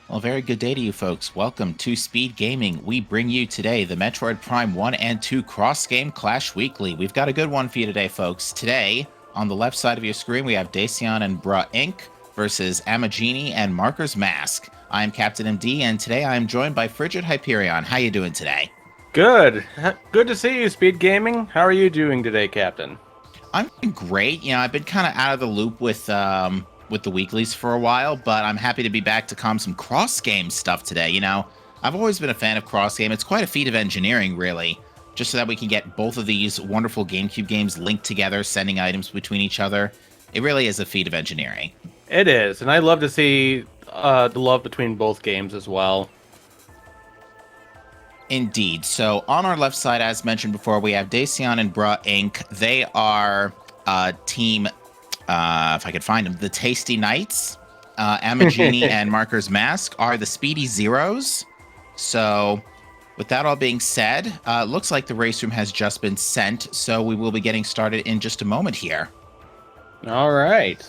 Well, very good day to you folks. Welcome to Speed Gaming. We bring you today the Metroid Prime 1 and 2 Cross Game Clash Weekly. We've got a good one for you today, folks. Today, on the left side of your screen, we have Dacian and Bra Inc. versus Amagini and Marker's Mask. I'm Captain MD, and today I am joined by Frigid Hyperion. How you doing today? Good. Good to see you, Speed Gaming. How are you doing today, Captain? I'm doing great. I've been kind of out of the loop with the weeklies for a while, but I'm happy to be back to calm some cross game stuff today. I've always been a fan of cross game. It's quite a feat of engineering, really, just so that we can get both of these wonderful GameCube games linked together, sending items between each other. It really is a feat of engineering. It is, and I love to see the love between both games as well. Indeed. So on our left side, as mentioned before, we have Dacian and Bra Inc. They are team, if I could find them, the Tasty Knights. Amagini and Marker's Mask are the Speedy Zeros. So with that all being said, looks like the race room has just been sent, so we will be getting started in just a moment here. All right.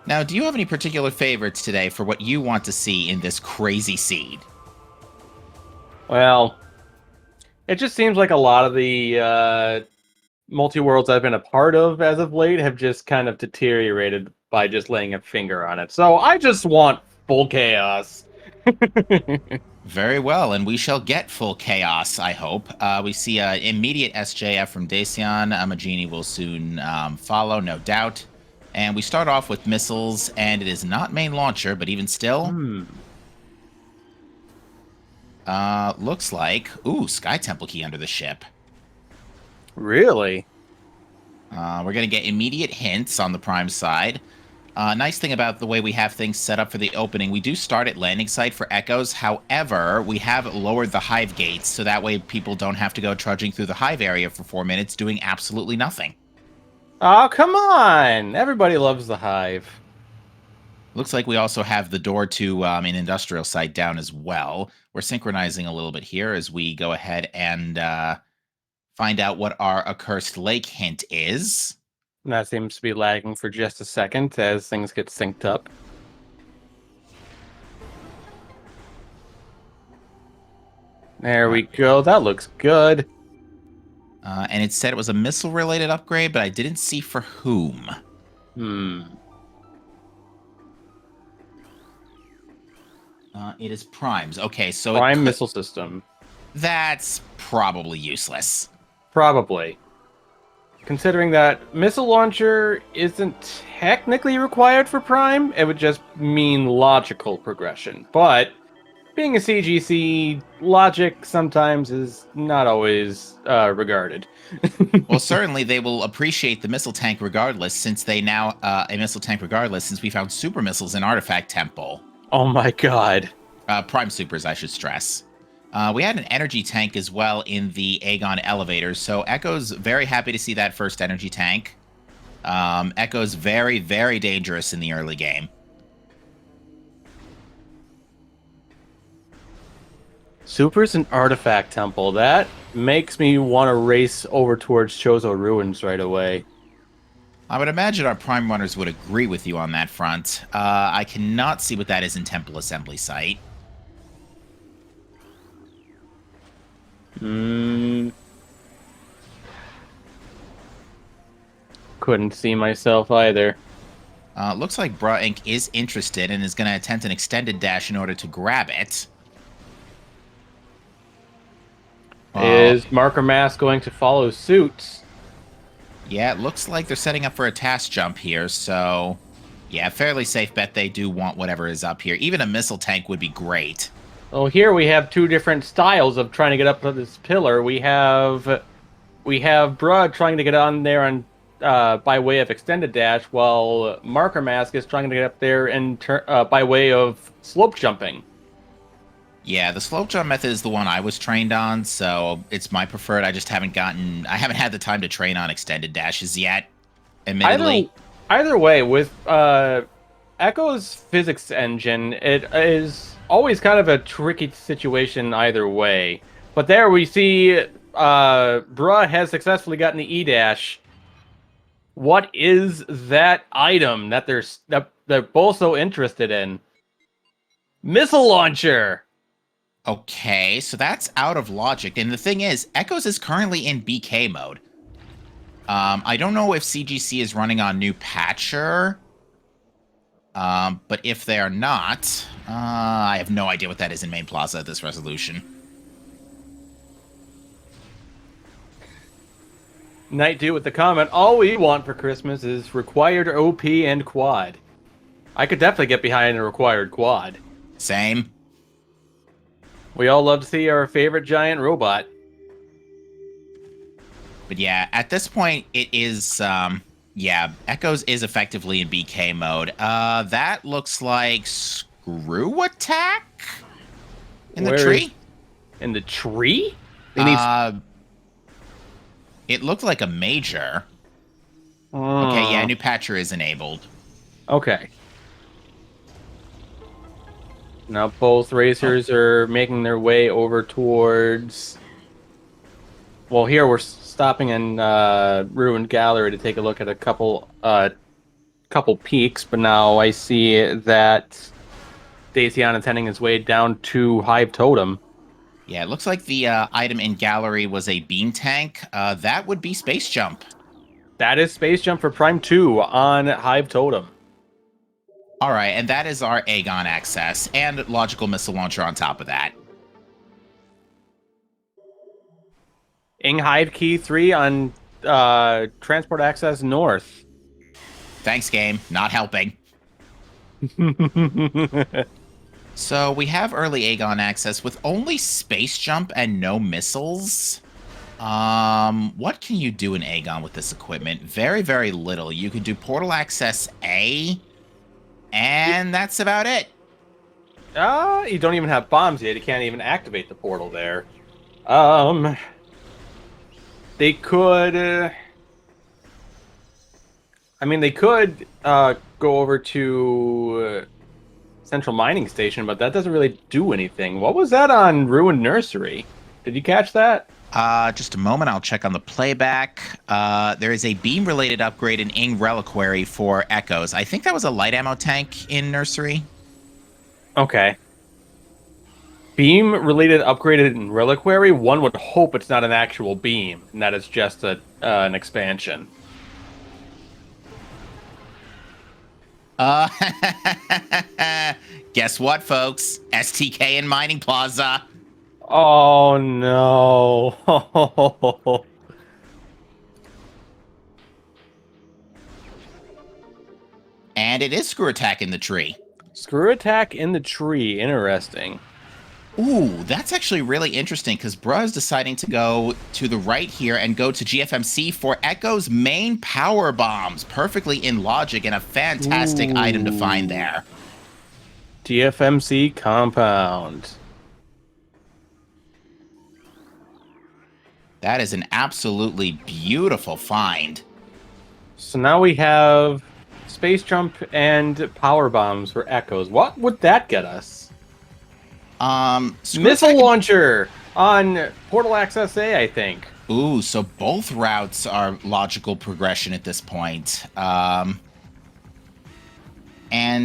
Now, do you have any particular favorites today for what you want to see in this crazy seed? Well, it just seems like a lot of the multi-worlds I've been a part of as of late have just kind of deteriorated by just laying a finger on it. So I just want full chaos. Very well, and we shall get full chaos, I hope. We see immediate SJF from Dacian. Amagini will soon follow, no doubt. And we start off with missiles, and it is not main launcher, but even still, looks like... Ooh, Sky Temple key under the ship. Really? We're going to get immediate hints on the Prime side. Nice thing about the way we have things set up for the opening, we do start at landing site for echoes. However, we have lowered the hive gates, so that way people don't have to go trudging through the hive area for 4 minutes doing absolutely nothing. Oh, come on! Everybody loves the hive. Looks like we also have the door to an industrial site down as well. We're synchronizing a little bit here as we go ahead and find out what our accursed lake hint is. And that seems to be lagging for just a second as things get synced up. There we go. That looks good. And it said it was a missile-related upgrade, but I didn't see for whom. It is Primes. Okay, so Prime missile system. That's probably useless. Probably. Considering that missile launcher isn't technically required for Prime, it would just mean logical progression. But being a CGC, logic sometimes is not always regarded. Well, certainly they will appreciate the missile tank regardless, since they now a missile tank regardless, since we found super missiles in Artifact Temple. Oh my god. Prime supers, I should stress. We had an energy tank as well in the Aegon elevators, so Echo's very happy to see that first energy tank. Echo's very, very dangerous in the early game. Supers and Artifact Temple. That makes me want to race over towards Chozo Ruins right away. I would imagine our Prime runners would agree with you on that front. I cannot see what that is in Temple Assembly Site. Couldn't see myself either. Looks like Bra Inc. is interested and is going to attempt an extended dash in order to grab it. Is Marker Mask going to follow suit? Yeah, it looks like they're setting up for a task jump here, so... Yeah, fairly safe bet they do want whatever is up here. Even a missile tank would be great. Well, here we have two different styles of trying to get up to this pillar. We have Brud trying to get on there on by way of extended dash, while Marker Mask is trying to get up there and by way of slope jumping. Yeah, the slope jump method is the one I was trained on, so it's my preferred. I just haven't had the time to train on extended dashes yet, admittedly. Either way, with Echo's physics engine, it is always kind of a tricky situation either way. But there we see Bruh has successfully gotten the E-dash. What is that item that they're both so interested in? Missile launcher. Okay, so that's out of logic. And the thing is, Echoes is currently in BK mode. I don't know if CGC is running on new patcher. But if they are not, I have no idea what that is in Main Plaza at this resolution. Night 2 with the comment, all we want for Christmas is required OP and quad. I could definitely get behind a required quad. Same. We all love to see our favorite giant robot. But yeah, at this point, it is, yeah, Echoes is effectively in BK mode. That looks like Screw Attack in the tree. In the tree? It looked like a major. Okay, yeah, new patcher is enabled. Okay. Now both racers are making their way over towards... Well, here we're stopping in Ruined Gallery to take a look at a couple peaks, but now I see that Dacian is heading his way down to Hive Totem. Yeah, it looks like the item in Gallery was a beam tank. That would be Space Jump. That is Space Jump for Prime 2 on Hive Totem. All right, and that is our Aegon access and Logical Missile Launcher on top of that. Ing Hive Key 3 on Transport Access North. Thanks, game. Not helping. So we have early Aegon access with only Space Jump and no missiles. What can you do in Aegon with this equipment? Very, very little. You could do Portal Access A, and that's about it. You don't even have bombs yet. You can't even activate the portal there. They could... they could go over to Central Mining Station, but that doesn't really do anything. What was that on Ruined Nursery? Did you catch that? Just a moment, I'll check on the playback. There is a beam-related upgrade in Ing Reliquary for Echoes. I think that was a light ammo tank in Nursery. Okay. Beam-related upgraded in Reliquary? One would hope it's not an actual beam, and that it's just an expansion. Guess what, folks? STK in Mining Plaza. Oh, no. And it is Screw Attack in the tree. Screw Attack in the tree. Interesting. Ooh, that's actually really interesting because Bruh is deciding to go to the right here and go to GFMC for Echo's main power bombs. Perfectly in logic and a fantastic item to find there. GFMC compound. That is an absolutely beautiful find. So now we have Space Jump and power bombs for Echoes. What would that get us? Missile launcher on Portal Access A, I think. Ooh, so both routes are logical progression at this point. And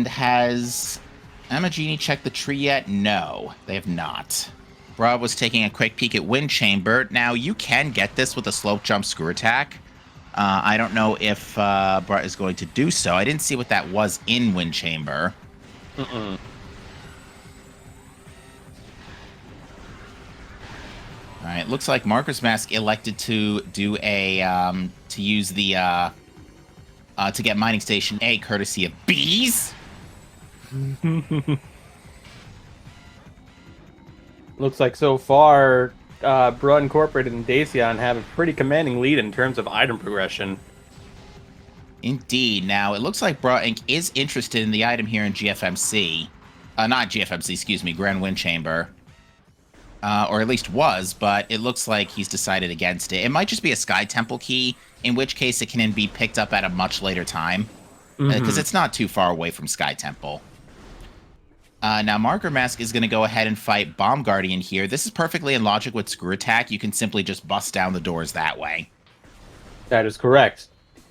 has Amagini checked the tree yet? No, they have not. Bruh was taking a quick peek at Wind Chamber. Now, you can get this with a slope jump screw attack. I don't know if Bruh is going to do so. I didn't see what that was in Wind Chamber. Mm-mm. All right, looks like Marker's Mask elected to do a to use the to get Mining Station A courtesy of bees. Looks like so far, Bruh Incorporated and Dacian have a pretty commanding lead in terms of item progression. Indeed. Now, it looks like Bruh Inc. is interested in the item here in GFMC. Not GFMC, excuse me, Grand Wind Chamber. Or at least was, but it looks like he's decided against it. It might just be a Sky Temple key, in which case it can be picked up at a much later time. Because it's not too far away from Sky Temple. Now, Marker Mask is going to go ahead and fight Bomb Guardian here. This is perfectly in logic with Screw Attack. You can simply just bust down the doors that way. That is correct.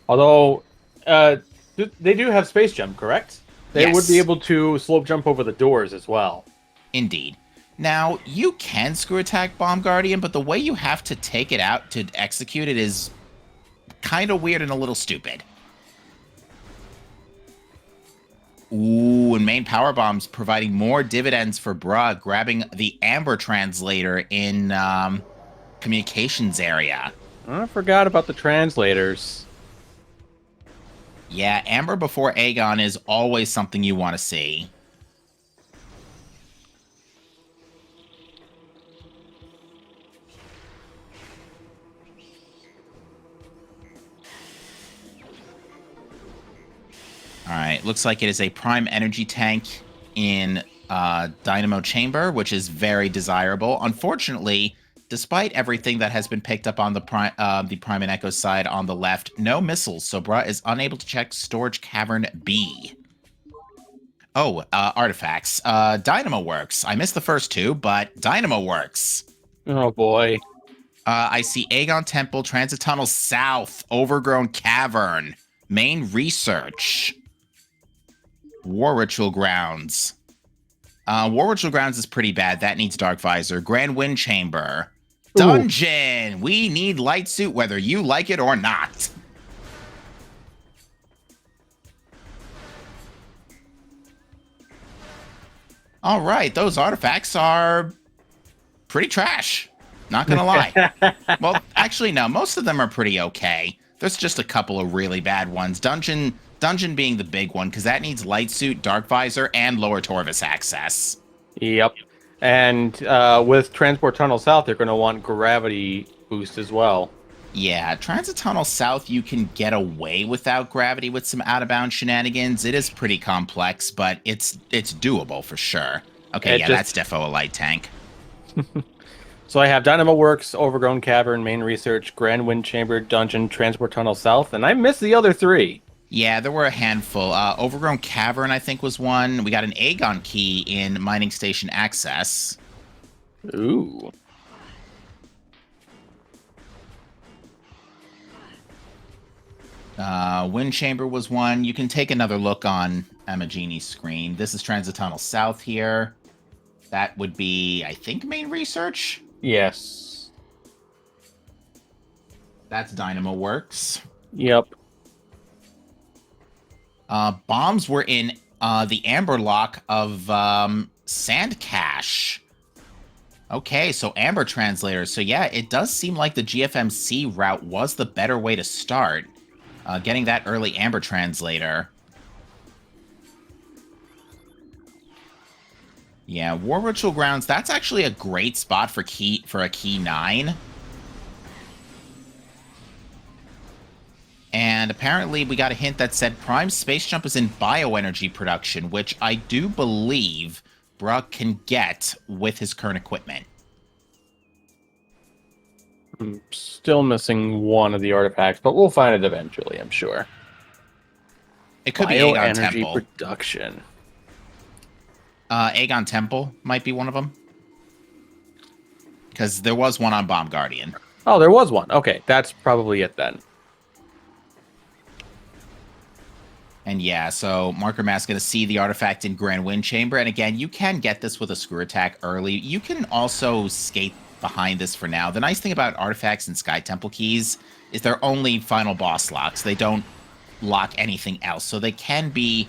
Although, they do have Space Jump, correct? They would be Yes, able to slope jump over the doors as well. indeed. Now, you can screw attack Bomb Guardian, but the way you have to take it out to execute it is kind of weird and a little stupid. Ooh, and main power bombs providing more dividends for Bruh, grabbing the Amber translator in communications area. I forgot about the translators. Yeah, Amber before Aegon is always something you want to see. All right, looks like it is a prime energy tank in Dynamo Chamber, which is very desirable. Unfortunately, despite everything that has been picked up on the Prime and Echo side on the left, no missiles, so Bruh is unable to check Storage Cavern B. Oh, artifacts. Dynamo works. I missed the first two, but Dynamo works. Oh boy. I see Aegon Temple, Transit Tunnel South, Overgrown Cavern, Main Research, War Ritual Grounds. War Ritual Grounds is pretty bad. That needs Dark Visor. Grand Wind Chamber. Dungeon! Ooh. We need Light Suit whether you like it or not. All right, those artifacts are pretty trash. Not gonna lie. Well, actually, no. Most of them are pretty okay. There's just a couple of really bad ones. Dungeon being the big one, because that needs Light Suit, Dark Visor, and Lower Torvus access. Yep. And with Transport Tunnel South, they're going to want Gravity Boost as well. Yeah, Transit Tunnel South, you can get away without gravity with some out-of-bounds shenanigans. It is pretty complex, but it's doable for sure. Okay, that's defo a light tank. So I have Dynamo Works, Overgrown Cavern, Main Research, Grand Wind Chamber, Dungeon, Transport Tunnel South, and I missed the other three. Yeah, there were a handful. Overgrown Cavern, I think, was one. We got an Aegon key in Mining Station Access. Ooh. Wind Chamber was one. You can take another look on Amagini's screen. This is Transit Tunnel South here. That would be, I think, Main Research? Yes. That's Dynamo Works. Yep. Bombs were in the Amber Lock of Sand Cache. Okay, so Amber Translator. So yeah, it does seem like the GFMC route was the better way to start. Getting that early Amber Translator. Yeah, War Ritual Grounds, that's actually a great spot for a key 9. And apparently we got a hint that said Prime Space Jump is in bioenergy production, which I do believe Bruck can get with his current equipment. I'm still missing one of the artifacts, but we'll find it eventually, I'm sure. It could be Aegon Bioenergy Temple. production. Aegon Temple might be one of them. Because there was one on Bomb Guardian. Oh, there was one. Okay, that's probably it then. And yeah, so Marker Mask going to see the artifact in Grand Wind Chamber. And again, you can get this with a screw attack early. You can also skate behind this for now. The nice thing about artifacts and Sky Temple keys is they're only final boss locks. They don't lock anything else. So they can be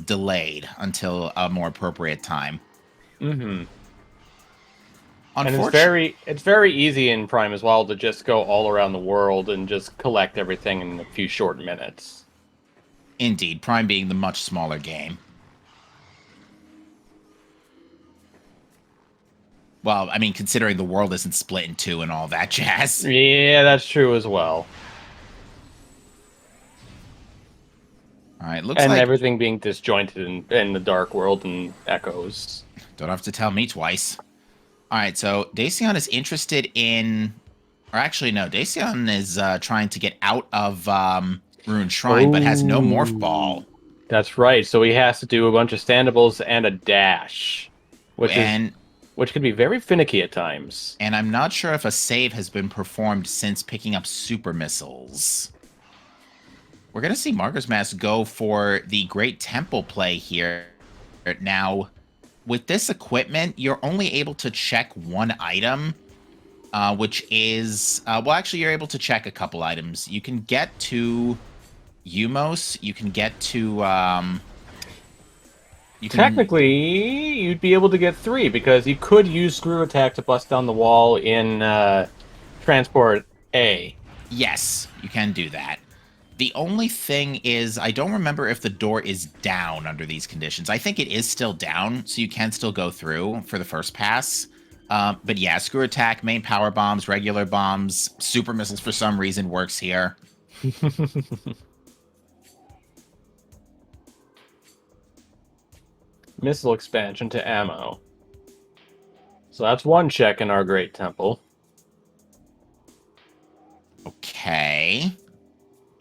delayed until a more appropriate time. Mm-hmm. And it's very easy in Prime as well to just go all around the world and just collect everything in a few short minutes. Indeed, Prime being the much smaller game. Well, I mean, considering the world isn't split in two and all that jazz. Yeah, that's true as well. All right, looks and like everything being disjointed in the Dark World and Echoes. Don't have to tell me twice. All right, so Dacian is interested in... Or actually, no, Dacian is trying to get out of Rune Shrine, but has no Morph Ball. That's right, so he has to do a bunch of standables and a dash. Which could be very finicky at times. And I'm not sure if a save has been performed since picking up super missiles. We're going to see Marker's Mask go for the Great Temple play here. Now, with this equipment, you're only able to check one item, which is... well, actually, you're able to check a couple items. You can get to Umos. You can get to... Technically, you'd be able to get 3, because you could use Screw Attack to bust down the wall in Transport A. Yes, you can do that. The only thing is, I don't remember if the door is down under these conditions. I think it is still down, so you can still go through for the first pass. But yeah, Screw Attack, main power bombs, regular bombs, super missiles for some reason works here. Missile expansion to ammo. So that's one check in our Great Temple. Okay.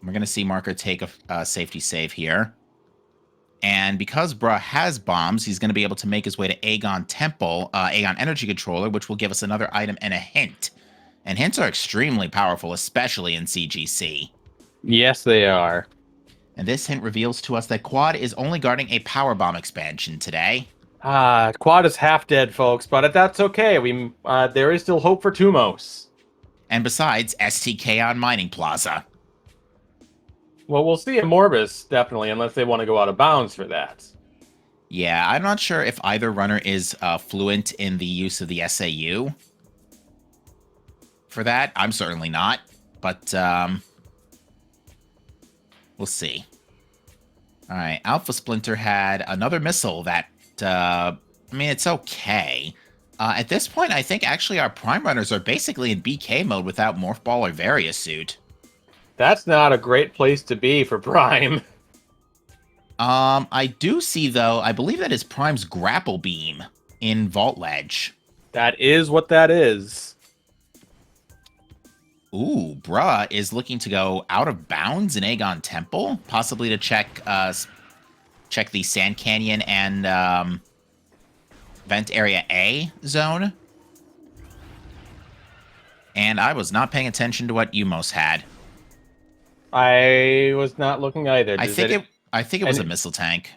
We're going to see Marker take a safety save here. And because Bruh has bombs, he's going to be able to make his way to Aegon Temple, Aegon Energy Controller, which will give us another item and a hint. And hints are extremely powerful, especially in CGC. Yes, they are. And this hint reveals to us that Quad is only guarding a power bomb expansion today. Quad is half dead, folks, but that's okay. There is still hope for Tumos. And besides, STK on Mining Plaza. Well, we'll see in Morbus, definitely, unless they want to go out of bounds for that. Yeah, I'm not sure if either runner is fluent in the use of the SAU. For that, I'm certainly not, but we'll see. All right, Alpha Splinter had another missile that, I mean, it's okay. At this point, I think actually our Prime Runners are basically in BK mode without Morph Ball or Varia Suit. That's not a great place to be for Prime. I do see, though, I believe that is Prime's Grapple Beam in Vault Ledge. That is what that is. Ooh, Bruh is looking to go out of bounds in Aegon Temple, possibly to check the Sand Canyon and Vent Area A zone. And I was not paying attention to what Umos had. I was not looking either. I think it was a missile tank.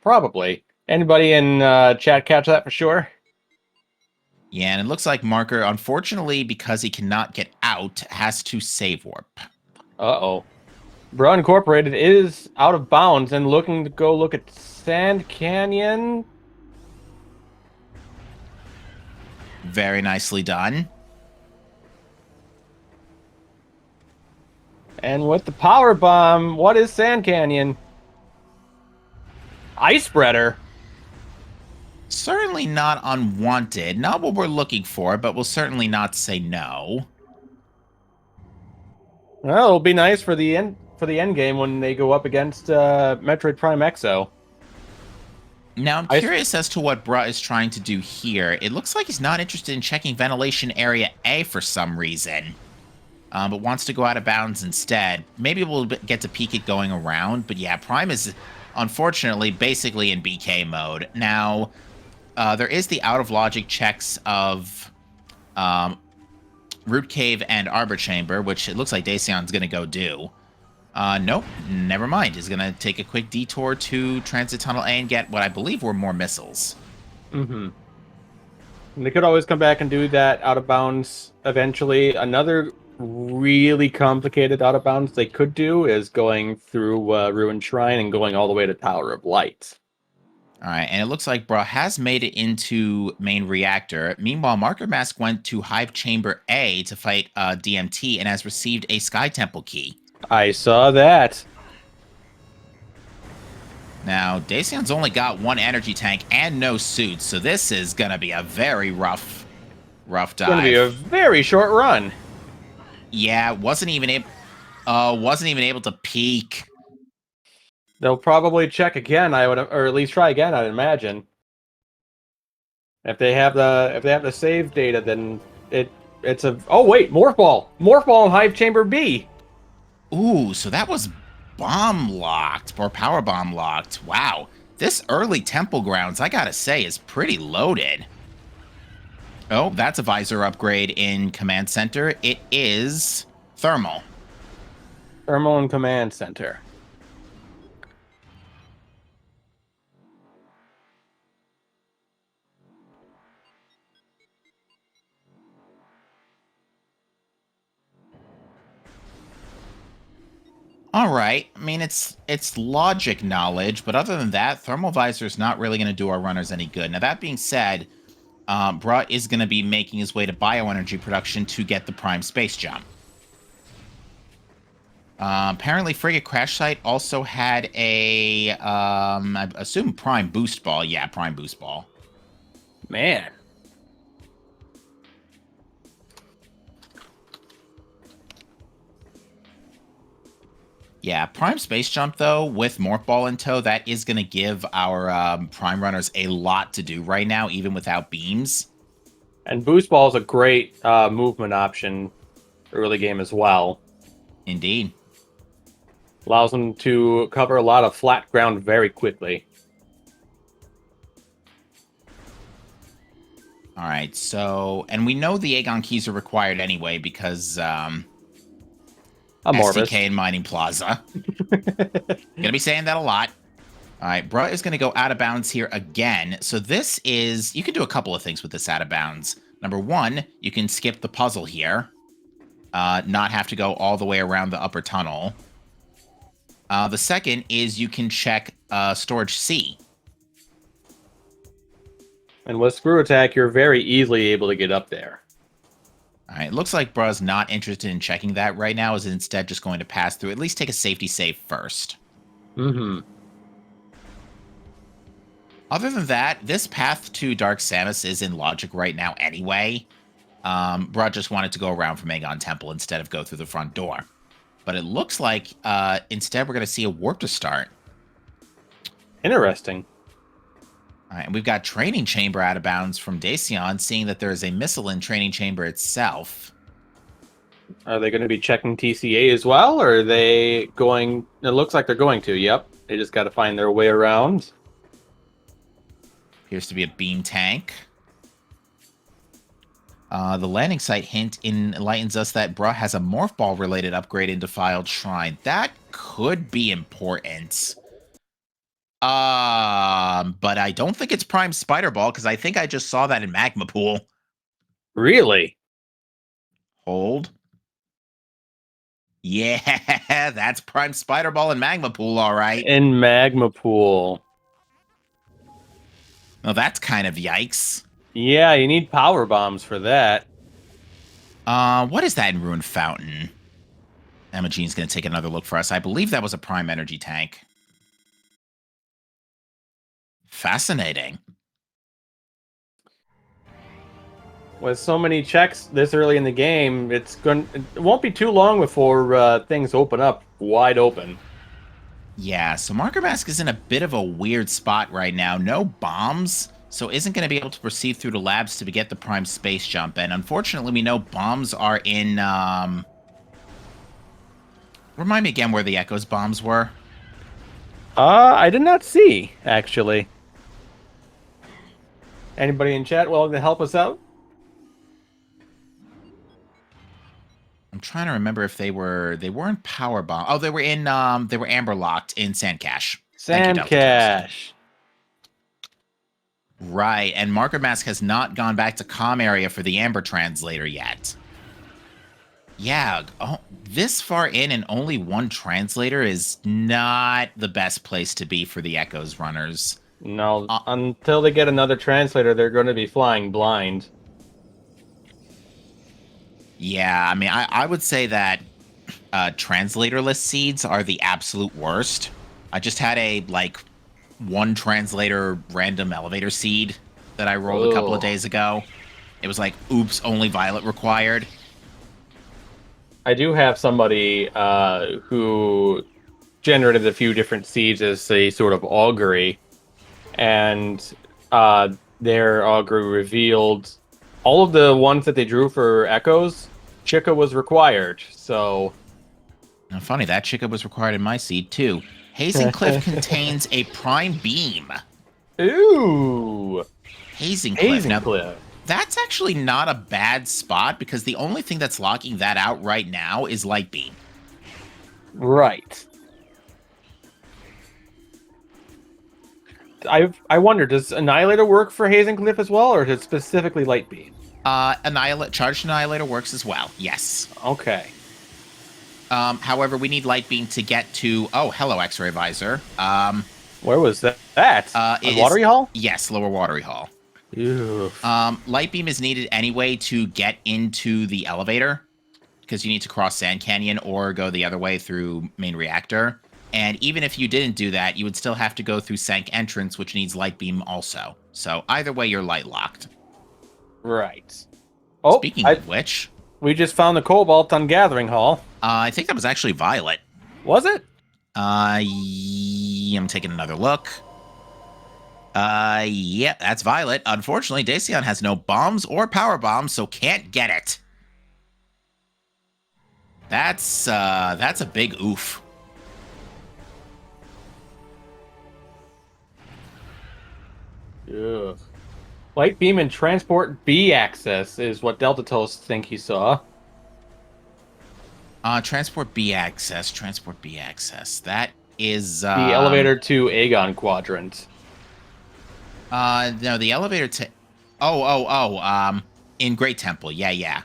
Probably. Anybody in chat catch that for sure? Yeah, and it looks like Marker, unfortunately, because he cannot get out, has to save warp. Uh-oh. Bruh Incorporated is out of bounds and looking to go look at Sand Canyon. Very nicely done. And with the power bomb, what is Sand Canyon? Ice Spreader. Certainly not unwanted. Not what we're looking for, but we'll certainly not say no. Well, it'll be nice for the end game when they go up against Metroid Prime Exo. Now, I'm curious as to what Bruh is trying to do here. It looks like he's not interested in checking Ventilation Area A for some reason. But wants to go out of bounds instead. Maybe we'll get to peek it going around. But yeah, Prime is, unfortunately, basically in BK mode. Now, there is the out-of-logic checks of Root Cave and Arbor Chamber, which it looks like Dacion's going to go do. Nope, never mind. He's going to take a quick detour to Transit Tunnel A and get what I believe were more missiles. Mm-hmm. And they could always come back and do that out of bounds eventually. Another really complicated out of bounds they could do is going through Ruined Shrine and going all the way to Tower of Light. All right, and it looks like Bruh has made it into main reactor. Meanwhile, Marker Mask went to Hive Chamber A to fight DMT and has received a Sky Temple key. I saw that. Now, Dacion's only got one energy tank and no suits, so this is going to be a very rough dive. It's going to be a very short run. Yeah, wasn't even able to peek. They'll probably check again, or at least try again, I'd imagine. If they have the save data, then it's a... Oh wait, Morph Ball in Hive Chamber B. Ooh, so that was bomb locked or power bomb locked. Wow, this early Temple Grounds, I gotta say, is pretty loaded. Oh, that's a visor upgrade in Command Center. It is thermal. Thermal and Command Center. All right. I mean, it's logic knowledge, but other than that, thermal visor is not really going to do our runners any good. Now, that being said, Bruh is going to be making his way to bioenergy production to get the prime space jump. Apparently, Frigate Crash Site also had a, I assume prime boost ball. Yeah, prime boost ball. Man. Yeah, prime space jump, though, with Morph Ball in tow, that is going to give our prime runners a lot to do right now, even without beams. And Boost Ball is a great movement option early game as well. Indeed. Allows them to cover a lot of flat ground very quickly. All right, so, and we know the Aegon keys are required anyway because Amorphous. STK and Mining Plaza. Gonna be saying that a lot. All right, Bruh is gonna go out of bounds here again. So this is, you can do a couple of things with this out of bounds. Number one, you can skip the puzzle here. Not have to go all the way around the upper tunnel. The second is you can check Storage C. And with Screw Attack, you're very easily able to get up there. All right, looks like Bruh's not interested in checking that right now, is instead just going to pass through, at least take a safety save first. Mm-hmm. Other than that, this path to Dark Samus is in logic right now anyway. Bruh just wanted to go around from Aegon Temple instead of go through the front door. But it looks like instead we're going to see a warp to start. Interesting. All right, and we've got Training Chamber out of bounds from Dacian, seeing that there is a missile in Training Chamber itself. Are they going to be checking TCA as well, or are they going... It looks like they're going to, yep. They just got to find their way around. Appears to be a beam tank. The landing site hint enlightens us that Bruh has a Morph Ball-related upgrade in Defiled Shrine. That could be important. But I don't think it's Prime Spider Ball, because I think I just saw that in Magma Pool. Really? Hold. Yeah, that's Prime Spider Ball and Magma Pool, all right. In Magma Pool. Well, that's kind of yikes. Yeah, you need power bombs for that. What is that in Ruined Fountain? Emma Jean's going to take another look for us. I believe that was a Prime Energy tank. Fascinating. With so many checks this early in the game, it won't be too long before things open up wide open. Yeah, so Marker Mask is in a bit of a weird spot right now. No bombs, so isn't going to be able to proceed through the labs to get the Prime Space Jump. And unfortunately, we know bombs are in... Remind me again where the Echo's bombs were. I did not see, actually. Anybody in chat willing to help us out? I'm trying to remember if they weren't Power Bomb. Oh, they were Amber Locked in Sand Cache. Sand Cache. Right, and Marker Mask has not gone back to comm area for the Amber Translator yet. Yeah, this far in and only one translator is not the best place to be for the Echoes runners. No, until they get another translator, they're going to be flying blind. Yeah, I mean, I would say that translatorless seeds are the absolute worst. I just had a, one translator random elevator seed that I rolled a couple of days ago. It was like, oops, only Violet required. I do have somebody who generated a few different seeds as a sort of augury, and their augury revealed all of the ones that they drew for Echoes, Chica was required, so... Now, funny, that Chica was required in my seed, too. Hazing Cliff contains a Prime Beam. Ooh! Hazing Cliff. Cliff. That's actually not a bad spot, because the only thing that's locking that out right now is Light Beam. Right. I wonder, does Annihilator work for Hazencliff as well, or is it specifically Light Beam? Charged Annihilator works as well. Yes. Okay. However, we need Light Beam to get to. Oh, hello, X-ray visor. Where was that? It On is- Watery Hall? Yes, lower Watery Hall. Ew. Light Beam is needed anyway to get into the elevator because you need to cross Sand Canyon or go the other way through main reactor. And even if you didn't do that, you would still have to go through Sank entrance, which needs Light Beam also. So either way, you're light locked. Right. Oh, Speaking of which, we just found the Cobalt on Gathering Hall. I think that was actually Violet. Was it? I'm taking another look. Yeah, that's Violet. Unfortunately, Dacian has no bombs or power bombs, so can't get it. That's a big oof. Ugh. Light Beam and Transport B access is what Delta Toast think he saw. Transport B access. Transport B access. That is The elevator to Aegon Quadrant. No, the elevator to. In Great Temple. Yeah.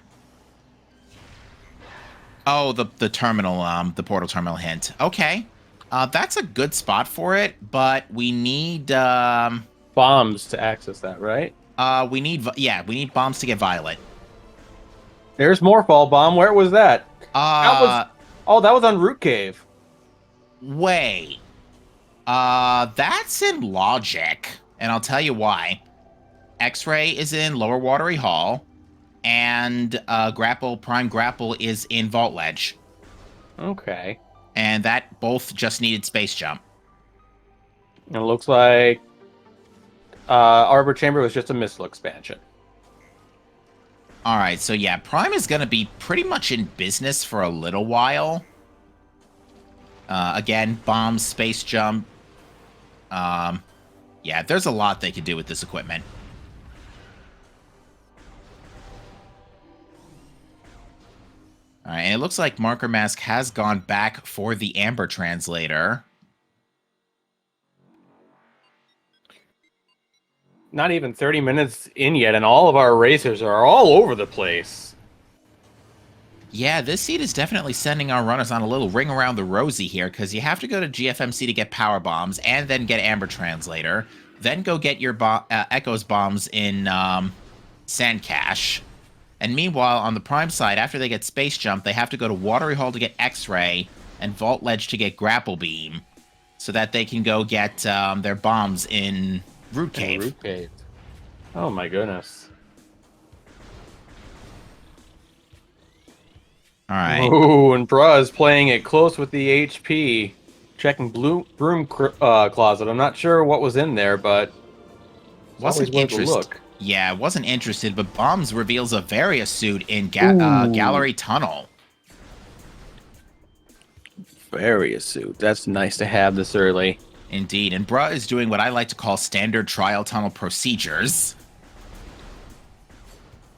Oh, the terminal. The portal terminal hint. Okay. That's a good spot for it, but we need Bombs to access that, right? we need bombs to get Violet. There's Morphball Bomb. Where was that? That was on Root Cave. Wait. That's in Logic, and I'll tell you why. X-Ray is in Lower Watery Hall, and Prime Grapple is in Vault Ledge. Okay. And that both just needed Space Jump. It looks like Arbor Chamber was just a missile expansion. All right, so yeah, Prime is going to be pretty much in business for a little while. Again, bombs, Space Jump. Yeah, there's a lot they could do with this equipment. All right, and it looks like Marker Mask has gone back for the Amber Translator. Not even 30 minutes in yet, and all of our racers are all over the place. Yeah, this seed is definitely sending our runners on a little ring around the rosy here, because you have to go to GFMC to get power bombs, and then get Amber Translator, then go get your Echoes bombs in Sand Cache. And meanwhile, on the Prime side, after they get Space Jump, they have to go to Watery Hall to get X-Ray, and Vault Ledge to get Grapple Beam, so that they can go get their bombs in Root Cave. Root Cave. Oh my goodness. All right. Ooh, and Bruh's playing it close with the HP. Checking broom closet. I'm not sure what was in there, but Wasn't interested. Yeah, wasn't interested, but Bombs reveals a Varia suit in Gallery Tunnel. Varia suit. That's nice to have this early. Indeed, and Bruh is doing what I like to call standard trial tunnel procedures.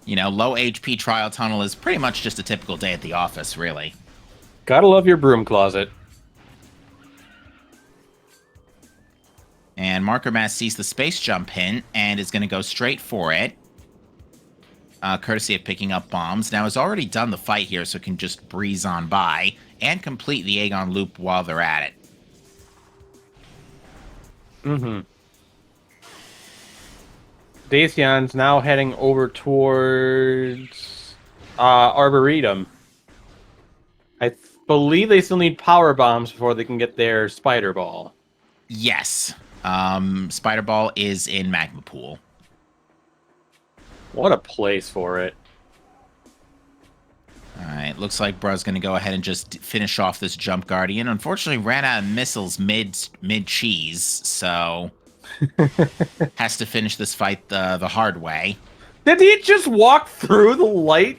You know, low HP trial tunnel is pretty much just a typical day at the office, really. Gotta love your broom closet. And Marker Mass sees the Space Jump hint and is going to go straight for it. Courtesy of picking up bombs. Now, has already done the fight here, so can just breeze on by and complete the Aegon loop while they're at it. Mm-hmm. Dacian's now heading over towards Arboretum. I believe they still need power bombs before they can get their Spider Ball. Yes. Spider Ball is in Magma Pool. What a place for it. Alright, looks like Bruh's going to go ahead and just finish off this Jump Guardian. Unfortunately, ran out of missiles mid-cheese, so has to finish this fight the hard way. Did he just walk through the light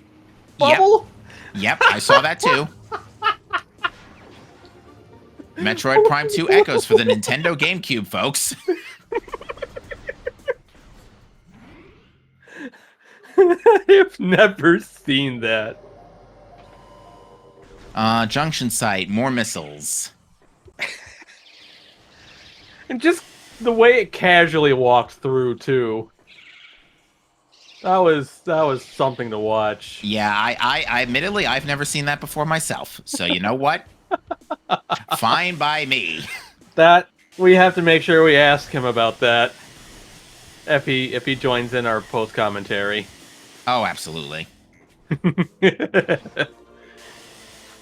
bubble? Yep, I saw that too. Metroid Prime 2 Echoes for the Nintendo GameCube, folks. I've never seen that. Junction site, more missiles. And just the way it casually walked through too. That was something to watch. Yeah, I admittedly, I've never seen that before myself. So you know what? Fine by me. That we have to make sure we ask him about that if he joins in our post commentary. Oh, absolutely.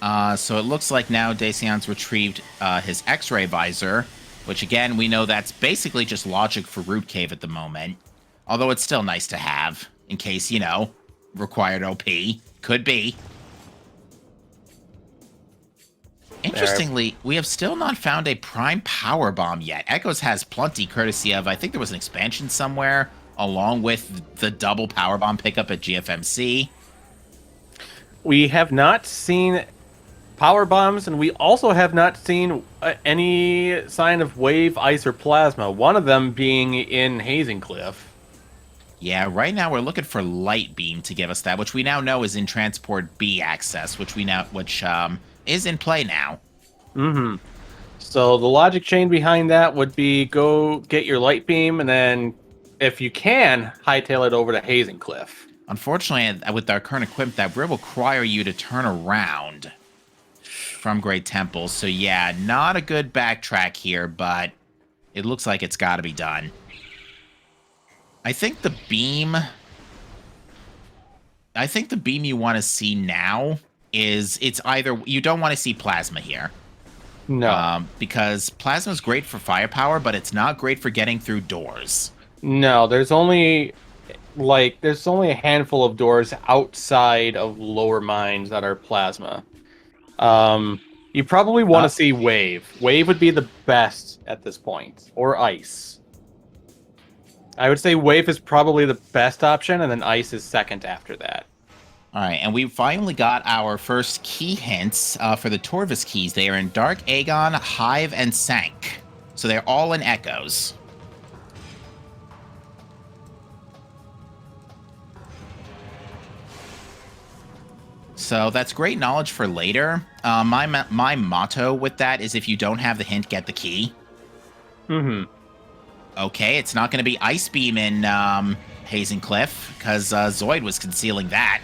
So it looks like now Dacian's retrieved his X-ray visor, which again, we know that's basically just logic for Root Cave at the moment. Although it's still nice to have, in case, you know, required OP. Could be. Interestingly, we have still not found a prime power bomb yet. Echoes has plenty, courtesy of, I think there was an expansion somewhere, along with the double power bomb pickup at GFMC. We have not seen power bombs, and we also have not seen any sign of wave, ice, or plasma. One of them being in Hazing Cliff. Yeah, right now we're looking for Light Beam to give us that, which we now know is in Transport B access, which is in play now. Mm-hmm. So the logic chain behind that would be go get your Light Beam, and then, if you can, hightail it over to Hazing Cliff. Unfortunately, with our current equipment, that will require you to turn around from Great Temple. So yeah, not a good backtrack here, but it looks like it's got to be done. I think the beam you want to see now is it's either you don't want to see plasma here. No. Because plasma is great for firepower, but it's not great for getting through doors. No, there's only a handful of doors outside of lower mines that are plasma. You probably want to see wave. Wave would be the best at this point, or ice. I would say wave is probably the best option, and then ice is second after that. All right, and we finally got our first key hints for the Torvis keys. They are in Dark Aegon, Hive, and Sank. So they're all in Echoes. So that's great knowledge for later. My motto with that is if you don't have the hint, get the key. Mm-hmm. Okay, it's not going to be Ice Beam in Hazing Cliff, because Zoid was concealing that.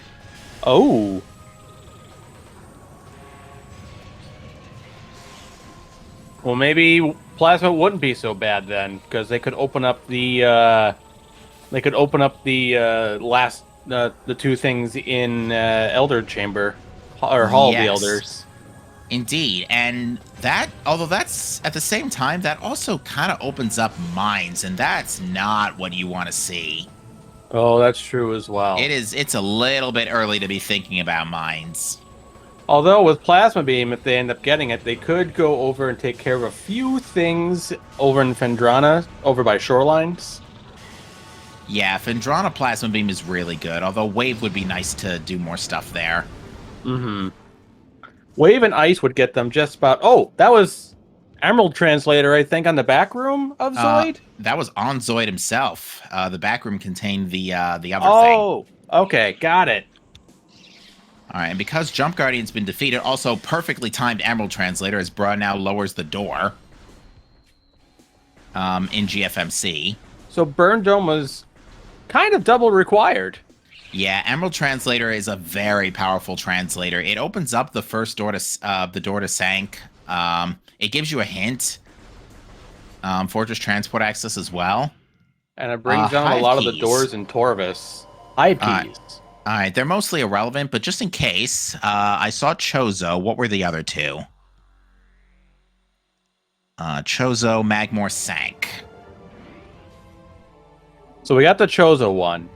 Oh. Well, maybe Plasma wouldn't be so bad then, because they could open up the last the two things in Elder Chamber or Hall of the Elders. Indeed, and although that's at the same time, that also kind of opens up mines, and that's not what you want to see. Oh, that's true as well. It's a little bit early to be thinking about mines. Although with Plasma Beam, if they end up getting it, they could go over and take care of a few things over in Fendrana, over by Shorelines. Yeah, Fendrana Plasma Beam is really good, although Wave would be nice to do more stuff there. Mm-hmm. Wave and Ice would get them just about... Oh, that was Emerald Translator, I think, on the back room of Zoid? That was on Zoid himself. The back room contained the other thing. Oh, okay, got it. All right, and because Jump Guardian's been defeated, also perfectly timed Emerald Translator, as Bra now lowers the door in GFMC. So Burn Dome was kind of double required. Yeah, Emerald Translator is a very powerful translator. It opens up the first door to Sank. It gives you a hint. Fortress Transport Access as well. And it brings down a lot of the doors in Torvis. IPs. All right, they're mostly irrelevant, but just in case, I saw Chozo. What were the other two? Chozo, Magmore, Sank. So we got the Chozo one.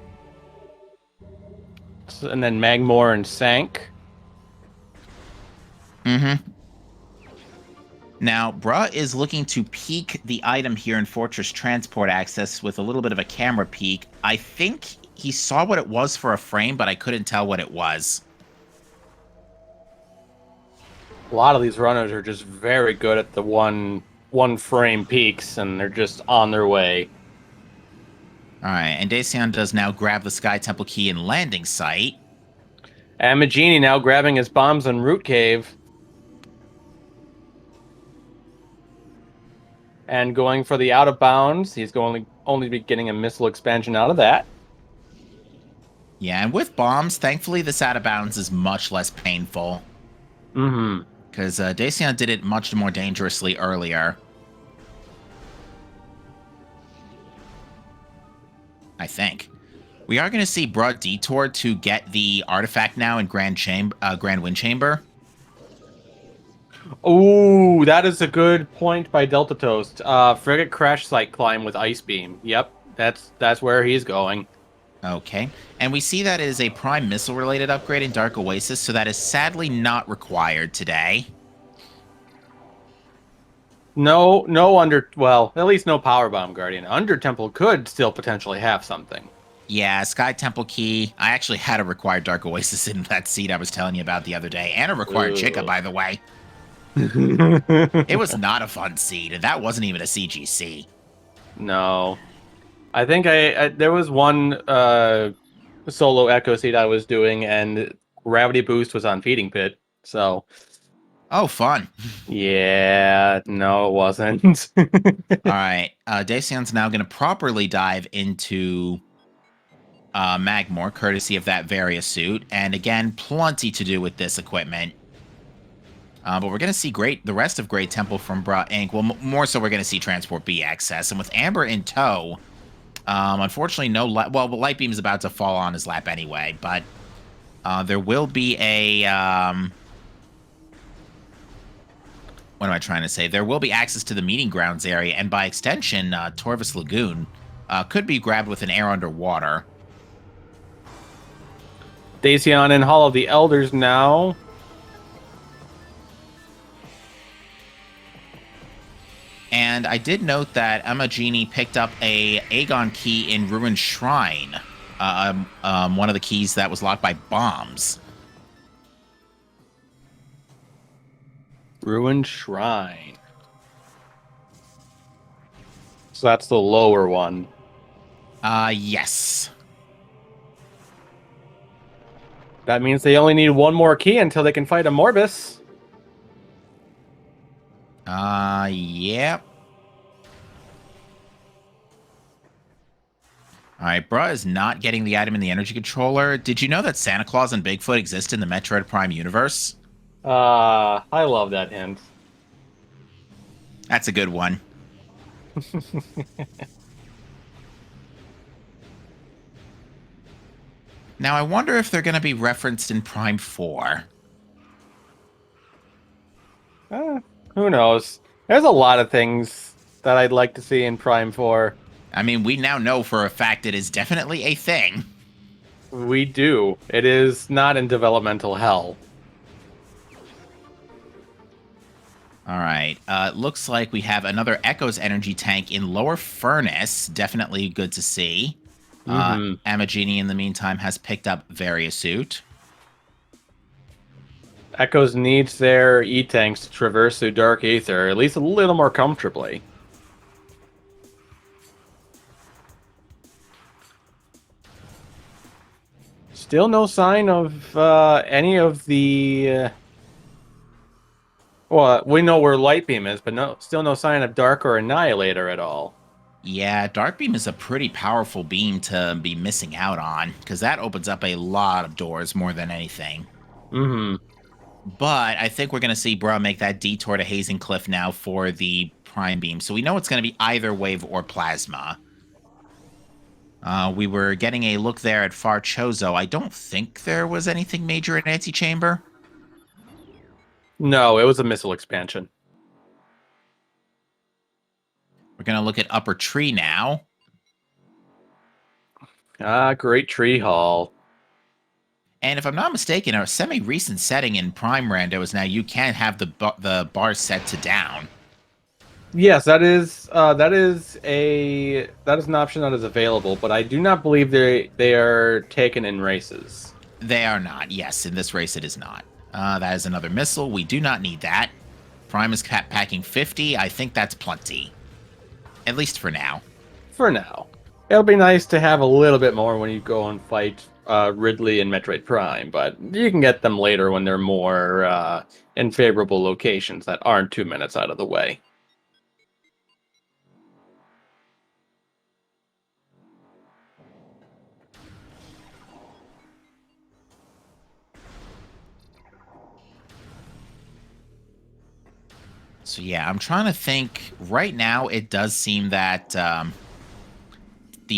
And then Magmore and Sank. Mm-hmm. Now, Bruh is looking to peek the item here in Fortress Transport Access with a little bit of a camera peek. I think he saw what it was for a frame, but I couldn't tell what it was. A lot of these runners are just very good at the one frame peaks, and they're just on their way. All right, and Dacian does now grab the Sky Temple key in landing site. And Magini now grabbing his bombs on Root Cave. And going for the out of bounds, he's going only be getting a missile expansion out of that. Yeah, and with bombs, thankfully this out of bounds is much less painful. Mm-hmm. Because Dacian did it much more dangerously earlier. I think. We are going to see Broad Detour to get the artifact now in Grand Wind Chamber. Ooh, that is a good point by Delta Toast. Frigate Crash Site climb with Ice Beam. Yep, that's where he's going. Okay, and we see that it is a Prime Missile-related upgrade in Dark Oasis, so that is sadly not required today. No, well, at least no Power Bomb Guardian. Under Temple could still potentially have something. Yeah, Sky Temple Key. I actually had a required Dark Oasis in that seed I was telling you about the other day, and a required Chica, by the way. It was not a fun seed, and that wasn't even a CGC. No. I think there was one solo Echo seed I was doing, and Gravity Boost was on Feeding Pit, so... Oh, fun. Yeah, no, it wasn't. All right, Dacian's now going to properly dive into Magmore, courtesy of that Varia suit, and again, plenty to do with this equipment. But we're going to see the rest of Great Temple from Bra Inc. Well, more so we're going to see Transport B access, and with Amber in tow, unfortunately, no well, Light Beam is about to fall on his lap anyway, but there will be a... what am I trying to say? There will be access to the meeting grounds area, and by extension, Torvus Lagoon could be grabbed with an air underwater. Dacian in Hall of the Elders now. And I did note that Emma Genie picked up a Aegon key in Ruined Shrine, one of the keys that was locked by bombs. Ruined Shrine. So that's the lower one. Yes. That means they only need one more key until they can fight a Morbus. Yep. Alright, Bruh is not getting the item in the energy controller. Did you know that Santa Claus and Bigfoot exist in the Metroid Prime universe? I love that hint. That's a good one. Now, I wonder if they're going to be referenced in Prime 4. Who knows? There's a lot of things that I'd like to see in Prime 4. I mean, we now know for a fact it is definitely a thing. We do. It is not in developmental hell. All right. Looks like we have another Echo's energy tank in Lower Furnace. Definitely good to see. Amagini, in the meantime, has picked up Variasuit. Echoes needs their E-tanks to traverse through Dark Aether, at least a little more comfortably. Still no sign of any of the... well, we know where Light Beam is, but still no sign of Dark or Annihilator at all. Yeah, Dark Beam is a pretty powerful beam to be missing out on, because that opens up a lot of doors more than anything. But I think we're going to see Bruh make that detour to Hazing Cliff now for the Prime Beam. So we know it's going to be either Wave or Plasma. We were getting a look there at Far Chozo. I don't think there was anything major in Antechamber. No, it was a missile expansion. We're going to look at Upper Tree now. Great Tree Hall. And if I'm not mistaken, a semi-recent setting in Prime Rando is now you can have the bars set to down. Yes, that is an option that is available, but I do not believe they are taken in races. They are not. Yes, in this race it is not. That is another missile. We do not need that. Prime is packing 50. I think that's plenty. At least for now. For now. It'll be nice to have a little bit more when you go and fight Ridley and Metroid Prime, but you can get them later when they're more in favorable locations that aren't 2 minutes out of the way. So yeah, I'm trying to think. Right now, it does seem that the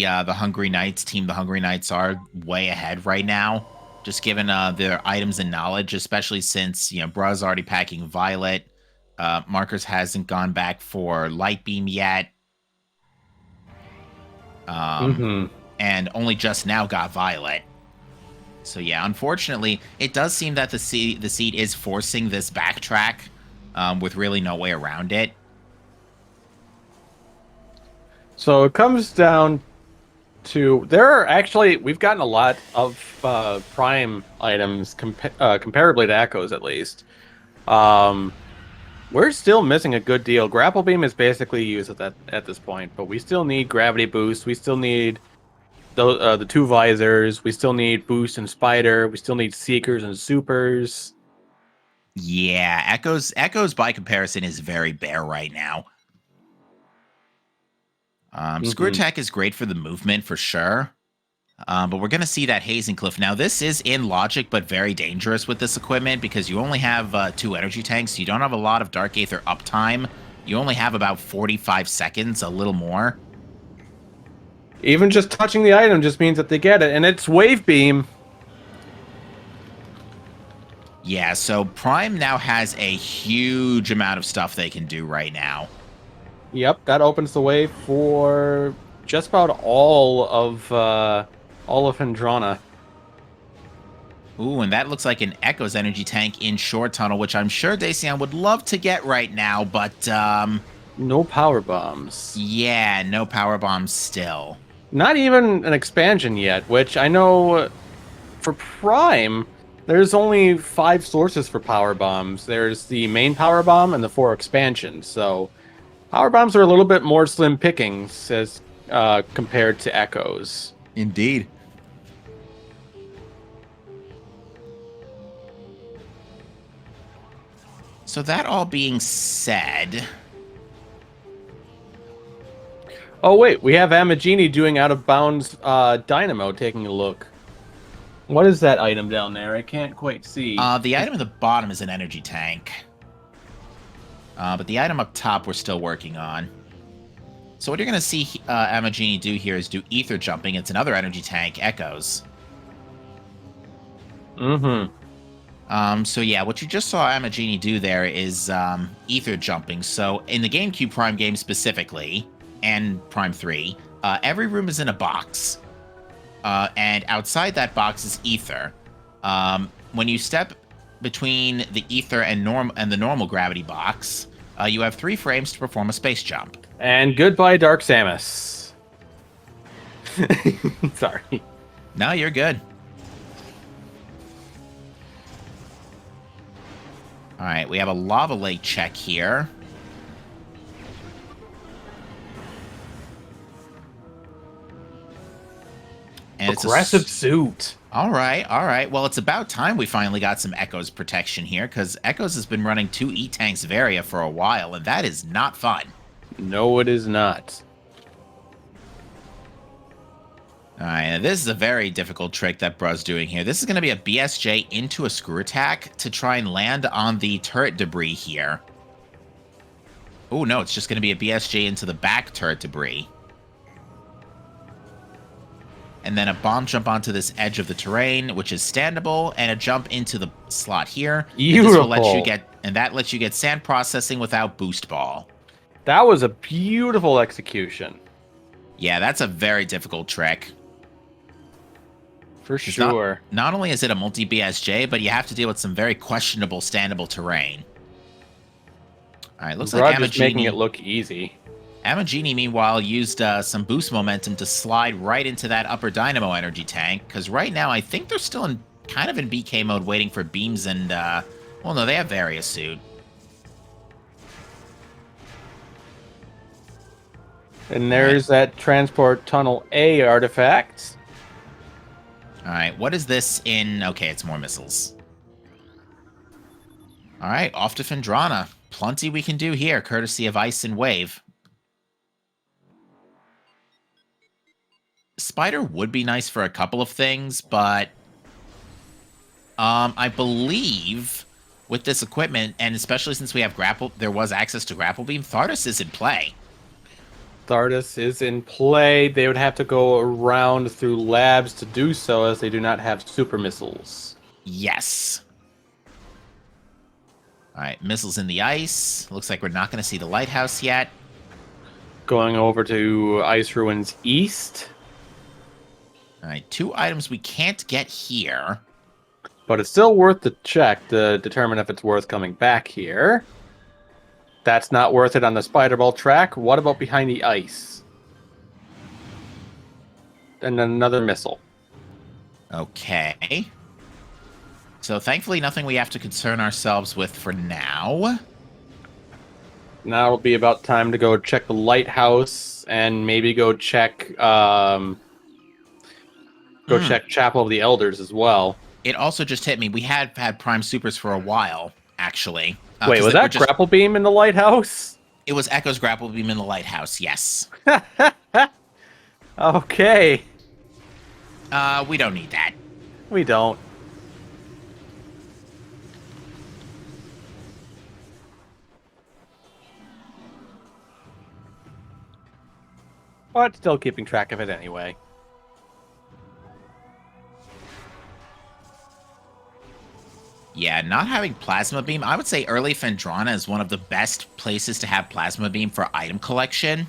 Hungry Knights team, the Hungry Knights, are way ahead right now. Just given their items and knowledge, especially since Bruh's already packing Violet. Markers hasn't gone back for Light Beam yet. Mm-hmm. And only just now got Violet. So yeah, unfortunately, it does seem that the seed is forcing this backtrack with really no way around it. So it comes down to we've gotten a lot of prime items comparably to Echoes at least. We're still missing a good deal. Grapple Beam is basically used at this point, but we still need Gravity Boost. We still need the two visors. We still need Boost and Spider. We still need Seekers and Supers. Yeah, Echoes by comparison is very bare right now. Screw Attack is great for the movement for sure. But we're going to see that Hazing Cliff. Now, this is in logic, but very dangerous with this equipment because you only have 2 energy tanks. You don't have a lot of Dark Aether uptime. You only have about 45 seconds, a little more. Even just touching the item just means that they get it, and it's Wave Beam. Yeah, so Prime now has a huge amount of stuff they can do right now. Yep, that opens the way for just about all of Andrana. Ooh, and that looks like an Echo's energy tank in Short Tunnel, which I'm sure Dacian would love to get right now, but no power bombs. Yeah, no power bombs still. Not even an expansion yet, which I know for Prime, there's only 5 sources for power bombs. There's the main power bomb and the 4 expansions, so power bombs are a little bit more slim pickings as compared to Echoes. Indeed. So that all being said... Oh wait, we have Amagini doing out of bounds Dynamo taking a look. What is that item down there? I can't quite see. The item at the bottom is an energy tank. But the item up top we're still working on. So what you're going to see Amagini do here is do ether jumping. It's another energy tank, Echoes. Mm-hmm. So yeah, what you just saw Amagini do there is ether jumping. So in the GameCube Prime game specifically, and Prime 3, every room is in a box. And outside that box is ether. When you step between the ether and the normal gravity box, you have 3 frames to perform a space jump. And goodbye, Dark Samus. Sorry. No, you're good. All right, we have a lava lake check here. And aggressive suit. All right. Well, it's about time we finally got some Echoes protection here, because Echoes has been running 2 E-Tanks Varia for a while, and that is not fun. No, it is not. All right, this is a very difficult trick that Bruh's doing here. This is going to be a BSJ into a Screw Attack to try and land on the turret debris here. Oh, no, it's just going to be a BSJ into the back turret debris. And then a bomb jump onto this edge of the terrain, which is standable, and a jump into the slot here. Beautiful. This will let you get, and that lets you get sand processing without boost ball. That was a beautiful execution. Yeah, that's a very difficult trick. For sure. Not only is it a multi-BSJ, but you have to deal with some very questionable standable terrain. All right, looks like Amagini making it look easy. Amagini, meanwhile, used some boost momentum to slide right into that upper Dynamo energy tank, because right now I think they're still in kind of in BK mode waiting for beams and, well, no, they have Varia Suit. And there's that Transport Tunnel A artifact. All right, what is this in... Okay, it's more missiles. All right, off to Phendrana. Plenty we can do here, courtesy of Ice and Wave. Spider would be nice for a couple of things, but I believe with this equipment, and especially since we have there was access to grapple beam, Thardus is in play. Thardus is in play. They would have to go around through labs to do so, as they do not have super missiles. Yes. All right, missiles in the ice. Looks like we're not going to see the lighthouse yet. Going over to Ice Ruins East. All right, 2 items we can't get here. But it's still worth the check to determine if it's worth coming back here. That's not worth it on the Spider Ball track. What about behind the ice? And then another missile. Okay. So thankfully nothing we have to concern ourselves with for now. Now it'll be about time to go check the lighthouse and maybe go check check Chapel of the Elders as well. It also just hit me. We had Prime Supers for a while, actually. Wait, was that grapple beam in the lighthouse? It was Echo's grapple beam in the lighthouse, yes. Okay. We don't need that. We don't. But still keeping track of it anyway. Yeah, not having Plasma Beam, I would say early Phendrana is one of the best places to have Plasma Beam for item collection.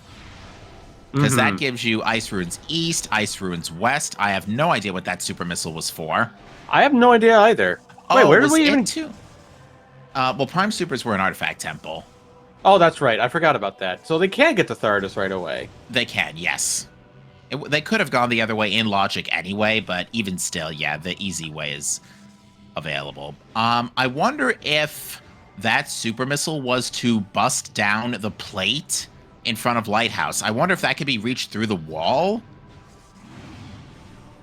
Because that gives you Ice Ruins East, Ice Ruins West. I have no idea what that super missile was for. I have no idea either. Wait, where did we even... Well, Prime Supers were an Artifact Temple. Oh, that's right. I forgot about that. So they can get to Thardus right away. They can, yes. They could have gone the other way in logic anyway, but even still, yeah, the easy way is available. I wonder if that super missile was to bust down the plate in front of Lighthouse. I wonder if that could be reached through the wall.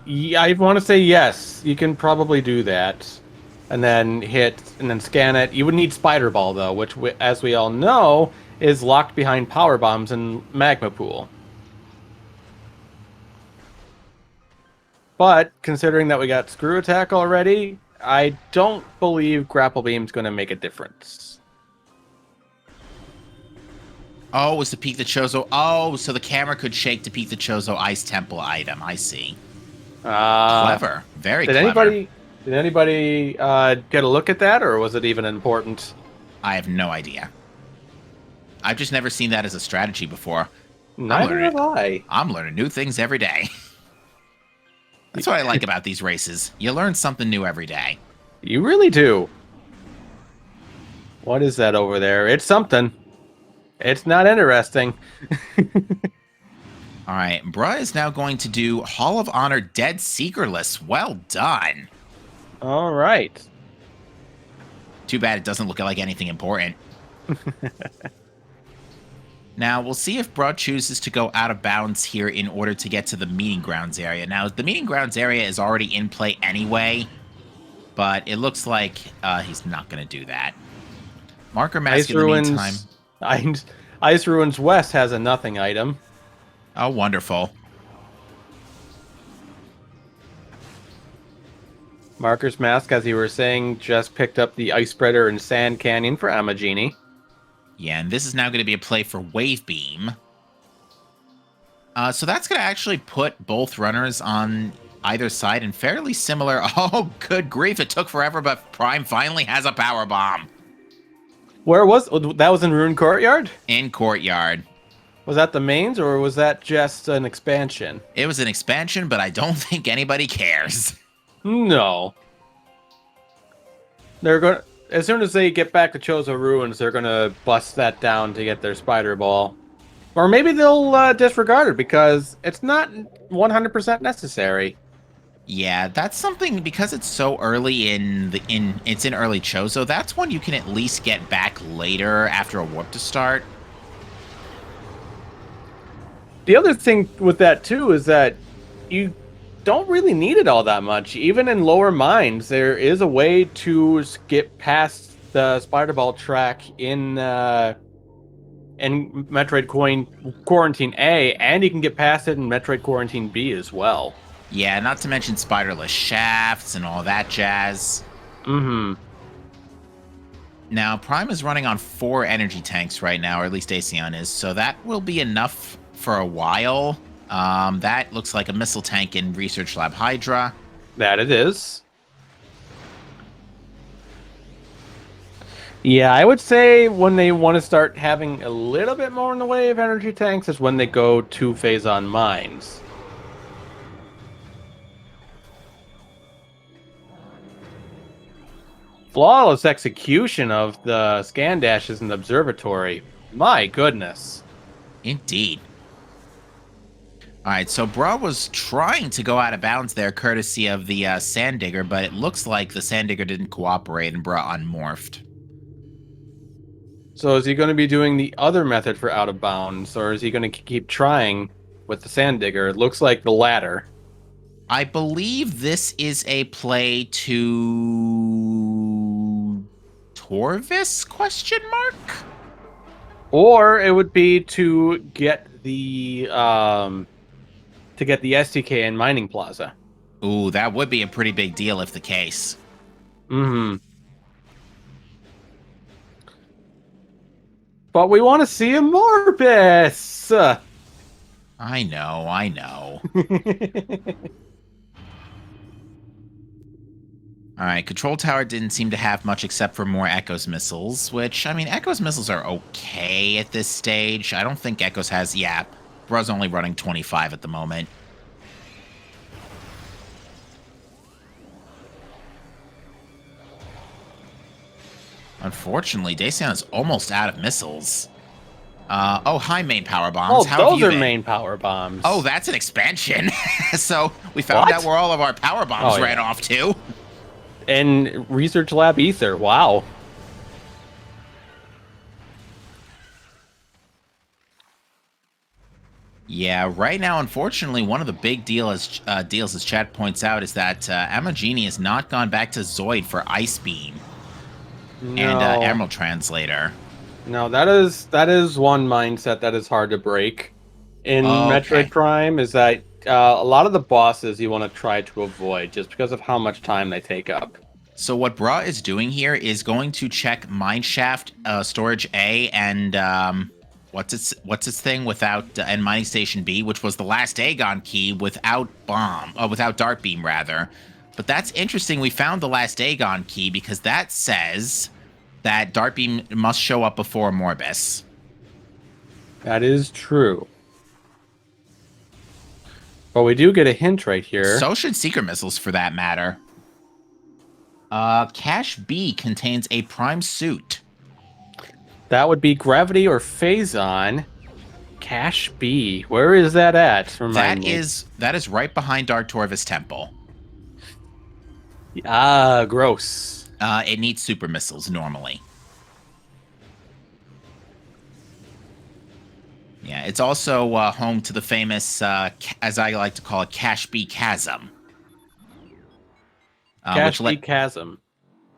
Yeah, I want to say yes. You can probably do that. And then scan it. You would need Spider Ball, though, which, as we all know, is locked behind power bombs and magma pool. But, considering that we got Screw Attack already, I don't believe Grapple Beam's going to make a difference. Oh, it was to peek the Chozo. Oh, so the camera could shake to peek the Chozo Ice Temple item. I see. Clever. Very clever. Did anybody get a look at that, or was it even important? I have no idea. I've just never seen that as a strategy before. Neither have I. I'm learning new things every day. That's what I like about these races. You learn something new every day. You really do. What is that over there? It's something. It's not interesting. All right, Bruh is now going to do Hall of Honor Dead Seekerless. Well done. All right. Too bad it doesn't look like anything important. Now, we'll see if Bruh chooses to go out of bounds here in order to get to the Meeting Grounds area. Now, the Meeting Grounds area is already in play anyway, but it looks like he's not going to do that. Marker Mask in the meantime. Ice Ruins West has a nothing item. Oh, wonderful. Marker's Mask, as you were saying, just picked up the Ice Spreader and Sand Canyon for Amagini. Yeah, and this is now going to be a play for Wave Beam. So that's going to actually put both runners on either side in fairly similar... Oh, good grief, it took forever, but Prime finally has a Power Bomb. Where was... That was in Rune Courtyard? In Courtyard. Was that the mains, or was that just an expansion? It was an expansion, but I don't think anybody cares. No. They're going... As soon as they get back to Chozo Ruins, they're going to bust that down to get their Spider Ball. Or maybe they'll disregard it because it's not 100% necessary. Yeah, that's something, because it's so early it's in early Chozo, that's one you can at least get back later after a warp to start. The other thing with that, too, is that you don't really need it all that much. Even in lower mines, there is a way to skip past the Spider Ball track in Metroid Quarantine A, and you can get past it in Metroid Quarantine B as well. Yeah, not to mention spiderless shafts and all that jazz. Mm-hmm. Now, Prime is running on 4 energy tanks right now, or at least Dacian is, so that will be enough for a while. That looks like a missile tank in Research Lab Hydra. That it is. Yeah, I would say when they want to start having a little bit more in the way of energy tanks is when they go to Phazon mines. Flawless execution of the scan dashes in the observatory. My goodness. Indeed. All right, so Bra was trying to go out of bounds there, courtesy of the Sand Digger, but it looks like the Sand Digger didn't cooperate and Bra unmorphed. So is he going to be doing the other method for out of bounds, or is he going to keep trying with the Sand Digger? It looks like the latter. I believe this is a play to Torvis, question mark? Or it would be to get the STK in Mining Plaza. Ooh, that would be a pretty big deal if the case. Mm-hmm. But we want to see a Morbus! I know. All right, Control Tower didn't seem to have much except for more Echo's missiles, which, I mean, Echo's missiles are okay at this stage. I don't think Echo's has, yeah, Bra's only running 25 at the moment. Unfortunately, Dacian is almost out of missiles. Oh, hi, main power bombs. Oh, How have those you are been? main power bombs. Oh, that's an expansion. So we found out where all of our power bombs ran off to. And Research Lab Ether. Wow. Yeah, right now, unfortunately, one of the big deals, as Chad points out, is that Amagini has not gone back to Zoid for Ice Beam and Emerald Translator. No, that is one mindset that is hard to break in Metroid Prime, is that a lot of the bosses you want to try to avoid just because of how much time they take up. So what Bra is doing here is going to check Mineshaft, Storage A, and what's its thing without and Mining Station B, which was the last Aegon key without without Dart Beam rather. But that's interesting. We found the last Aegon key because that says that Dart Beam must show up before Morbus. That is true. But we do get a hint right here. So should Secret Missiles, for that matter. Cache B contains a Prime Suit. That would be Gravity or Phazon. Cache B. Where is that at? Remind me. That is right behind Dark Torvis Temple. Ah, gross. It needs super missiles normally. Yeah, it's also home to the famous, as I like to call it, Cache B Chasm. Cache B Chasm.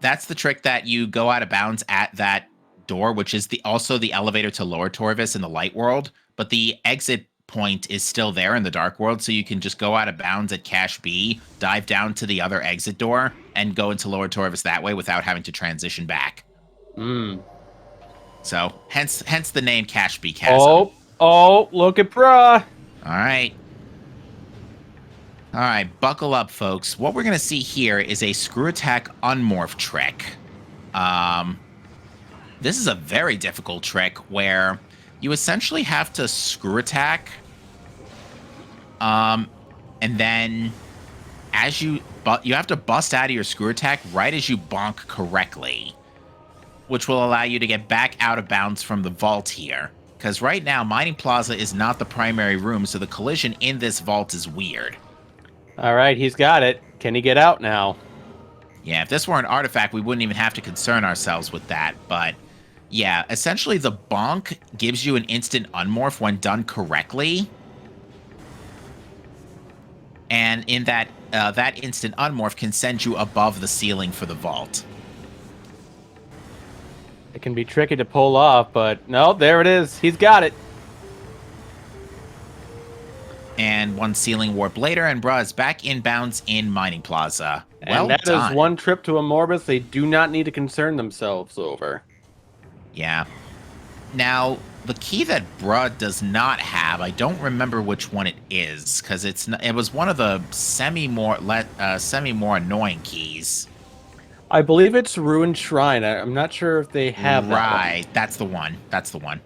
That's the trick that you go out of bounds at that door, which is also the elevator to Lower Torvis in the light world, but the exit point is still there in the dark world, so you can just go out of bounds at Cache B, dive down to the other exit door, and go into Lower Torvis that way without having to transition back. So, hence the name Cache B Chasm. Oh, look at Bra. All right, buckle up, folks. What we're going to see here is a Screw Attack Unmorph trick. This is a very difficult trick where you essentially have to Screw Attack, and then as you have to bust out of your Screw Attack right as you bonk correctly, which will allow you to get back out of bounds from the vault here. Because right now, Mining Plaza is not the primary room, so the collision in this vault is weird. All right, he's got it. Can he get out now? Yeah, if this were an artifact, we wouldn't even have to concern ourselves with that. But yeah, essentially the bonk gives you an instant unmorph when done correctly. And in that that instant unmorph can send you above the ceiling for the vault. It can be tricky to pull off, but no, there it is. He's got it. And one ceiling warp later, and Bra is back inbounds in Mining Plaza. And that is one trip to a Morbus they do not need to concern themselves over. Yeah. Now, the key that Bruh does not have, I don't remember which one it is, because it was one of the semi more annoying keys. I believe it's Ruined Shrine. I'm not sure if they have that one. Right, that's the one. That's the one.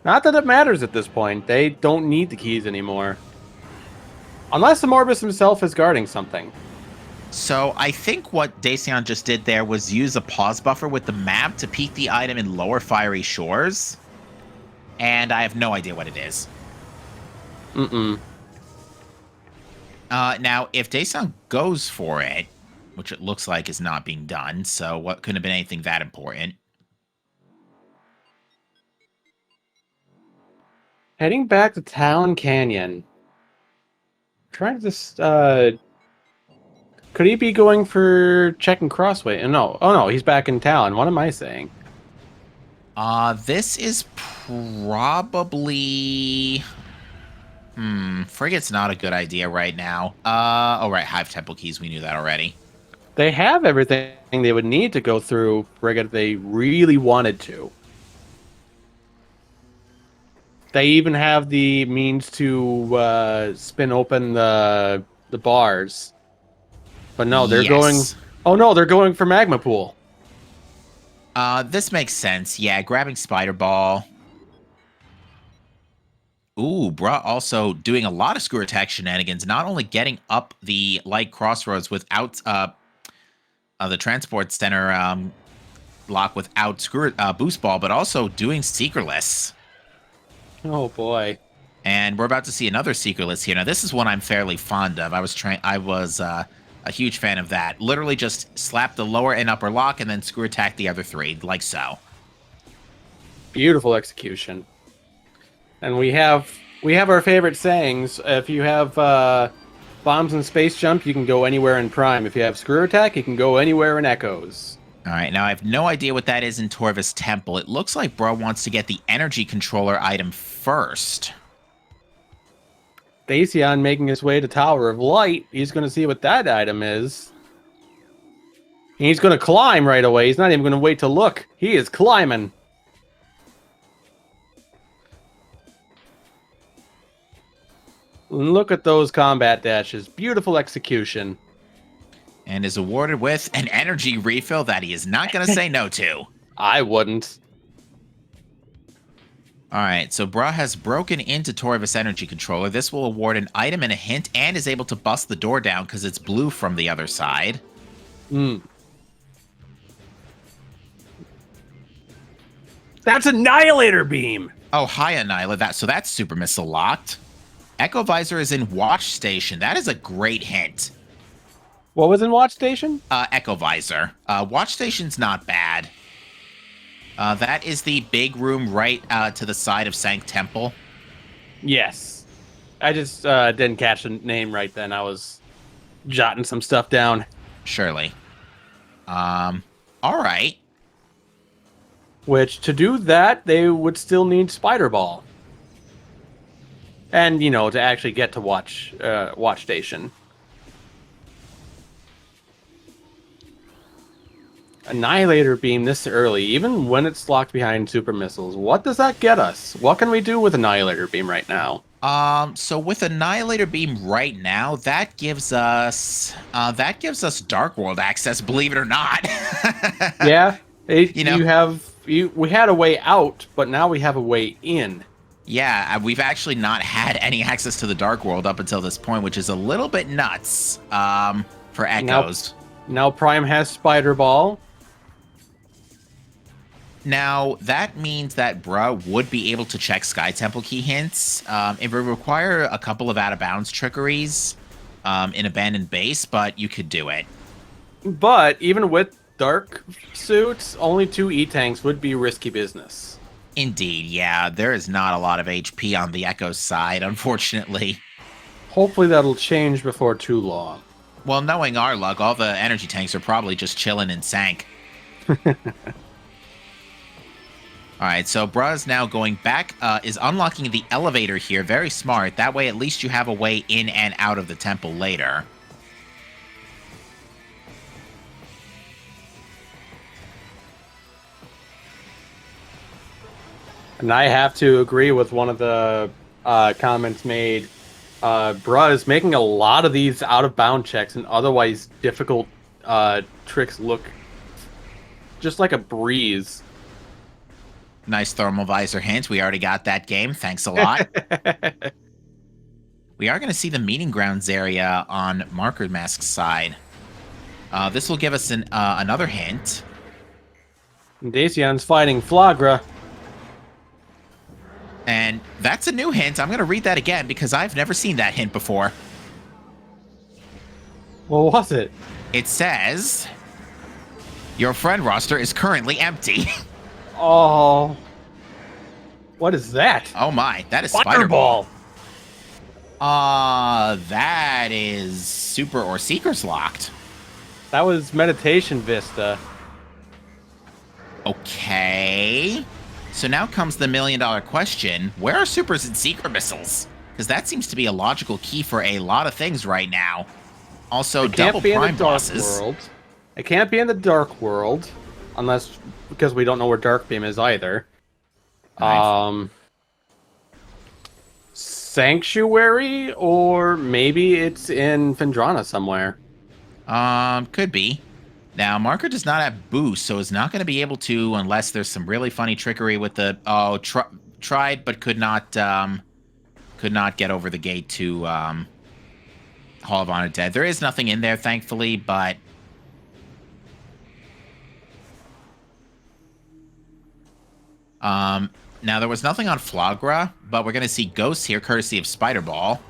Not that it matters at this point. They don't need the keys anymore. Unless the Morbus himself is guarding something. So I think what Dacian just did there was use a pause buffer with the map to peek the item in lower fiery shores. And I have no idea what it is. Now, if Dacian goes for it, which it looks like is not being done, so what couldn't have been anything that important? Heading back to Town Canyon. Trying to just, could he be going for checking Crossway? No. Oh no, he's back in town. What am I saying? This is probably... Frigate's not a good idea right now. Oh right, Hive Temple Keys, we knew that already. They have everything they would need to go through Frigate if they really wanted to. They even have the means to spin open the bars. But no, they're going... Oh no, they're going for Magma Pool. This makes sense. Yeah, grabbing Spider Ball. Ooh, Bruh also doing a lot of screw attack shenanigans, not only getting up the light crossroads without the transport center block without screw boost ball, but also doing Seekerless. Oh boy. And we're about to see another Seekerless here. Now, this is one I'm fairly fond of. I was a huge fan of that. Literally just slap the lower and upper lock and then screw attack the other three, like so. Beautiful execution. And we have our favorite sayings. If you have bombs and space jump, you can go anywhere in Prime. If you have screw attack, you can go anywhere in Echoes. All right, now I have no idea what that is in Torvis Temple. It looks like Bro wants to get the energy controller item first. Dacian making his way to Tower of Light. He's going to see what that item is. And he's going to climb right away. He's not even going to wait to look. He is climbing. Look at those combat dashes. Beautiful execution. And is awarded with an energy refill that he is not going to say no to. I wouldn't. All right, so Bra has broken into Torvis Energy Controller. This will award an item and a hint and is able to bust the door down because it's blue from the other side. That's Annihilator Beam. Oh, hi, Annihilator. So that's Super Missile locked. Echo Visor is in Watch Station. That is a great hint. What was in Watch Station? Echo Visor. Watch Station's not bad. That is the big room right to the side of Sank Temple. Yes. I just didn't catch the name right then. I was jotting some stuff down. Surely. All right. Which, to do that, they would still need Spider Ball. And, you know, to actually get to Watch Station. Annihilator Beam this early, even when it's locked behind super missiles. What does that get us? What can we do with Annihilator Beam right now? So with Annihilator Beam right now, that gives us Dark World access, believe it or not. Yeah. You we had a way out, but now we have a way in. Yeah, we've actually not had any access to the Dark World up until this point, which is a little bit nuts for Echoes. Now Prime has Spider Ball. Now, that means that Bra would be able to check Sky Temple key hints. It would require a couple of out-of-bounds trickeries in Abandoned Base, but you could do it. But even with Dark Suits, only 2 E-Tanks would be risky business. Indeed, yeah. There is not a lot of HP on the Echo side, unfortunately. Hopefully that'll change before too long. Well, knowing our luck, all the energy tanks are probably just chilling in Sank. All right, so Bra's now going back, is unlocking the elevator here. Very smart. That way, at least you have a way in and out of the temple later. And I have to agree with one of the comments made. Bruh is making a lot of these out-of-bound checks and otherwise difficult tricks look just like a breeze. Nice thermal visor hint. We already got that game. Thanks a lot. We are going to see the meeting grounds area on Marker Mask's side. This will give us another hint. Dacian's fighting Flagra. And that's a new hint. I'm going to read that again because I've never seen that hint before. What was it? It says, your friend roster is currently empty. Oh. What is that? Oh my, that is Fireball. That is Super or Seekers locked. That was Meditation Vista. Okay. So now comes the $1,000,000 question. Where are Supers and Seeker missiles? Because that seems to be a logical key for a lot of things right now. Also, double prime bosses. It can't be in the Dark World. Unless, because we don't know where Dark Beam is either. Right. Sanctuary? Or maybe it's in Phendrana somewhere. Could be. Now, Marker does not have boost, so is not going to be able to unless there's some really funny trickery with the... Oh, tried, but could not get over the gate to Hall of Honor Dead. There is nothing in there, thankfully, but... Now, there was nothing on Flagra, but we're going to see ghosts here, courtesy of Spider Ball.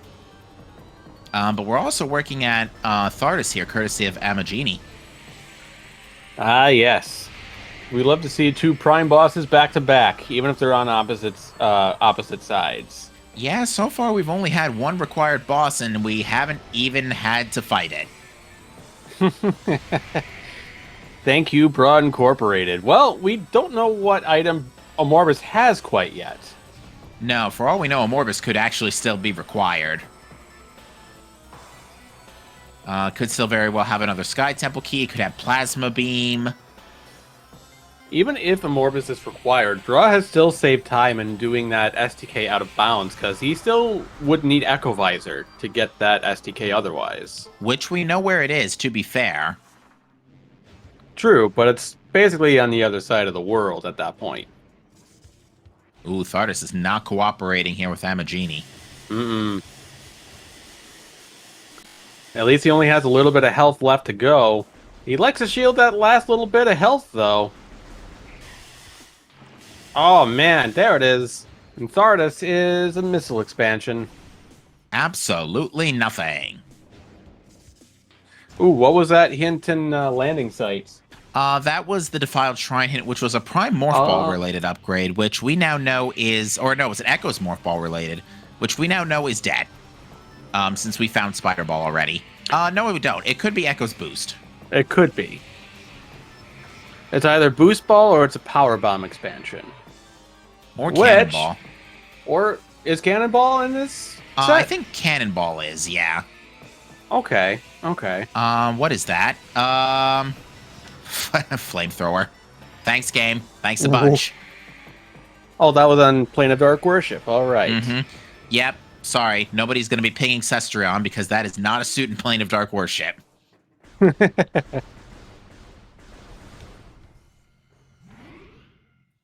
But we're also working at Thardus here, courtesy of Amagini. Ah, yes. We love to see two prime bosses back to back, even if they're on opposite sides. Yeah, so far we've only had one required boss, and we haven't even had to fight it. Thank you, Broad Incorporated. Well, we don't know what item Amorbus has quite yet. No, for all we know, Amorbus could actually still be required. Could still very well have another Sky Temple key. Could have Plasma Beam. Even if Amorbus is required, Draw has still saved time in doing that STK out of bounds, because he still would need Echo Visor to get that STK otherwise. Which we know where it is, to be fair. True, but it's basically on the other side of the world at that point. Ooh, Thardus is not cooperating here with Amagini. Mm-mm. At least he only has a little bit of health left to go. He likes to shield that last little bit of health, though. Oh, man, there it is. And Thardus is a missile expansion. Absolutely nothing. Ooh, what was that hint in landing sites? That was the Defiled Shrine hint, which was a Prime Morph Ball related upgrade, which we now know is... Or no, it was an Echo's Morph Ball related, which we now know is dead. Since we found Spider Ball already. No, we don't. It could be Echo's Boost. It could be. It's either Boost Ball or it's a Power Bomb expansion. Or Cannonball. Or is Cannonball in this set? I think Cannonball is, yeah. Okay, okay. What is that? Flamethrower. Thanks, game. Thanks a bunch. Oh, that was on Plane of Dark Worship. All right. Mm-hmm. Yep. Sorry, nobody's going to be pinging Cestrion because that is not a suit in Plane of Dark Worship.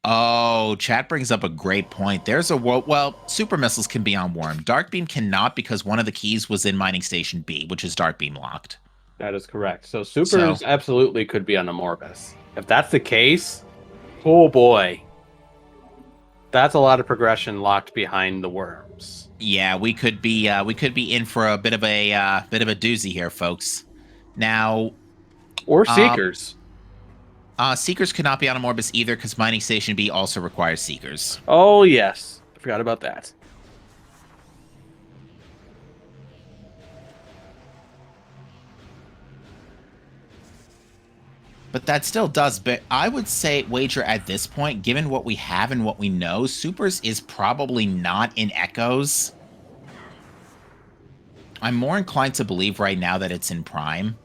Oh, chat brings up a great point. There's a world... Well, super missiles can be on Worm. Dark Beam cannot because one of the keys was in Mining Station B, which is Dark Beam locked. That is correct. So supers absolutely could be on Amorbus. If that's the case, oh boy. That's a lot of progression locked behind the worms. Yeah, we could be in for a bit of a doozy here, folks. Now, or Seekers. Seekers could not be on Amorbus either because Mining Station B also requires Seekers. Oh yes, I forgot about that. But that still does, but I would say wager at this point, given what we have and what we know, Supers is probably not in Echoes. I'm more inclined to believe right now that it's in Prime.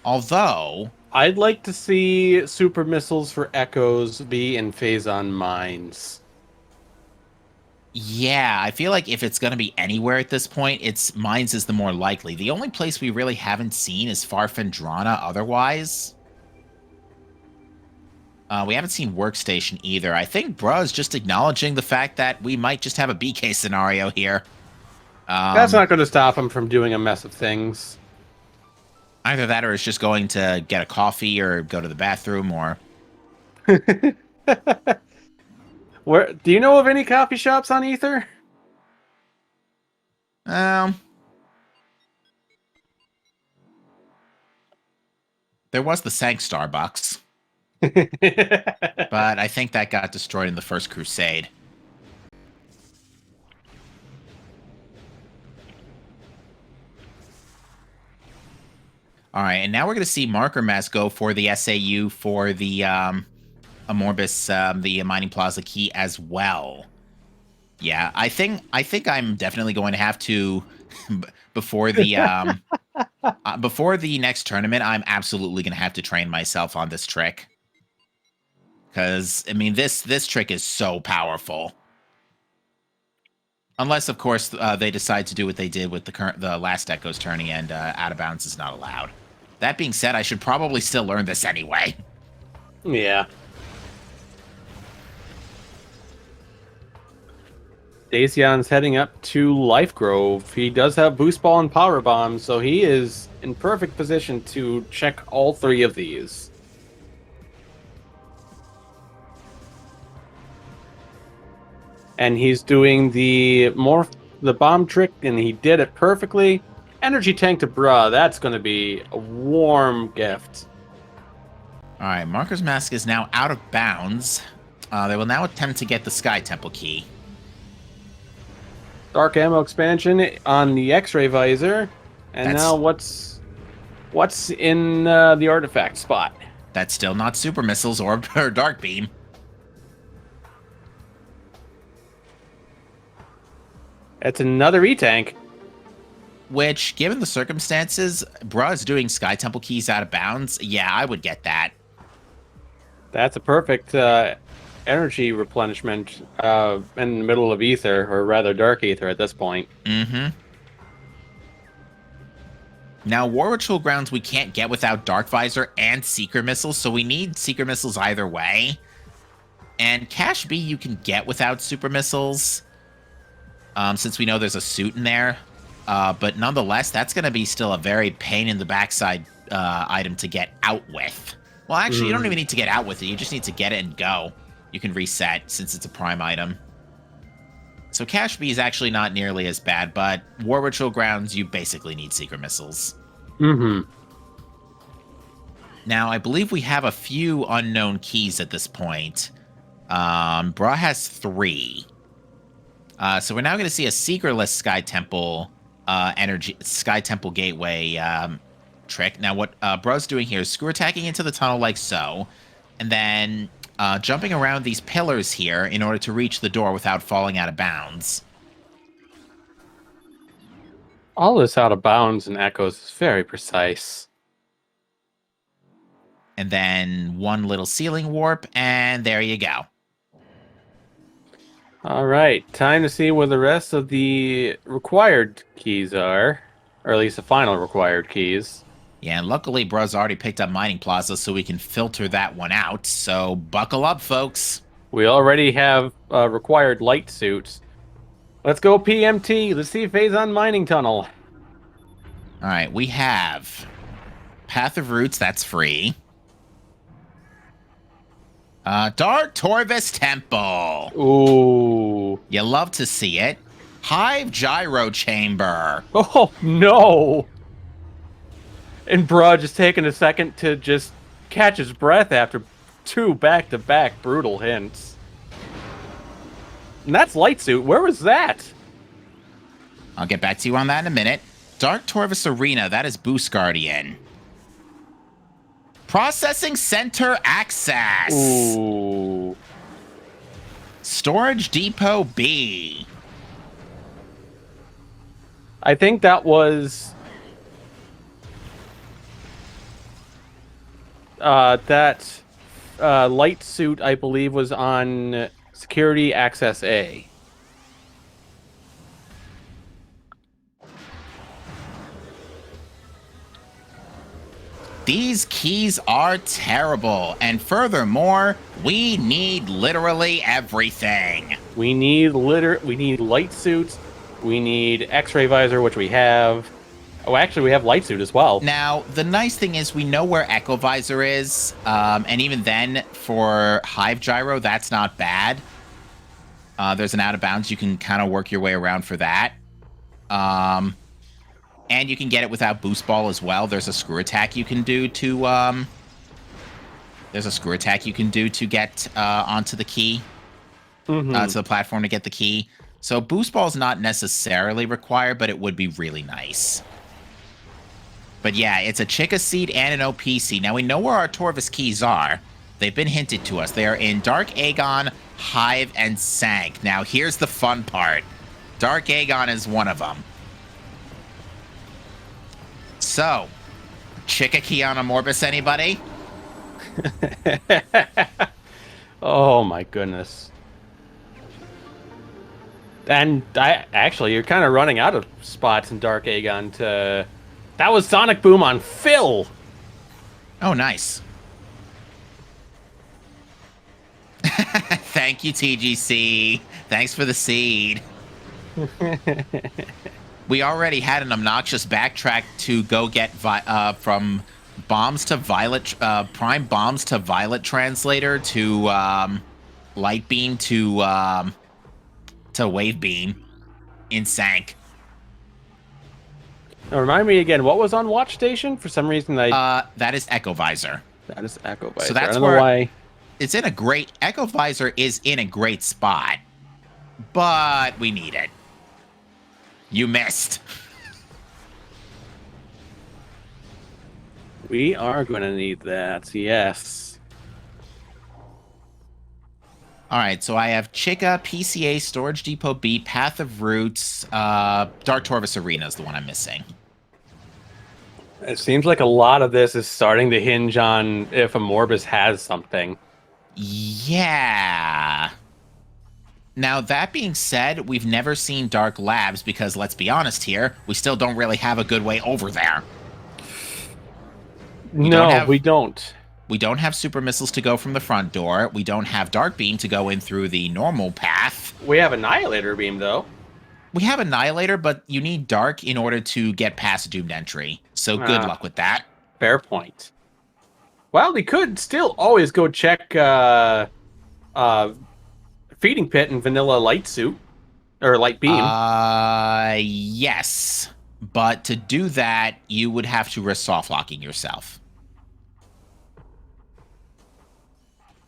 Although... I'd like to see super missiles for Echoes be in Phazon Mines. Yeah, I feel like if it's going to be anywhere at this point, it's Mines is the more likely. The only place we really haven't seen is Farfendrana otherwise. We haven't seen Workstation either. I think Bruh's just acknowledging the fact that we might just have a BK scenario here. That's not going to stop him from doing a mess of things. Either that or it's just going to get a coffee or go to the bathroom or... Where do you know of any coffee shops on Ether? There was the Sank Starbucks. But I think that got destroyed in the First Crusade. All right, and now we're going to see Marker Mask go for the SAU for the Amorbis, the Mining Plaza key as well. Yeah, I think I'm definitely going to have to before the before the next tournament. I'm absolutely going to have to train myself on this trick because I mean this trick is so powerful. Unless, of course, they decide to do what they did with the last Echoes tourney and out of bounds is not allowed. That being said, I should probably still learn this anyway. Yeah. Dacian's heading up to Life Grove. He does have Boost Ball and Power Bomb, so he is in perfect position to check all three of these. And he's doing the bomb trick, and he did it perfectly. Energy Tank to Bruh, that's going to be a warm gift. All right, Marker's Mask is now out of bounds. They will now attempt to get the Sky Temple key. Dark Ammo expansion on the X-Ray Visor. And now what's in the artifact spot? That's still not Super Missiles or Dark Beam. That's another E-Tank. Which, given the circumstances, Bruh is doing Sky Temple keys out of bounds. Yeah, I would get that. That's a perfect energy replenishment in the middle of Ether, or rather Dark Ether at this point. Mm-hmm. Now, War Ritual Grounds we can't get without Dark Visor and Seeker Missiles, so we need Seeker Missiles either way. And Cash B you can get without Super Missiles, since we know there's a suit in there. But nonetheless, that's going to be still a very pain in the backside item to get out with. Well, actually, you don't even need to get out with it. You just need to get it and go. You can reset since it's a prime item. So Cash B is actually not nearly as bad, but War Ritual Grounds, you basically need Secret Missiles. Mm-hmm. Now, I believe we have a few unknown keys at this point. Bruh has 3. So we're now going to see a Seekerless Sky Temple Sky Temple Gateway trick. Now, what Bruh's doing here is screw attacking into the tunnel like so, and then jumping around these pillars here in order to reach the door without falling out of bounds. All this out of bounds and Echoes is very precise. And then one little ceiling warp, and there you go. All right, time to see where the rest of the required keys are, or at least the final required keys. Yeah, and luckily Bruh's already picked up Mining Plaza, so we can filter that one out. So buckle up, folks. We already have required light suits. Let's go PMT. Let's see Phazon Mining Tunnel. All right, we have Path of Roots, that's free. Dark Torvis Temple. Ooh. You love to see it. Hive Gyro Chamber. Oh, no. And Bruh just taking a second to just catch his breath after 2 back-to-back brutal hints. And that's Light Suit. Where was that? I'll get back to you on that in a minute. Dark Torvis Arena, that is Boost Guardian. Processing Center Access. Ooh. Storage Depot B. I think that was... that light suit, I believe, was on Security Access A. These keys are terrible, and furthermore, we need literally everything. We need light suits, we need X-ray visor, which we have. Oh, actually, we have light suit as well. Now, the nice thing is we know where Echo Visor is, and even then, for Hive Gyro, that's not bad. There's an out of bounds. You can kind of work your way around for that. And you can get it without Boost Ball as well. There's a screw attack you can do to get onto the key, to the platform to get the key. So Boost Ball is not necessarily required, but it would be really nice. But yeah, it's a Chica Seed and an OP Seed. Now we know where our Torvus keys are. They've been hinted to us. They are in Dark Aegon, Hive, and Sank. Now here's the fun part. Dark Aegon is one of them. So, Chica key on a Morbus, anybody? Oh my goodness. And actually, you're kind of running out of spots in Dark Aegon to... That was Sonic Boom on Phil! Oh, nice. Thank you, TGC. Thanks for the seed. We already had an obnoxious backtrack to go get from bombs to Violet, Prime Bombs to Violet Translator to Light Beam to Wave Beam in Sank. Now, remind me again, what was on Watch Station? For some reason, that is Echo Visor. That is Echo Visor. So that's I don't where know why. It's in a great... Echo Visor is in a great spot, but we need it. You missed. We are going to need that, yes. All right, so I have Chica, PCA, Storage Depot B, Path of Roots, Dark Torvus Arena is the one I'm missing. It seems like a lot of this is starting to hinge on if a Morbus has something. Yeah. Now, that being said, we've never seen Dark Labs because, let's be honest here, we still don't really have a good way over there. We don't. We don't have super missiles to go from the front door. We don't have Dark Beam to go in through the normal path. We have Annihilator Beam, though. We have Annihilator, but you need Dark in order to get past Doomed Entry. So good luck with that. Fair point. Well, we could still always go check Feeding Pit and Vanilla Light Suit. Or Light Beam. Yes. But to do that, you would have to risk soft-locking yourself.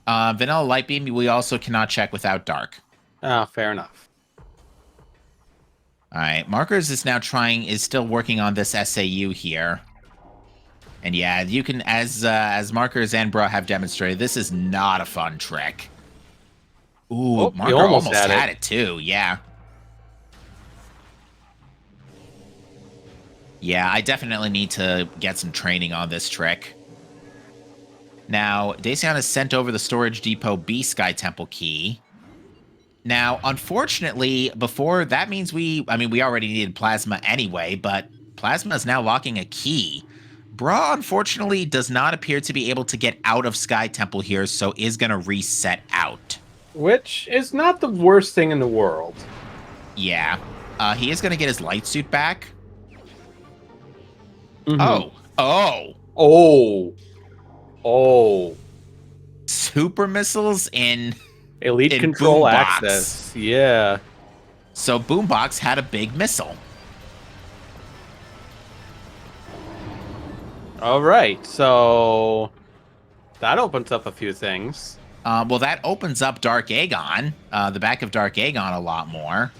Vanilla Light Beam, we also cannot check without Dark. Oh, fair enough. All right, Markers is still working on this SAU here. And yeah, you can, as Markers and Bra have demonstrated, this is not a fun trick. Ooh, Marker almost had it too, yeah. Yeah, I definitely need to get some training on this trick. Now, Dacian has sent over the Storage Depot B Sky Temple key. Now, unfortunately, that means we already needed Plasma anyway, but Plasma is now locking a key. Bra, unfortunately, does not appear to be able to get out of Sky Temple here, so is going to reset out. Which is not the worst thing in the world. Yeah. He is going to get his light suit back. Mm-hmm. Oh. Super missiles in Elite Control Boombox. Access. Yeah. So Boombox had a big missile. All right. So that opens up a few things. Well, that opens up Dark Aegon, the back of Dark Aegon, a lot more.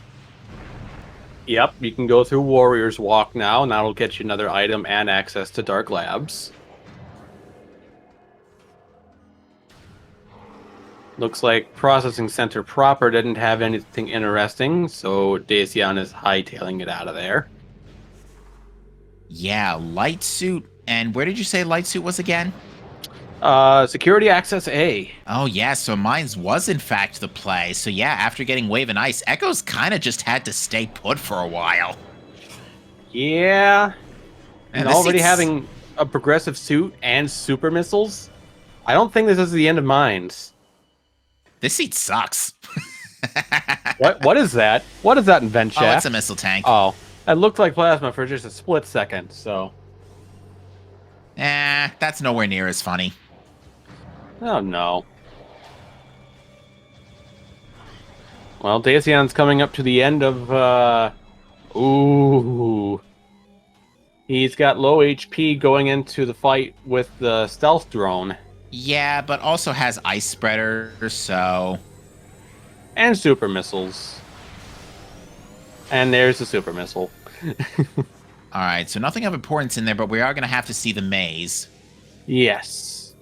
Yep, you can go through Warrior's Walk now, and that'll get you another item and access to Dark Labs. Looks like Processing Center proper didn't have anything interesting, so Dacian is hightailing it out of there. Yeah, Light Suit. And where did you say Light Suit was again? Security Access A. Oh, yeah, so mine's was in fact the play. So yeah, after getting Wave and Ice, Echo's kind of just had to stay put for a while. Yeah. And already having a progressive suit and super missiles, I don't think this is the end of mines. This seat sucks. What is that? What is that in vent shaft? Oh, it's a missile tank. Oh, it looked like plasma for just a split second, so... That's nowhere near as funny. Oh, no. Well, Dacion's coming up to the end of, Ooh. He's got low HP going into the fight with the stealth drone. Yeah, but also has ice spreaders, so... And super missiles. And there's the super missile. Alright, so nothing of importance in there, but we are going to have to see the maze. Yes.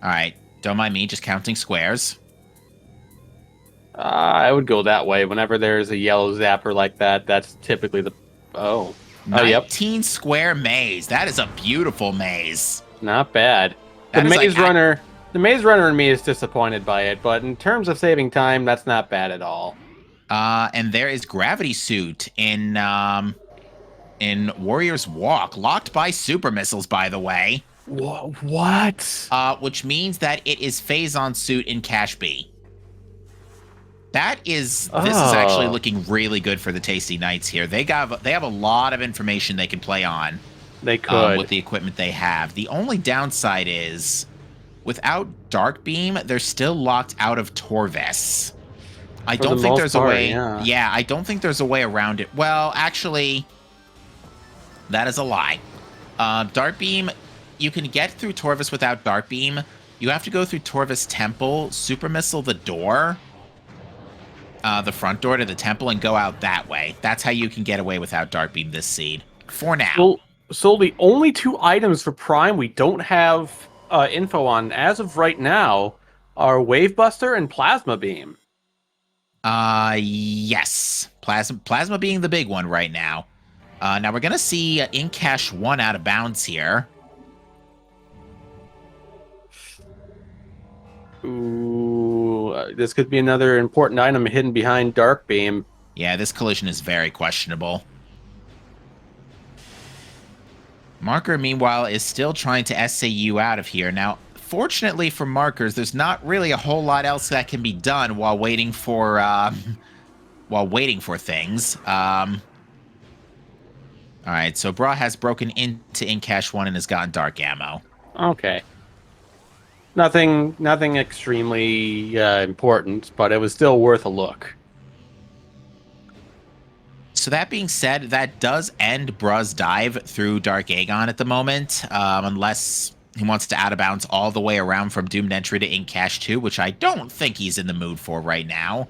Alright, don't mind me, just counting squares. I would go that way. Whenever there's a yellow zapper like that, that's typically the... Oh. 19 square maze. That is a beautiful maze. Not bad. The maze runner in me is disappointed by it, but in terms of saving time, that's not bad at all. And there is Gravity Suit in Warrior's Walk, locked by super missiles, by the way. What? Which means that it is Phazon Suit in Cache B. This is actually looking really good for the Tasty Knights here. They have a lot of information they can play on. They could. With the equipment they have. The only downside is, without Dark Beam, they're still locked out of Torvis. I don't think there's a way... Yeah, I don't think there's a way around it. Well, actually, that is a lie. Dark Beam, you can get through Torvis without Dark Beam. You have to go through Torvis Temple, Super Missile the door, the front door to the temple, and go out that way. That's how you can get away without Dark Beam this seed. For now. So the only two items for Prime we don't have info on as of right now are Wave Buster and Plasma Beam. Yes. Plasma being the big one right now. Now we're going to see Incash 1 out of bounds here. Ooh, this could be another important item hidden behind Dark Beam. Yeah, this collision is very questionable. Marker, meanwhile, is still trying to SAU out of here. Now, fortunately for Markers, there's not really a whole lot else that can be done while waiting for things. All right, so Bra has broken into Incash 1 and has gotten dark ammo. Okay. Nothing extremely important, but it was still worth a look. So that being said, that does end Bra's dive through Dark Aegon at the moment, unless he wants to out of bounds all the way around from Doomed Entry to Incash 2, which I don't think he's in the mood for right now.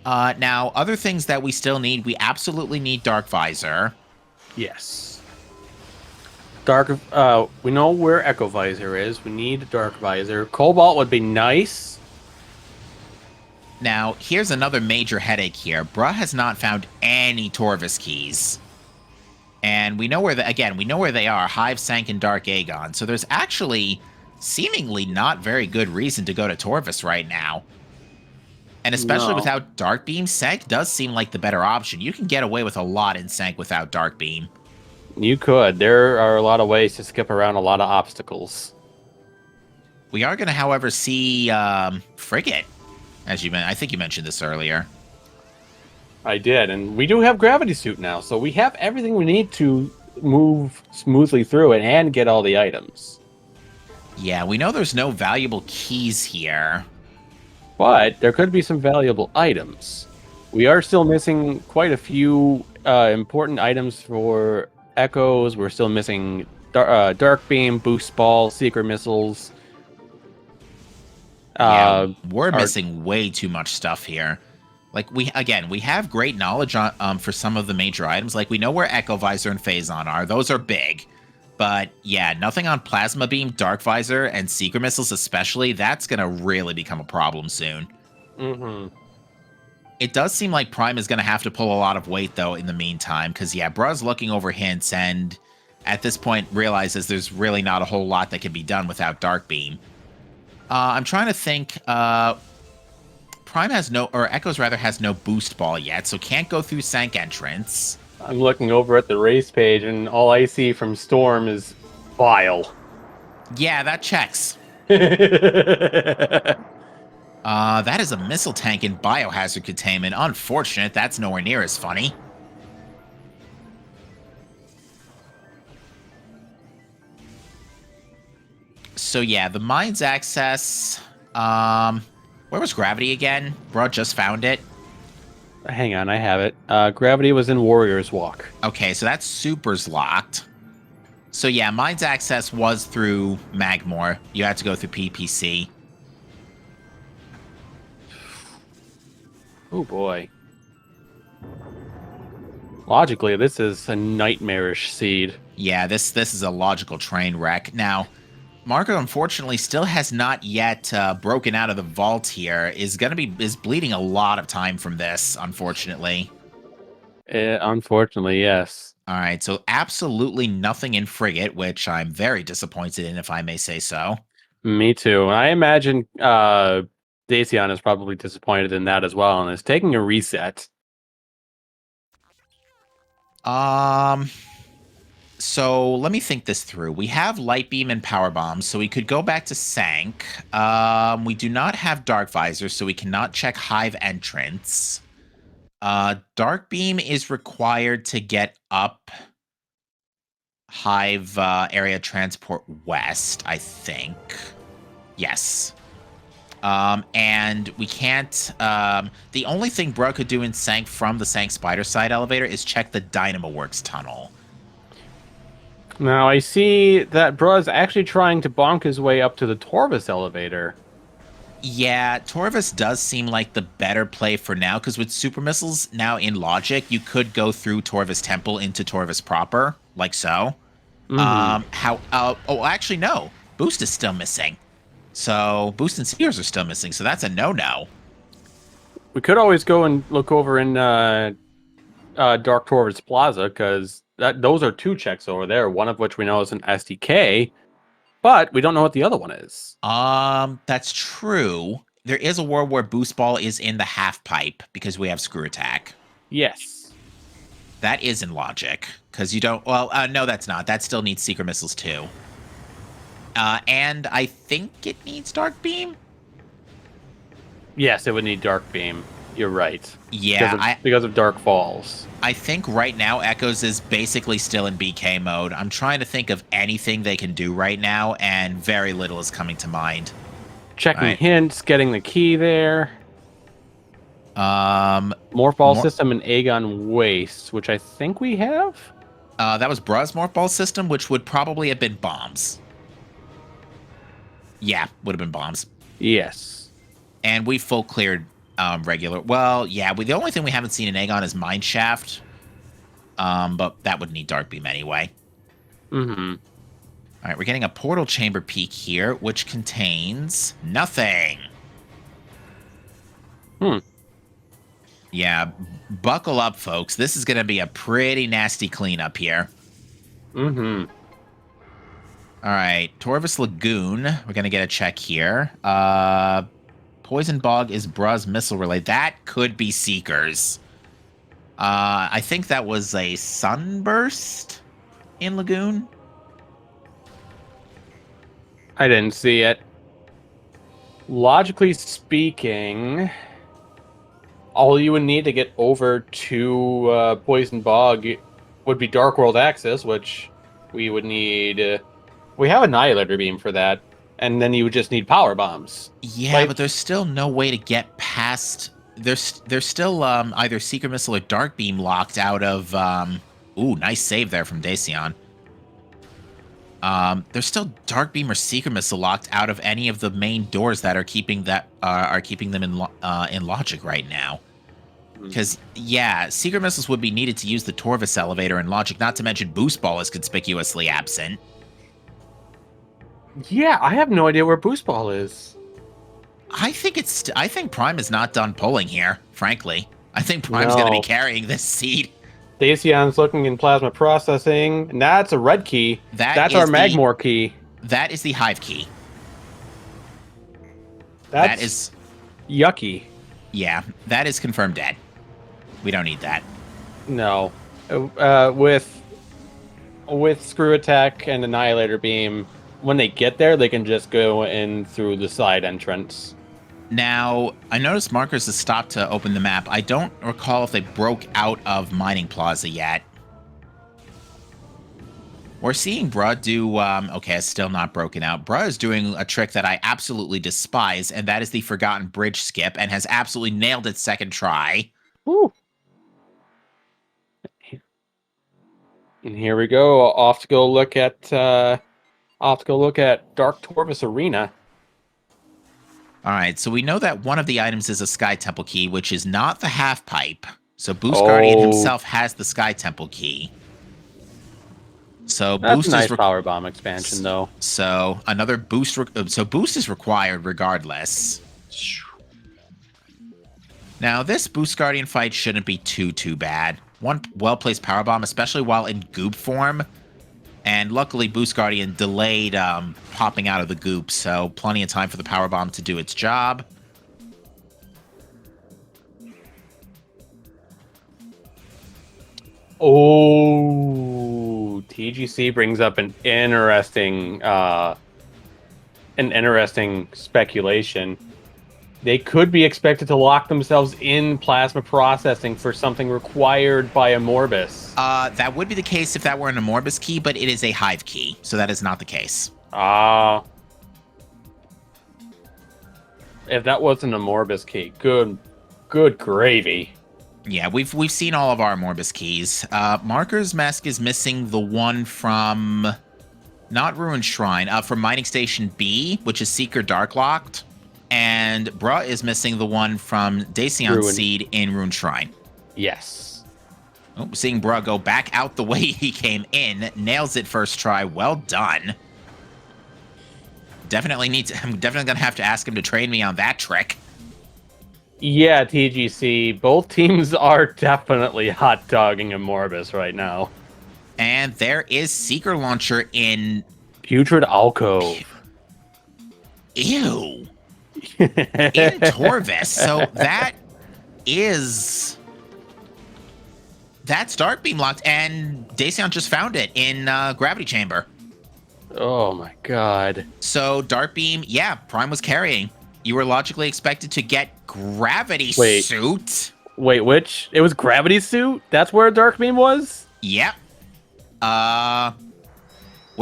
Now, other things that we still need, we absolutely need Dark Visor. Yes. We know where Echo Visor is. We need Dark Visor. Cobalt would be nice. Now, here's another major headache here. Bra has not found any Torvis keys. And we know where they are, Hive, Sank, and Dark Aegon. So there's actually seemingly not very good reason to go to Torvis right now. And especially without Dark Beam, Sank does seem like the better option. You can get away with a lot in Sank without Dark Beam. You could. There are a lot of ways to skip around a lot of obstacles. We are going to, however, see Frigate. I think you mentioned this earlier. I did, and we do have Gravity Suit now, so we have everything we need to move smoothly through it and get all the items. Yeah, we know there's no valuable keys here. But there could be some valuable items. We are still missing quite a few important items for Echoes. We're still missing Dark Beam, Boost Ball, Secret Missiles. We're missing way too much stuff here. Like, we have great knowledge on for some of the major items. Like, we know where Echo Visor and Phazon are. Those are big. But, yeah, nothing on Plasma Beam, Dark Visor, and Secret Missiles especially. That's going to really become a problem soon. Mm-hmm. It does seem like Prime is going to have to pull a lot of weight, though, in the meantime. Because, yeah, Bra's looking over hints and, at this point, realizes there's really not a whole lot that can be done without Dark Beam. I'm trying to think. Prime has Echoes has no boost ball yet, so can't go through Sank entrance. I'm looking over at the race page, and all I see from Storm is Bile. Yeah, that checks. That is a missile tank in biohazard containment. Unfortunate, that's nowhere near as funny. So yeah, the mines access. Where was gravity again? Bro just found it. Hang on, I have it. Gravity was in Warrior's Walk. Okay, so that's super's locked. So yeah, mines access was through Magmore. You had to go through PPC. Oh boy. Logically, this is a nightmarish seed. Yeah, this is a logical train wreck. Now, Marco unfortunately still has not yet broken out of the vault here. Is bleeding a lot of time from this, unfortunately. Unfortunately, yes. All right, so absolutely nothing in Frigate, which I'm very disappointed in, if I may say so. Me too. I imagine Dacian is probably disappointed in that as well and is taking a reset. So let me think this through. We have Light Beam and Power Bombs, so we could go back to Sank. We do not have Dark Visor, so we cannot check Hive entrance. Dark Beam is required to get up Hive area transport west, I think. Yes. And we can't. The only thing Bro could do in Sank from the Sank Spider Side elevator is check the Dynamo Works tunnel. Now I see that Bruh's actually trying to bonk his way up to the Torvus elevator. Yeah, Torvus does seem like the better play for now, because with super missiles now in logic, you could go through Torvus Temple into Torvus proper, like so. Actually, no. Boost is still missing. So, Boost and Seers are still missing, so that's a no-no. We could always go and look over in Dark Torvus Plaza, because those are 2 checks over there, one of which we know is an SDK, but we don't know what the other one is. That's true. There is a world where Boost Ball is in the half pipe, because we have Screw Attack. Yes. That is in logic, because you don't... Well, no, that's not. That still needs Secret Missiles, too. And I think it needs Dark Beam? Yes, it would need Dark Beam. You're right. Yeah, because of Dark Falls. I think right now Echoes is basically still in BK mode. I'm trying to think of anything they can do right now, and very little is coming to mind. Checking hints, getting the key there. Morph Ball System and Aegon Waste, which I think we have? That was Bruh's Morph Ball System, which would probably have been bombs. Yeah, would have been bombs. Yes. And we full cleared regular. Well, yeah, the only thing we haven't seen in Aegon is Mine Shaft. But that would need Dark Beam anyway. Mm-hmm. All right, we're getting a portal chamber peak here, which contains nothing. Yeah, buckle up, folks. This is going to be a pretty nasty cleanup here. Mm-hmm. All right, Torvus Lagoon. We're going to get a check here. Poison Bog is Bruh's missile relay. That could be Seekers. I think that was a Sunburst in Lagoon. I didn't see it. Logically speaking, all you would need to get over to Poison Bog would be Dark World Access, which we would need... we have Annihilator Beam for that, and then you would just need Power Bombs. Yeah, but there's still no way to get past... There's still either Secret Missile or Dark Beam locked out of... Ooh, nice save there from Dacian. There's still Dark Beam or Secret Missile locked out of any of the main doors that are keeping them in logic right now. Because, yeah, Secret Missiles would be needed to use the Torvus elevator in logic, not to mention Boost Ball is conspicuously absent. Yeah, I have no idea where Boost Ball is. I think Prime is not done pulling here, frankly. I think Prime's going to be carrying this seed. Dacian's looking in Plasma Processing, and that's a red key. That's our Magmore key. That is the Hive key. That is yucky. Yeah, that is confirmed dead. We don't need that. No. With with Screw Attack and Annihilator Beam, when they get there, they can just go in through the side entrance. Now, I noticed markers have stopped to open the map. I don't recall if they broke out of Mining Plaza yet. We're seeing Bruh do, okay, it's still not broken out. Bruh is doing a trick that I absolutely despise, and that is the Forgotten Bridge skip, and has absolutely nailed it second try. Woo. And here we go. Off to go look at Dark Torvus Arena. All right, so we know that one of the items is a Sky Temple key, which is not the half pipe. So Boost Guardian himself has the Sky Temple key. So That's Boost a nice is power bomb expansion, though. So another boost. So Boost is required regardless. Now this Boost Guardian fight shouldn't be too bad. One well-placed power bomb, especially while in goop form. And luckily, Boost Guardian delayed popping out of the goop, so plenty of time for the power bomb to do its job. Oh, TGC brings up an interesting speculation. They could be expected to lock themselves in plasma processing for something required by a Morbus. That would be the case if that were an Amorbus key, but it is a Hive key, so that is not the case. If that wasn't a Morbus key, good gravy. Yeah, we've seen all of our Morbus keys. Marker's Mask is missing the one from not Ruined Shrine, from Mining Station B, which is Seeker Darklocked. And Bruh is missing the one from Dacian Seed in Ruined Shrine. Yes. Oh, seeing Bruh go back out the way he came in. Nails it first try. Well done. I'm definitely going to have to ask him to train me on that trick. Yeah, TGC. Both teams are definitely hot-dogging a Morbus right now. And there is Seeker Launcher in... Putrid Alcove. Ew. In Torvus. So that's Dark Beam locked, and Dacian just found it in Gravity Chamber. Oh my god. So Dark Beam, yeah, Prime was carrying. You were logically expected to get Gravity Suit. Wait, which? It was Gravity Suit? That's where Dark Beam was? Yep. Where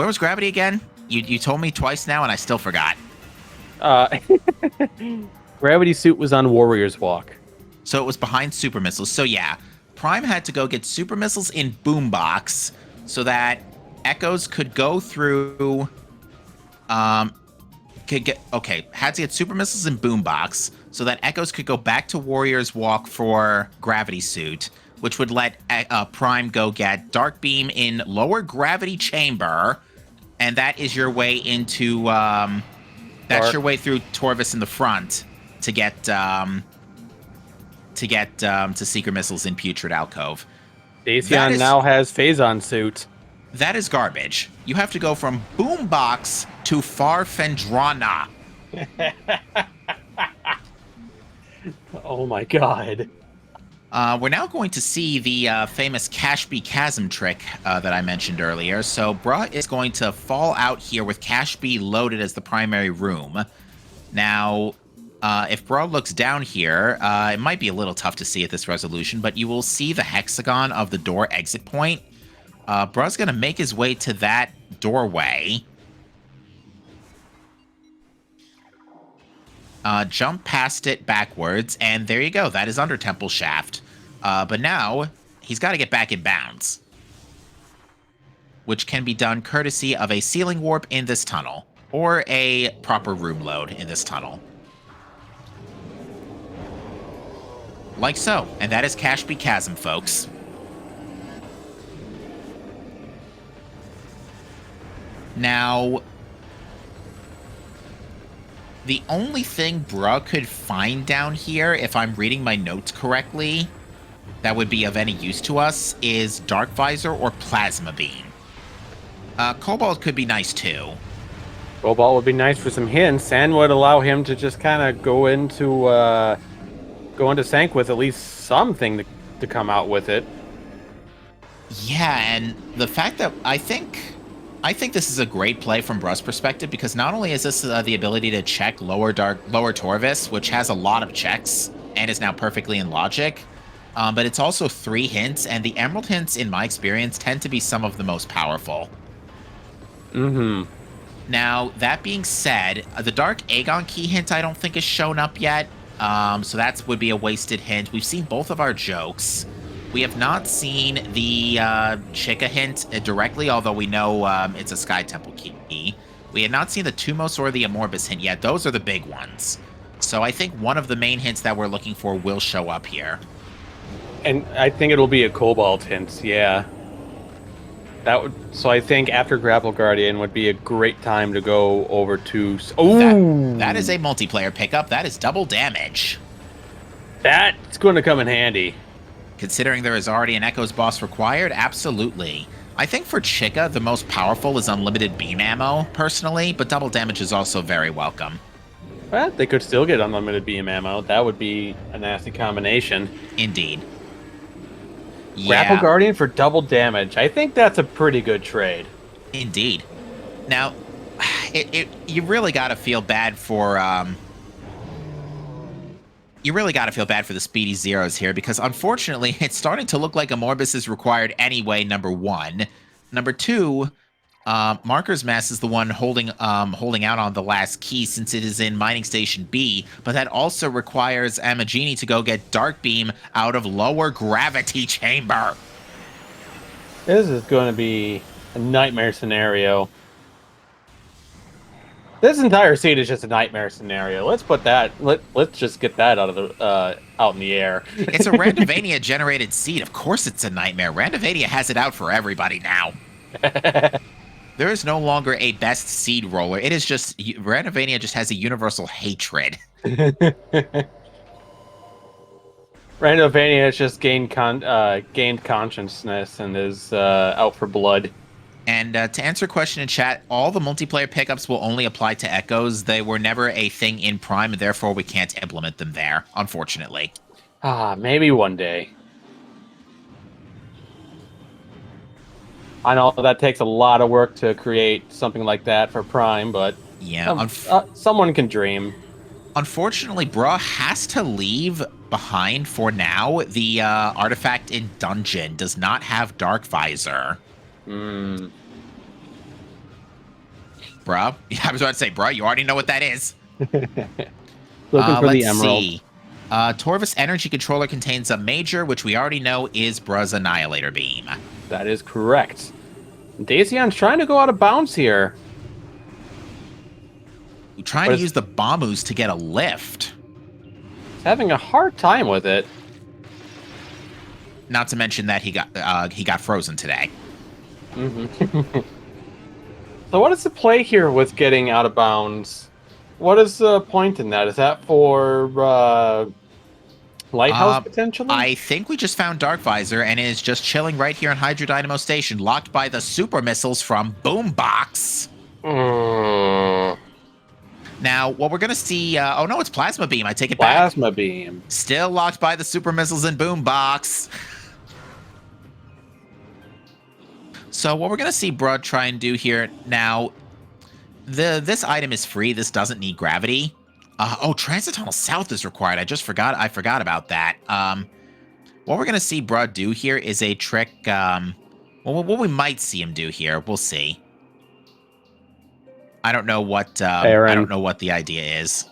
was Gravity again? You told me twice now, and I still forgot. Gravity Suit was on Warrior's Walk. So it was behind Super Missiles. So yeah, Prime had to go get Super Missiles in Boombox so that Echoes could go through... had to get Super Missiles in Boombox so that Echoes could go back to Warrior's Walk for Gravity Suit, which would let Prime go get Dark Beam in Lower Gravity Chamber, and that is your way into... that's your way through Torvus in the front to get to Seeker Missiles in Putrid Alcove. Dacian now has Phazon Suit. That is garbage. You have to go from Boombox to Farfendrana. Oh my god. We're now going to see the famous Cashby Chasm trick that I mentioned earlier. So Bruh is going to fall out here with Cashby loaded as the primary room. Now, if Bruh looks down here, it might be a little tough to see at this resolution, but you will see the hexagon of the door exit point. Bruh's going to make his way to that doorway. Jump past it backwards, and there you go. That is Under Temple Shaft. But now, he's got to get back in bounds, which can be done courtesy of a ceiling warp in this tunnel, or a proper room load in this tunnel. Like so. And that is Cashby Chasm, folks. Now... the only thing Bruh could find down here, if I'm reading my notes correctly, that would be of any use to us, is Dark Visor or Plasma Beam. Cobalt could be nice, too. Cobalt would be nice for some hints, and would allow him to just kind of go into Sank with at least something to come out with it. Yeah, and the fact that I think this is a great play from Bruh's perspective because not only is this the ability to check lower Torvis, which has a lot of checks and is now perfectly in logic, but it's also 3 hints, and the Emerald hints, in my experience, tend to be some of the most powerful. Mm-hmm. Now, that being said, the Dark Aegon key hint I don't think has shown up yet, so that would be a wasted hint. We've seen both of our jokes. We have not seen the Chica hint directly, although we know it's a Sky Temple key. We had not seen the Tumos or the Amorbis hint yet. Those are the big ones. So I think one of the main hints that we're looking for will show up here. And I think it'll be a Cobalt hint, yeah. So I think after Grapple Guardian would be a great time to go over to... Oh! That is a multiplayer pickup. That is double damage. That's going to come in handy. Considering there is already an Echo's boss required, absolutely. I think for Chica, the most powerful is unlimited beam ammo, personally, but double damage is also very welcome. Well, they could still get unlimited beam ammo. That would be a nasty combination. Indeed. Grapple Yeah. Guardian for double damage. I think that's a pretty good trade. Indeed. Now, you really got to feel bad for you really got to feel bad for the Speedy Zeros here because unfortunately, it's starting to look like Amorbis is required anyway. Number 1, number 2. Marker's Mass is the one holding out on the last key since it is in Mining Station B, but that also requires Amagini to go get Dark Beam out of Lower Gravity Chamber. This is going to be a nightmare scenario. This entire seed is just a nightmare scenario. Let's put that. Let's just get that out of the out in the air. It's a Randovania generated seed. Of course, it's a nightmare. Randovania has it out for everybody now. There is no longer a best seed roller. It is just Randovania just has a universal hatred. Randovania has just gained consciousness and is out for blood. And to answer a question in chat, all the multiplayer pickups will only apply to Echoes. They were never a thing in Prime, and therefore we can't implement them there, unfortunately. Maybe one day. I know that takes a lot of work to create something like that for Prime, but yeah, someone can dream. Unfortunately, Bruh has to leave behind for now. The artifact in Dungeon does not have Dark Visor. Hmm. Bruh, I was about to say, bruh, you already know what that is. Looking for the emerald. See. Torvis Energy Controller contains a major, which we already know is Bruh's Annihilator Beam. That is correct. Dacian's trying to go out of bounds here. We're trying to use the Bombus to get a lift. He's having a hard time with it. Not to mention that he got frozen today. Mm-hmm. So what is the play here with getting out of bounds? What is the point in that? Is that for Lighthouse, potentially? I think we just found Dark Visor, and it is just chilling right here on Hydro Dynamo Station, locked by the super missiles from Boombox. Now, what we're going to see... oh, no, it's Plasma Beam. I take it back. Plasma Beam. Still locked by the super missiles in Boombox. So what we're going to see Bruh try and do here now... This item is free. This doesn't need gravity. Transit Tunnel South is required. I forgot about that. What we're going to see Bruh do here is a trick. What we might see him do here. We'll see. I don't know what. I don't know what the idea is.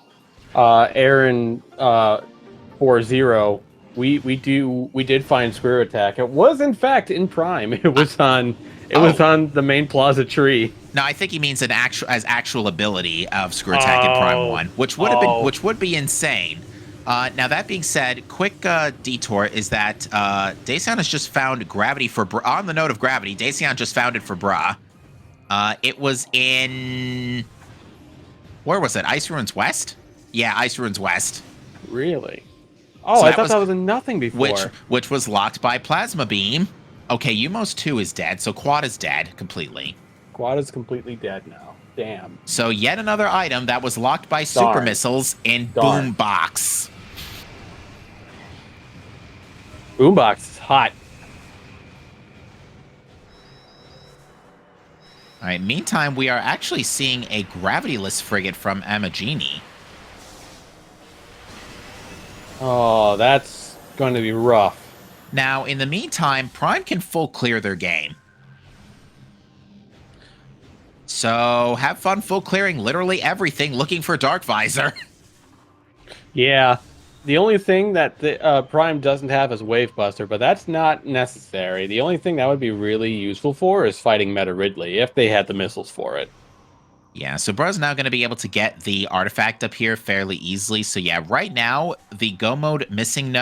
Aaron, 4-0. We did find Screw Attack. It was in fact in Prime. It was on. It was on the main plaza tree. No, I think he means an actual ability of Screw Attack in Prime 1, which would be insane. Now that being said, quick detour is that Dacian has just found gravity for on the note of gravity. Dacian just found it for Bruh. It was in where was it? Ice Ruins West? Yeah, Ice Ruins West. Really? Oh, So I thought that was in nothing before. Which was locked by Plasma Beam. Okay, Umos 2 is dead, so Quad is dead completely. Quad is completely dead now. Damn. So yet another item that was locked by super missiles in Boombox. Boombox is hot. All right, meantime, we are actually seeing a gravityless frigate from Amagini. Oh, that's going to be rough. Now, in the meantime, Prime can full clear their game. So have fun full clearing literally everything looking for Dark Visor. Yeah. The only thing that the Prime doesn't have is Wave Buster, but that's not necessary. The only thing that would be really useful for is fighting Meta Ridley, if they had the missiles for it. Yeah, so Bro's now going to be able to get the artifact up here fairly easily. So yeah, right now, the Go mode missing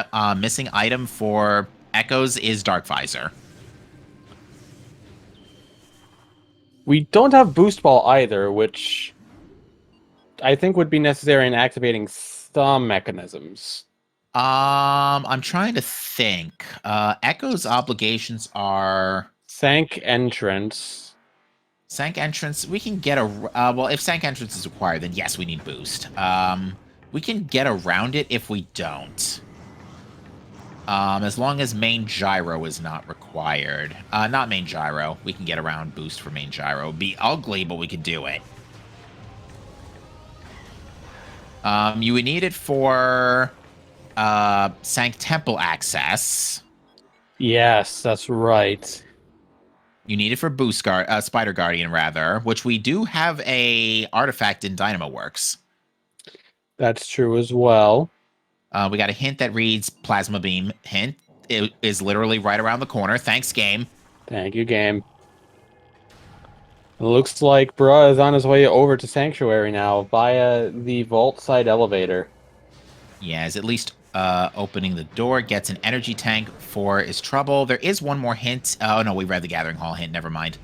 item for Echoes is Dark Visor. We don't have Boost Ball either, which I think would be necessary in activating some mechanisms. I'm trying to think. Echo's obligations are Sank Entrance. Sank Entrance. We can get a well, if Sank Entrance is required, then yes, we need boost. We can get around it if we don't. As long as main gyro is not required. Not main gyro. We can get around boost for main gyro. It'd be ugly, but we could do it. You would need it for Sank Temple access. Yes, that's right. You need it for boost Spider Guardian, rather, which we do have a artifact in Dynamo Works. That's true as well. We got a hint that reads Plasma Beam hint. It is literally right around the corner. Thanks, game. Thank you, game. It looks like Bruh is on his way over to Sanctuary now via the vault side elevator. Yeah, is at least opening the door. Gets an energy tank for his trouble. There is one more hint. Oh, no, we read the Gathering Hall hint. Never mind.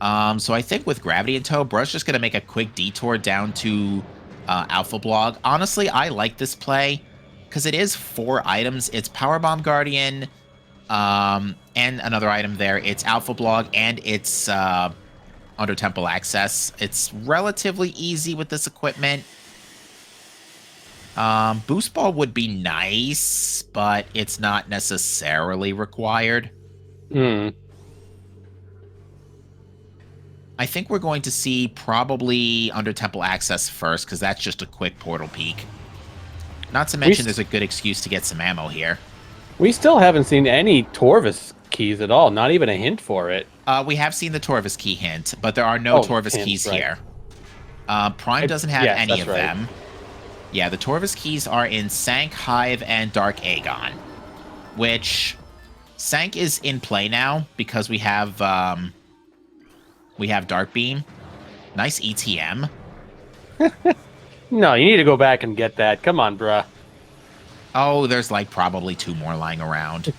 So I think with Gravity in tow, Bruh's just going to make a quick detour down to Alpha Blog. Honestly, I like this play because it is 4 items. It's Powerbomb Guardian and another item there. It's Alpha Blog and it's Under Temple Access. It's relatively easy with this equipment. Boost Ball would be nice, but it's not necessarily required. I think we're going to see probably Under Temple Access first, because that's just a quick portal peek. Not to mention there's a good excuse to get some ammo here. We still haven't seen any Torvis keys at all, not even a hint for it. We have seen the Torvis key hint, but there are no Torvis keys here. Prime doesn't have any of them. Yeah, the Torvis keys are in Sank, Hive, and Dark Aegon, which Sank is in play now because we have Dark Beam. Nice ETM. No, you need to go back and get that. Come on, bruh. Oh, there's like probably 2 more lying around.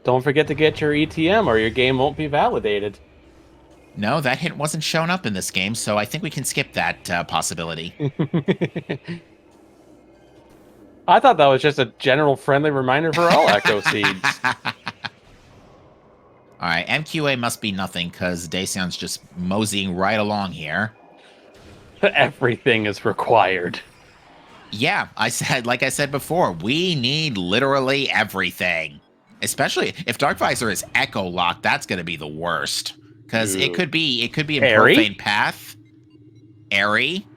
Don't forget to get your ETM or your game won't be validated. No, that hint wasn't shown up in this game, so I think we can skip that possibility. I thought that was just a general friendly reminder for all Echo Seeds. Alright, MQA must be nothing, because Dacion's just moseying right along here. Everything is required. Yeah, like I said before, we need literally everything. Especially if Dark Visor is Echo Locked, that's going to be the worst. Because it could be a Profane Path. Airy.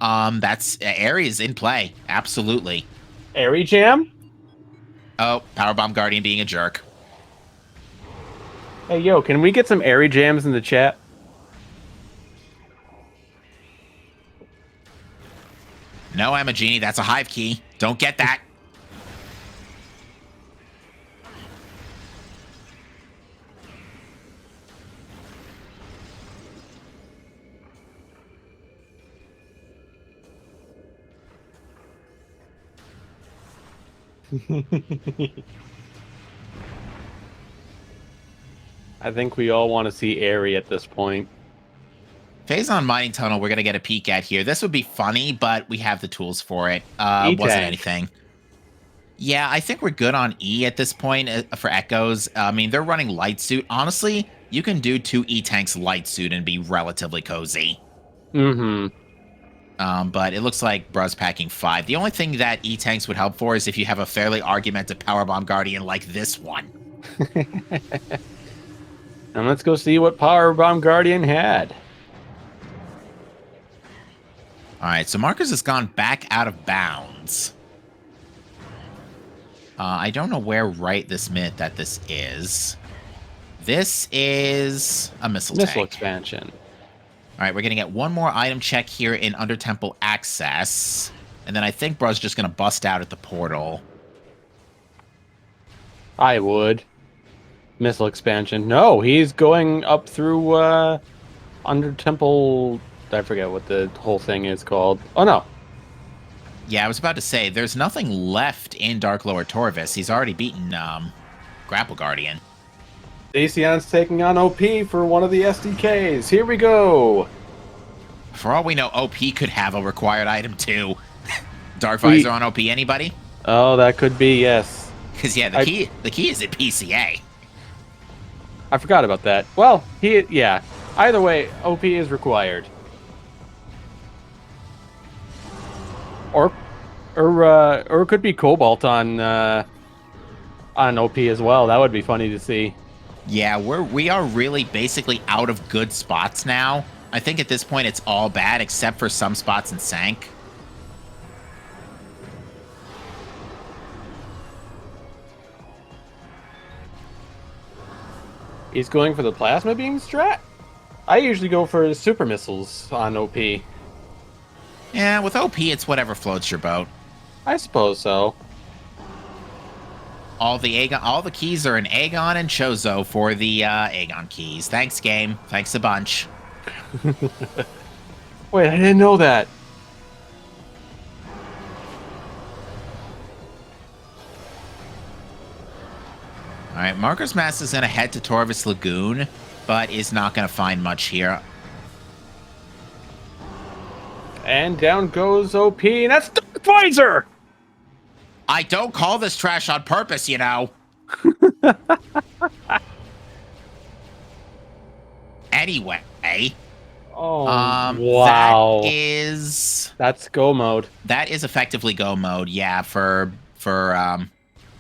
Airy is in play. Absolutely. Airy Jam? Oh, Powerbomb Guardian being a jerk. Hey, yo, can we get some Airy Jams in the chat? No, Amagini, that's a Hive key. Don't get that. I think we all want to see Airy at this point. Phazon Mining Tunnel, we're going to get a peek at here. This would be funny, but we have the tools for it. Wasn't anything. Yeah, I think we're good on E at this point for Echoes. I mean, they're running Light Suit. Honestly, you can do 2 E-Tanks Light Suit and be relatively cozy. But it looks like Bruh's packing 5. The only thing that E-Tanks would help for is if you have a fairly argumentative Powerbomb Guardian like this one. And let's go see what Power Bomb Guardian had. All right, so Marcus has gone back out of bounds. I don't know where right this minute that this is. This is a missile tank. Missile expansion. All right, we're going to get one more item check here in Under Temple Access. And then I think bro's just going to bust out at the portal. I would. Missile expansion. No, he's going up through Under Temple. I forget what the whole thing is called. Oh, no. Yeah, I was about to say, there's nothing left in Dark Lower Torvis. He's already beaten Grapple Guardian. Dacion's taking on OP for one of the SDKs. Here we go. For all we know, OP could have a required item too. Dark Visor on OP, anybody? Oh, that could be, yes. Because yeah, the key is at PCA. I forgot about that. Well, yeah. Either way, OP is required. Or it could be Cobalt on OP as well. That would be funny to see. Yeah, we are really basically out of good spots now. I think at this point it's all bad except for some spots in Sank. He's going for the plasma beam strat? I usually go for super missiles on OP. Yeah, with OP it's whatever floats your boat. I suppose so. All the keys are in Aegon and Chozo for the Aegon keys. Thanks, game. Thanks a bunch. Wait, I didn't know that. All right, Marcus Mass is going to head to Torvis Lagoon, but is not going to find much here. And down goes OP, and that's Dark Visor! I don't call this trash on purpose, you know. Anyway. Oh, wow. That's go mode. That is effectively go mode, yeah,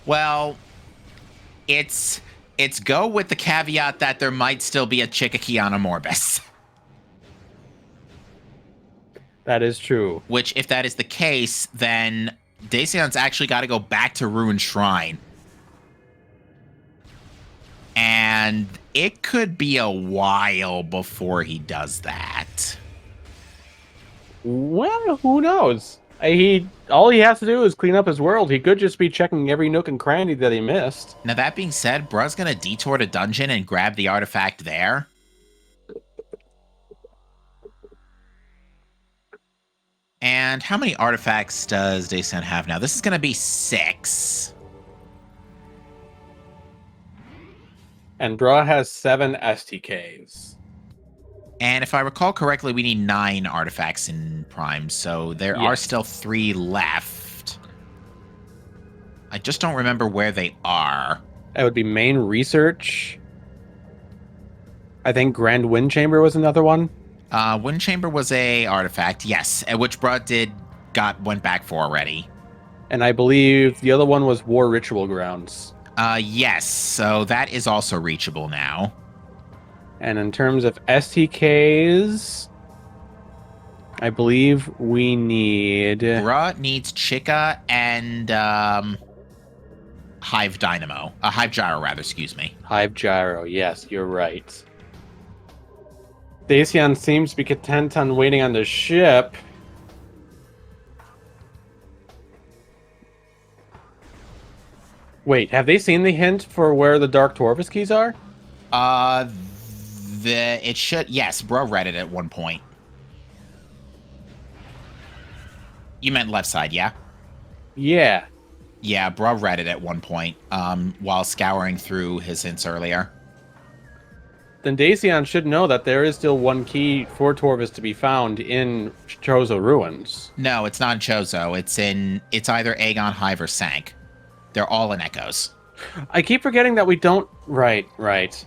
well, it's go with the caveat that there might still be a Chikaki on a Morbus. That is true. Which, if that is the case, then Dacion's actually got to go back to Ruined Shrine. And it could be a while before he does that. Well, who knows? All he has to do is clean up his world. He could just be checking every nook and cranny that he missed. Now, that being said, bruh's going to detour to dungeon and grab the artifact there. And how many artifacts does Dacian have now? This is going to be 6. And Bra has 7 STKs. And if I recall correctly, we need 9 artifacts in Prime, so there are still 3 left. I just don't remember where they are. That would be main research. I think Grand Wind Chamber was another one. Wind Chamber was a artifact, yes, which Bra went back for already. And I believe the other one was War Ritual Grounds. Yes, so that is also reachable now. And in terms of STKs, I believe we need... Bra needs Chica and Hive Dynamo. Hive Gyro, rather, excuse me. Hive Gyro, yes, you're right. Dacian seems to be content on waiting on the ship. Wait, have they seen the hint for where the Dark Torvis keys are? It should... Yes, bro read it at one point. You meant left side, yeah? Yeah. Yeah, bro read it at one point while scouring through his hints earlier. Then Dacian should know that there is still one key for Torvis to be found in Chozo Ruins. No, it's not in Chozo. It's either Aegon, Hive, or Sank. They're all in Echoes. I keep forgetting that we don't... Right.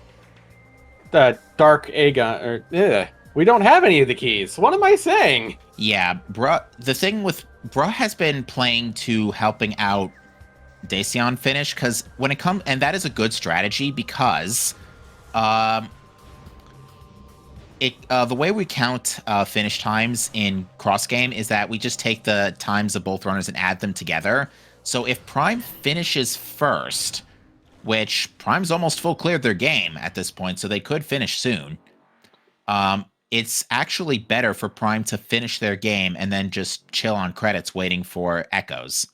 The Dark Aegon... we don't have any of the keys. What am I saying? Yeah, the thing with... Bruh has been playing to helping out Dacian finish, because when it comes... And that is a good strategy, because... The way we count finish times in cross game is that we just take the times of both runners and add them together. So if Prime finishes first, which Prime's almost full cleared their game at this point, so they could finish soon. It's actually better for Prime to finish their game and then just chill on credits waiting for echoes.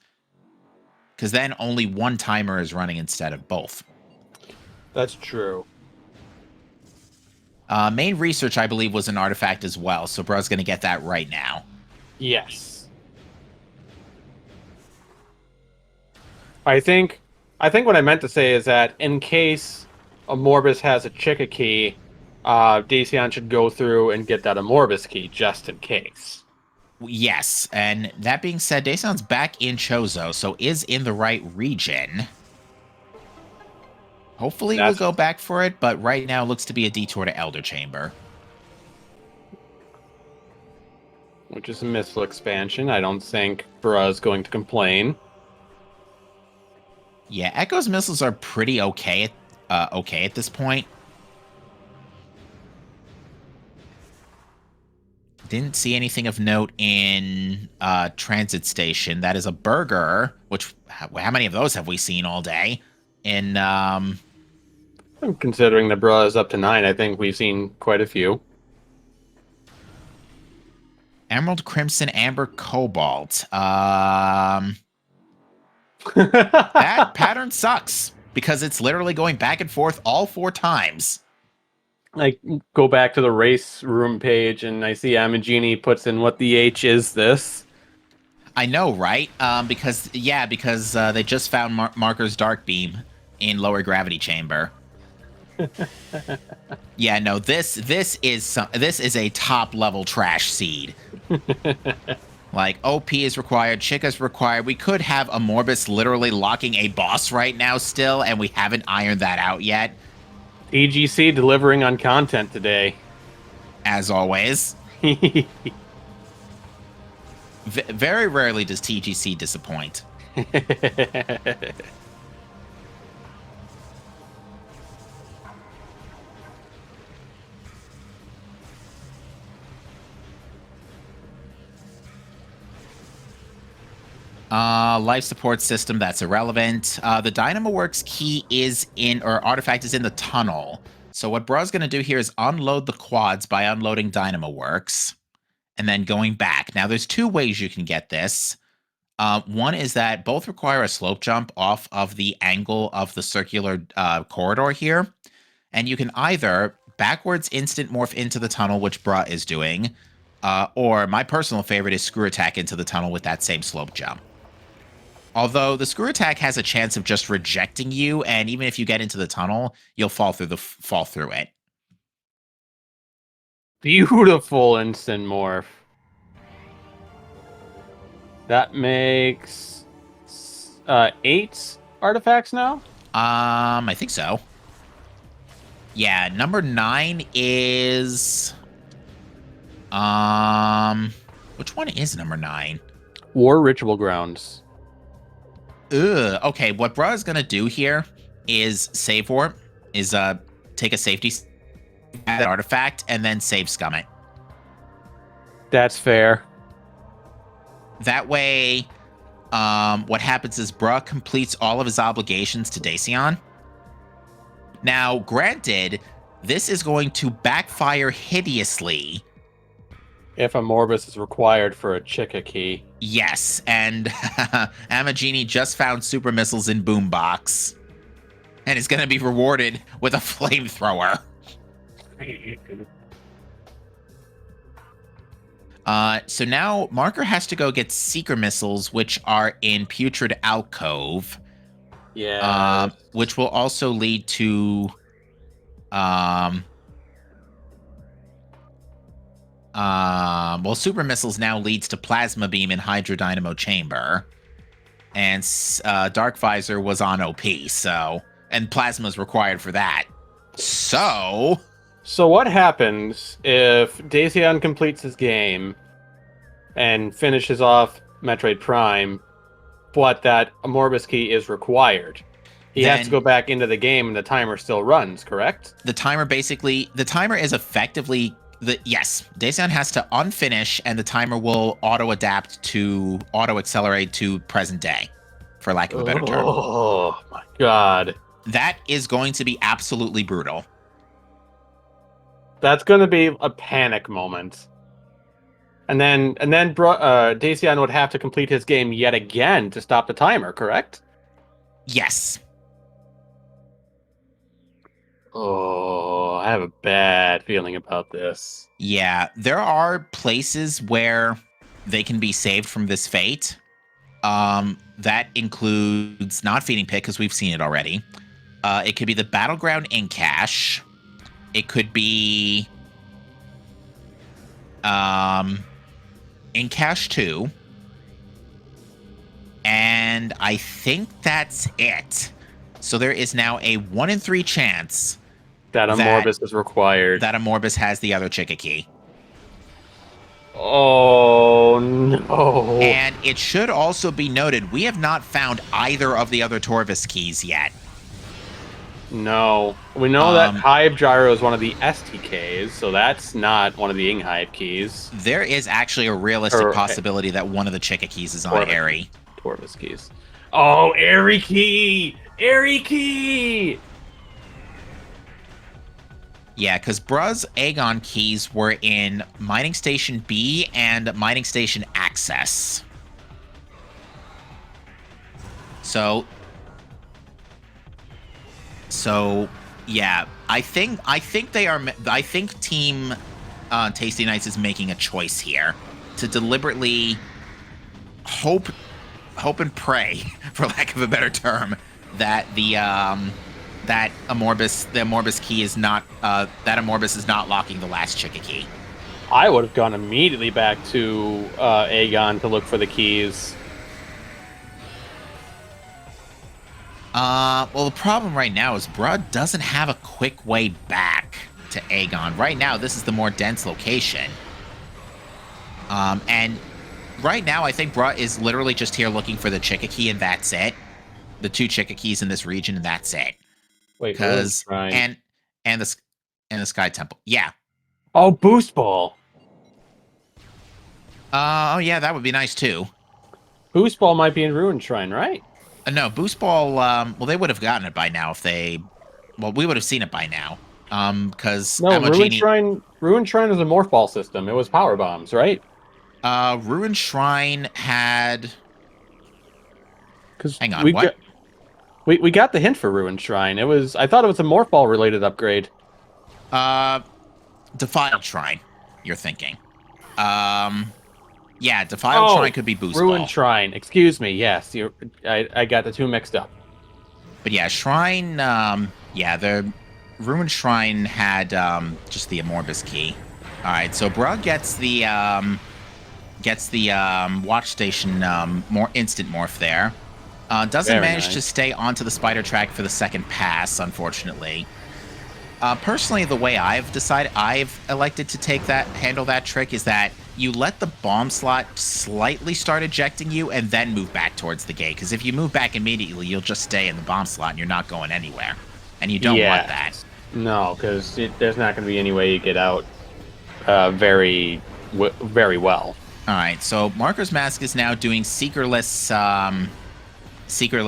Because then only one timer is running instead of both. That's true. Main research, I believe, was an artifact as well, so bro's going to get that right now. Yes. I think what I meant to say is that in case a Morbus has a Chica key, Dacian should go through and get that Amorbus key just in case. Yes, and that being said, Dacian's back in Chozo, so is in the right region. Hopefully we'll go back for it, but right now it looks to be a detour to Elder Chamber. Which is a missile expansion. I don't think Bruh's going to complain. Yeah, Echo's missiles are pretty okay at this point. Didn't see anything of note in Transit Station. That is a burger, which, how many of those have we seen all day? In, considering the Bruh is up to 9, I think we've seen quite a few. Emerald, Crimson, Amber, Cobalt. That pattern sucks because it's literally going back and forth all 4 times. I go back to the race room page and I see Amagini puts in what the H is this. I know, right? Because they just found Marker's Dark Beam in lower gravity chamber. Yeah, no, this is a top level trash seed. Like, OP is required, Chica's required. We could have a Morbus literally locking a boss right now still, and we haven't ironed that out yet. EGC delivering on content today. As always. Very rarely does TGC disappoint. Life support system, that's irrelevant. The Dynamoworks key is in, or artifact is in the tunnel. So what Bra's going to do here is unload the quads by unloading Dynamoworks and then going back. Now, there's 2 ways you can get this. One is that both require a slope jump off of the angle of the circular corridor here. And you can either backwards instant morph into the tunnel, which Bra is doing, or my personal favorite is screw attack into the tunnel with that same slope jump. Although the screw attack has a chance of just rejecting you, and even if you get into the tunnel, you'll fall through it. Beautiful instant morph. That makes 8 artifacts now? I think so. Yeah, number 9 is which one is number 9? War Ritual Grounds. Okay, what Bra is gonna do here is save warp, is take a safety that artifact and then save scum it. That's fair. That way, what happens is Bra completes all of his obligations to Dacian. Now, granted, this is going to backfire hideously if a Morbus is required for a Chica key. Yes, and Amagini just found super missiles in Boombox and is going to be rewarded with a flamethrower. So now Marker has to go get Seeker missiles, which are in Putrid Alcove. Yeah. Which will also lead to well, super missiles now leads to plasma beam in Hydro Dynamo chamber, and Dark Visor was on OP, so, and plasma is required for that. So what happens if Dacian completes his game and finishes off Metroid Prime, but that Amorbus key is required? He has to go back into the game and the timer still runs, correct? The timer is effectively Yes, Dacian has to unfinish, and the timer will auto-accelerate to present day, for lack of a better term. Oh my god. That is going to be absolutely brutal. That's going to be a panic moment. And then Dacian would have to complete his game yet again to stop the timer, correct? Yes. Oh, I have a bad feeling about this. Yeah, there are places where they can be saved from this fate. That includes not feeding pit, because we've seen it already. It could be the battleground in cache. It could be in cache 2. And I think that's it. So there is now a 1 in 3 chance that a Morbus is required. That a Morbus has the other Chica key. Oh, no. And it should also be noted, we have not found either of the other Torvis keys yet. No. We know that Hive Gyro is one of the STKs, so that's not one of the Inghive keys. There is actually a realistic possibility that one of the Chica keys is on Airy. Torvis keys. Oh, Airy key! Airy key! Yeah, because Bruh's Aegon keys were in Mining Station B and Mining Station Access. So yeah, I think Team Tasty Nights is making a choice here to deliberately hope and pray, for lack of a better term, that the Amorbus key is not that Amorbus is not locking the last Chica key. I would have gone immediately back to Aegon to look for the keys. Well, the problem right now is Bruh doesn't have a quick way back to Aegon. Right now, this is the more dense location. And right now, I think Bruh is literally just here looking for the Chica key, and that's it. The 2 Chica keys in this region, and that's it. Wait, because and the Sky Temple, yeah. Oh, Boost Ball. Oh yeah, that would be nice too. Boost Ball might be in Ruin Shrine, right? No, Boost Ball. Well, they would have gotten it by now if they. Well, we would have seen it by now. Because no, Ruin Shrine is a Morph Ball system. It was Power Bombs, right? Ruin Shrine had. Hang on, what? We got the hint for Ruin Shrine. I thought it was a Morph Ball related upgrade. Defiled Shrine, you're thinking. Yeah, Defiled Shrine could be Boost Ball. Ruin Shrine, excuse me, yes. I got the 2 mixed up. But yeah, Shrine, yeah, the Ruin Shrine had just the Amorbus key. Alright, so Bruh gets the watch station more instant morph there. Doesn't manage to stay onto the spider track for the second pass, unfortunately. Personally, the way I've elected to handle that trick is that you let the bomb slot slightly start ejecting you and then move back towards the gate. Because if you move back immediately, you'll just stay in the bomb slot and you're not going anywhere. And you don't want that. No, because there's not going to be any way you get out very well. All right, so Marker's Mask is now doing Seekerless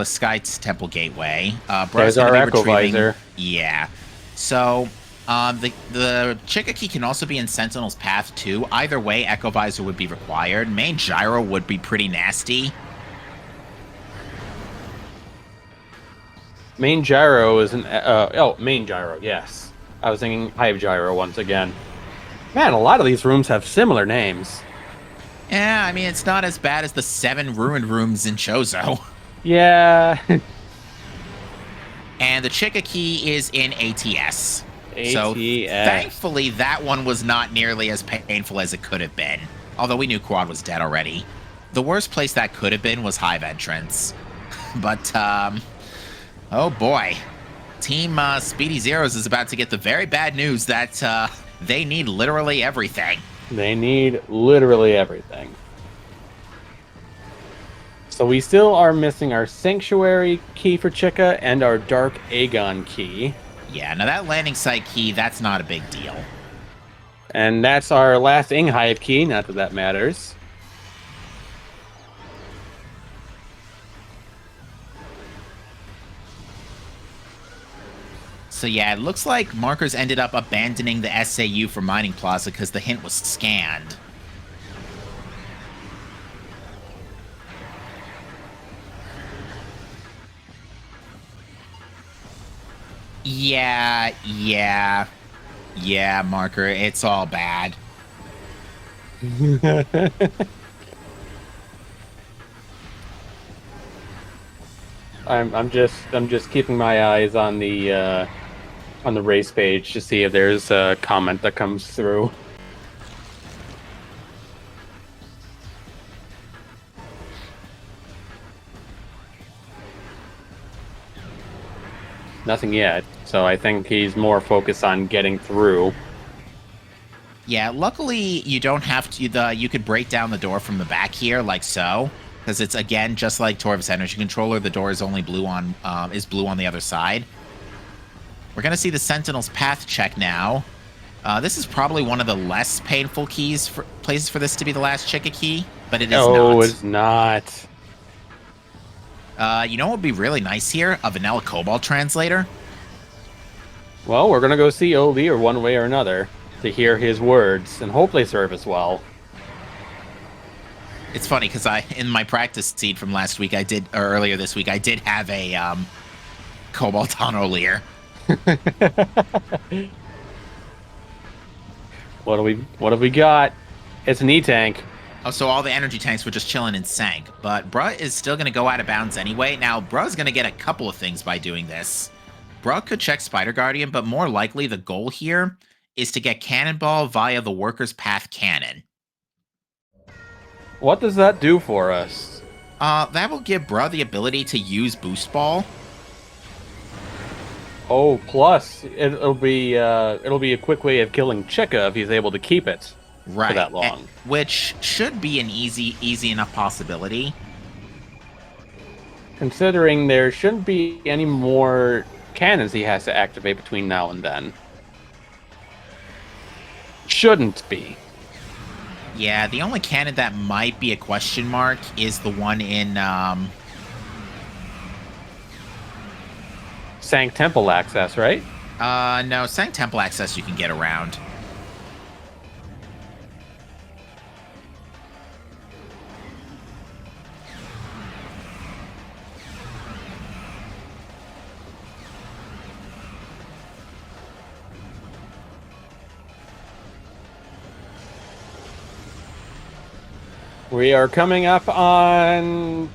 Sky Temple Gateway. There's our Echo Visor. Yeah. So the Chica key can also be in Sentinel's Path too. Either way, Echo Visor would be required. Main Gyro would be pretty nasty. Main Gyro is an Main Gyro, yes. I was thinking Hive Gyro once again. Man, a lot of these rooms have similar names. Yeah, I mean, it's not as bad as the 7 ruined rooms in Chozo. Yeah. And the Chica key is in ATS. ATS. So thankfully, that one was not nearly as painful as it could have been. Although we knew Quad was dead already. The worst place that could have been was Hive Entrance. But, oh boy. Team Speedy Zeros is about to get the very bad news that they need literally everything. They need literally everything. So we still are missing our Sanctuary key for Chica and our Dark Aegon key. Yeah, now that landing site key, that's not a big deal. And that's our last Inghive key, not that that matters. So yeah, it looks like Markers ended up abandoning the SAU for Mining Plaza because the hint was scanned. Yeah, Marker, it's all bad. I'm just keeping my eyes on the race page to see if there's a comment that comes through. Nothing yet, so I think he's more focused on getting through. Yeah, luckily you don't have to. You could break down the door from the back here, like so, because it's again just like Torv's Energy Controller. The door is only blue on the other side. We're gonna see the Sentinel's path check now. This is probably one of the less painful places for this to be the last Chica key, but it is not. Oh, it's not. You know what would be really nice here? A vanilla Cobalt translator. Well, we're gonna go see Oli or one way or another to hear his words and hopefully serve us well. It's funny because in my practice seed from last week, earlier this week, I did have a Cobalt on Olier. What have we got? It's an E-tank. Oh, so all the energy tanks were just chilling and sank. But Bruh is still going to go out of bounds anyway. Now, Bruh's going to get a couple of things by doing this. Bruh could check Spider Guardian, but more likely the goal here is to get Cannonball via the Worker's Path Cannon. What does that do for us? That will give Bruh the ability to use Boost Ball. Oh, plus it'll be a quick way of killing Chica if he's able to keep it for that long. Which should be an easy enough possibility. Considering there shouldn't be any more cannons he has to activate between now and then. Shouldn't be. Yeah, the only cannon that might be a question mark is the one in Sank Temple access, right? No, Sank Temple access you can get around. We are coming up on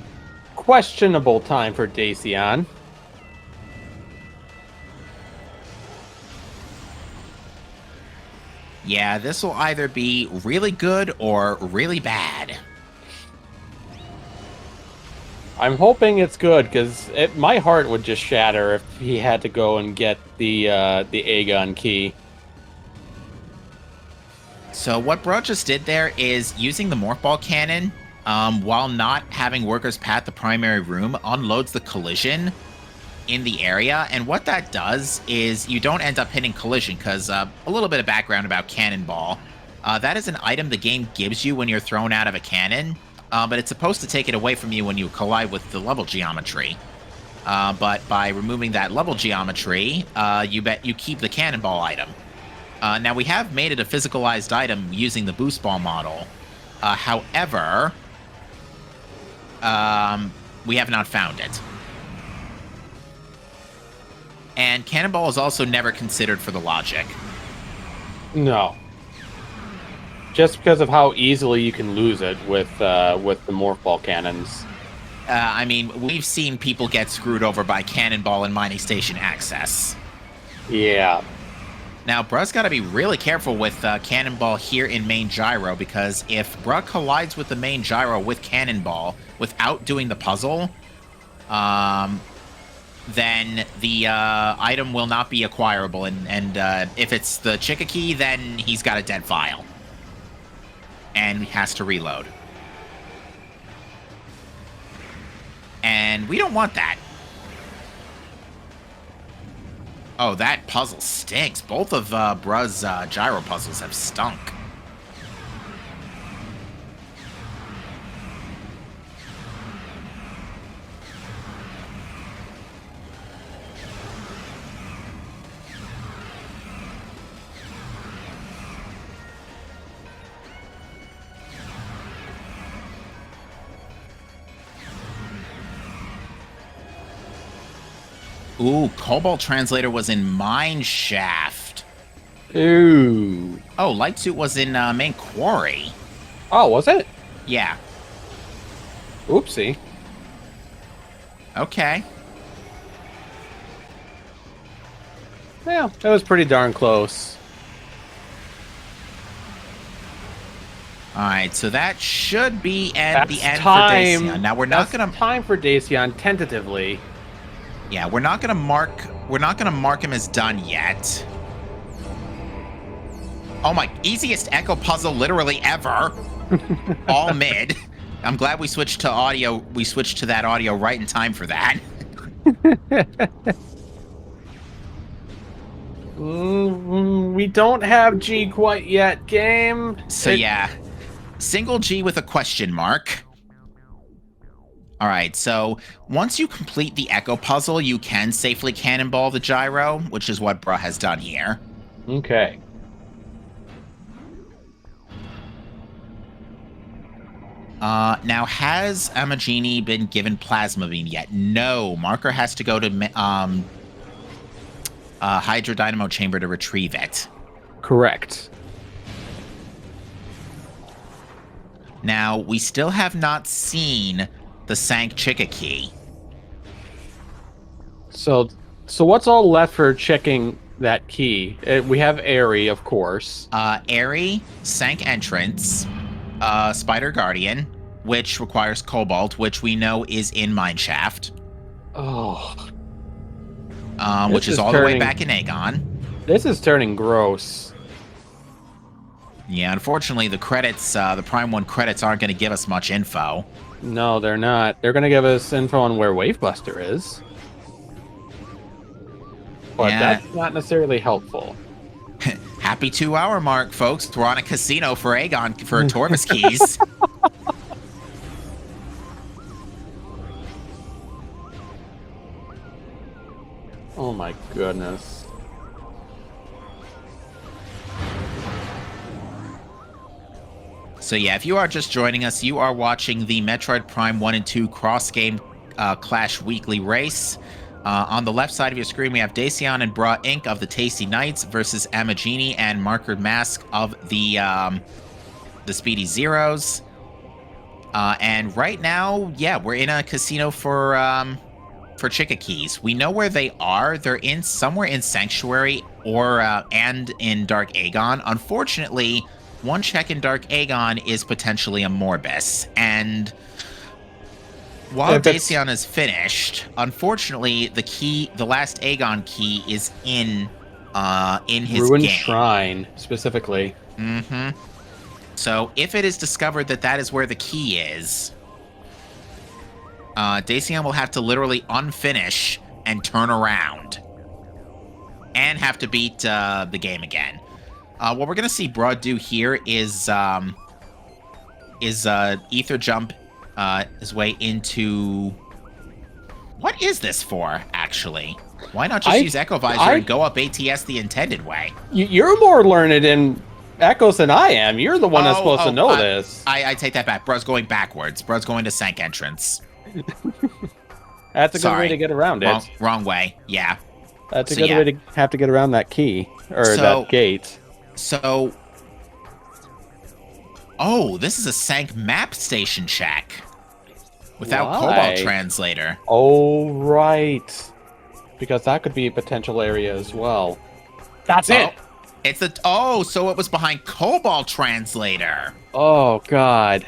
questionable time for Dacian. Yeah, this will either be really good or really bad. I'm hoping it's good, because my heart would just shatter if he had to go and get the Aegon key. So what Bruh just did there is using the Morph Ball Cannon, while not having Worker's Path the primary room, unloads the collision in the area. And what that does is you don't end up hitting collision, because a little bit of background about Cannonball. That is an item the game gives you when you're thrown out of a cannon, but it's supposed to take it away from you when you collide with the level geometry. But by removing that level geometry, you keep the Cannonball item. Now, we have made it a physicalized item using the Boost Ball model. However, we have not found it. And Cannonball is also never considered for the logic. No. Just because of how easily you can lose it with the Morph Ball cannons. I mean, we've seen people get screwed over by Cannonball and Mining Station access. Yeah. Now, Bruh's got to be really careful with Cannonball here in main gyro, because if Bruh collides with the main gyro with Cannonball without doing the puzzle, then the item will not be acquirable, and if it's the Chica key, then he's got a dead file. And has to reload. And we don't want that. Oh, that puzzle stinks. Both of Bruh's gyro puzzles have stunk. Ooh, Cobalt Translator was in Mine Shaft. Ooh. Oh, Light Suit was in Main Quarry. Oh, was it? Yeah. Oopsie. Okay. Yeah, that was pretty darn close. All right, so that should be the end for Dacian. Now we're not gonna time for Dacian tentatively. Yeah, we're not gonna mark him as done yet. Oh my, easiest echo puzzle literally ever. All mid. I'm glad we switched to audio. We switched to that audio right in time for that. We don't have G quite yet, game. So yeah, single G with a question mark. All right, so once you complete the echo puzzle, you can safely cannonball the gyro, which is what Bruh has done here. Okay. Now, has Amagini been given Plasma Beam yet? No. Marker has to go to Hydro Dynamo Chamber to retrieve it. Correct. Now, we still have not seen the Sank Chicka key. So what's all left for checking that key? We have Airy, of course. Airy, Sank Entrance, Spider Guardian, which requires Cobalt, which we know is in Mineshaft. Oh. Which is all the way back in Aegon. This is turning gross. Yeah, unfortunately, the credits, the Prime 1 credits aren't going to give us much info. No, they're not. They're going to give us info on where Wavebuster is. But that's not necessarily helpful. Happy 2-hour mark, folks. We're on a casino for Aegon for Torvus keys. Oh my goodness. So yeah, if you are just joining us, you are watching the Metroid Prime 1 and 2 cross-game Clash Weekly Race. On the left side of your screen, we have Dacian and Bruh Inc. of the Tasty Knights versus Amagini and Marker Mask of the Speedy Zeros. And right now, yeah, we're in a casino for Chicka keys. We know where they are. They're in somewhere in Sanctuary or and in Dark Aegon. Unfortunately, one check in Dark Aegon is potentially a Morbus, and while Dacian is finished, unfortunately, the last Aegon key is in his Ruined game. Shrine, specifically. Mm-hmm. So if it is discovered that that is where the key is, Dacian will have to literally unfinish and turn around, and have to beat the game again. What we're gonna see Bruh do here is Ether Jump his way into... What is this for, actually? Why not just use Echo Visor and go up ATS the intended way? You're more learned in Echoes than I am. You're the one that's supposed to know this. I take that back. Bruh's going backwards. Bruh's going to Sank Entrance. That's a good way to get around it. Wrong way. Yeah. That's a good way to have to get around that key, or that gate. So... Oh, this is a Sank map station check. Without Cobalt Translator. Oh, right. Because that could be a potential area as well. That's it! It's the... Oh, so it was behind Cobalt Translator. Oh, God.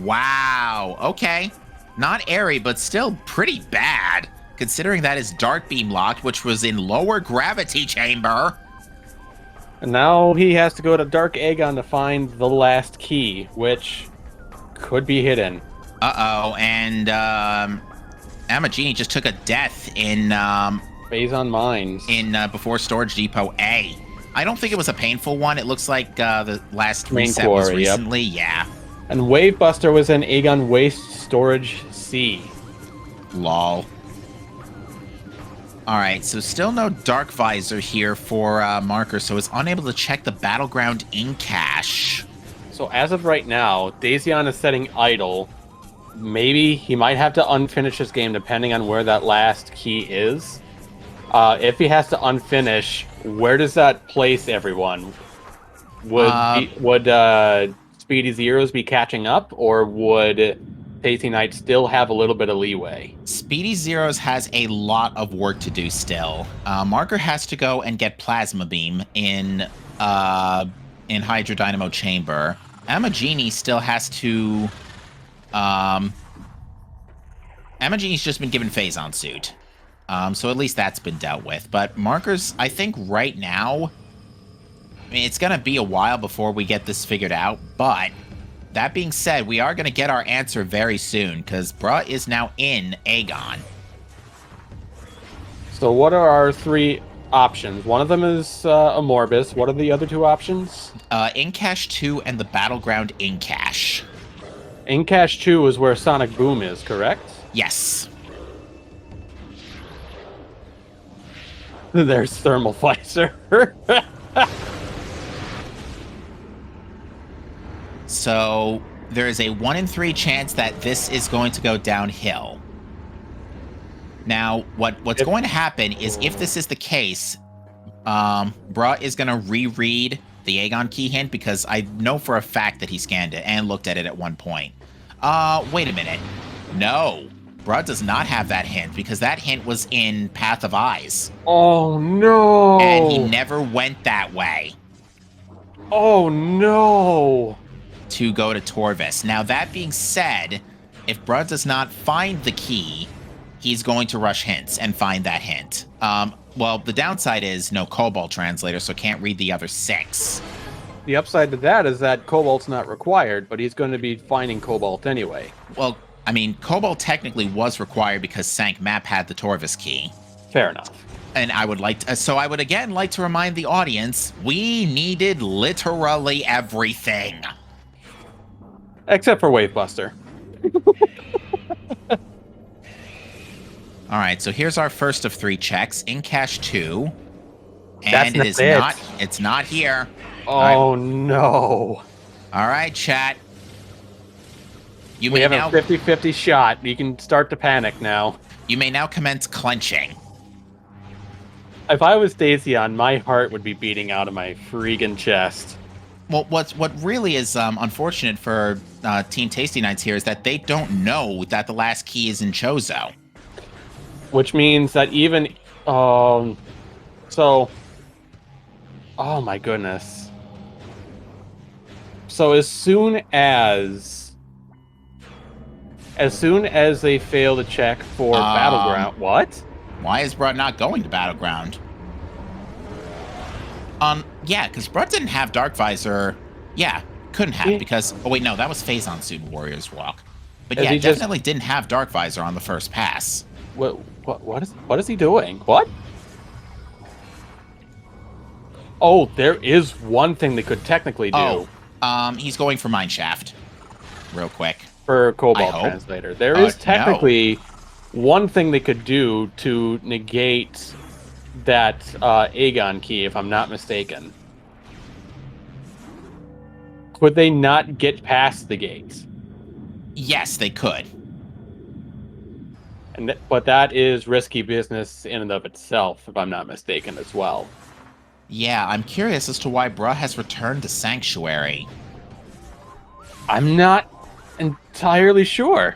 Wow. Okay. Not airy, but still pretty bad. Considering that is Dark Beam locked, which was in lower gravity chamber. And now he has to go to Dark Aegon to find the last key, which could be hidden. Uh-oh, and Amagini just took a death in Phazon Mines. in before Storage Depot A. I don't think it was a painful one. It looks like the last Main reset was quarry, yep. recently. Yeah. And Wavebuster was in Aegon Waste Storage C. Lol. All right, so still no Dark Visor here for Marker, so is unable to check the Battleground in cache. So as of right now, Daisyon is setting idle. Maybe he might have to unfinish his game depending on where that last key is. If he has to unfinish, where does that place everyone? Would Speedy Zeros be catching up, or would Tasty Knight still have a little bit of leeway? Speedy Zeros has a lot of work to do still. Marker has to go and get Plasma Beam in Hydro Dynamo Chamber. Amagini still has to... Amagini's just been given Phazon Suit. So at least that's been dealt with. But Marker's, I think right now... I mean, it's going to be a while before we get this figured out, but... That being said, we are going to get our answer very soon, because Bruh is now in Aegon. So what are our three options? One of them is Amorbis. What are the other two options? Incache 2 and the Battleground Incache. Incache 2 is where Sonic Boom is, correct? Yes. There's Thermal Visor. So there is a 1 in 3 chance that this is going to go downhill. Now, what's going to happen is if this is the case, Bruh is going to reread the Aegon key hint because I know for a fact that he scanned it and looked at it at one point. Wait a minute. No, Bruh does not have that hint because that hint was in Path of Eyes. Oh, no. And he never went that way. Oh, no. To go to Torvis. Now, that being said, if Bruh does not find the key, he's going to rush hints and find that hint. Well, the downside is no Cobalt translator, so can't read the other 6. The upside to that is that Cobalt's not required, but he's going to be finding Cobalt anyway. Well, I mean, Cobalt technically was required because Sank Map had the Torvis key. Fair enough. And I would like to, so I would again like to remind the audience, we needed literally everything. Except for Wavebuster. All right, so here's our first of 3 checks. Incache 2. And It's not here. Oh, no. All right, chat. We have a 50-50 shot. You can start to panic now. You may now commence clenching. If I was Daisyon, my heart would be beating out of my freaking chest. Well, what really is unfortunate for Team Tasty Nights here is that they don't know that the last key is in Chozo. Which means that even... oh my goodness. So as soon as they fail to check for Battleground... What? Why is Bruh not going to Battleground? Yeah, because Bruh didn't have Dark Visor. Yeah, couldn't have because... Oh, wait, no, that was Phazon Suit Warrior's Walk. But yeah, definitely didn't have Dark Visor on the first pass. What is he doing? What? Oh, there is one thing they could technically do. Oh, he's going for Mineshaft. Real quick. For Cobalt Translator. There is technically one thing they could do to negate that Aegon key, if I'm not mistaken. Could they not get past the gates? Yes, they could. But that is risky business in and of itself, if I'm not mistaken, as well. Yeah, I'm curious as to why Bruh has returned to Sanctuary. I'm not entirely sure.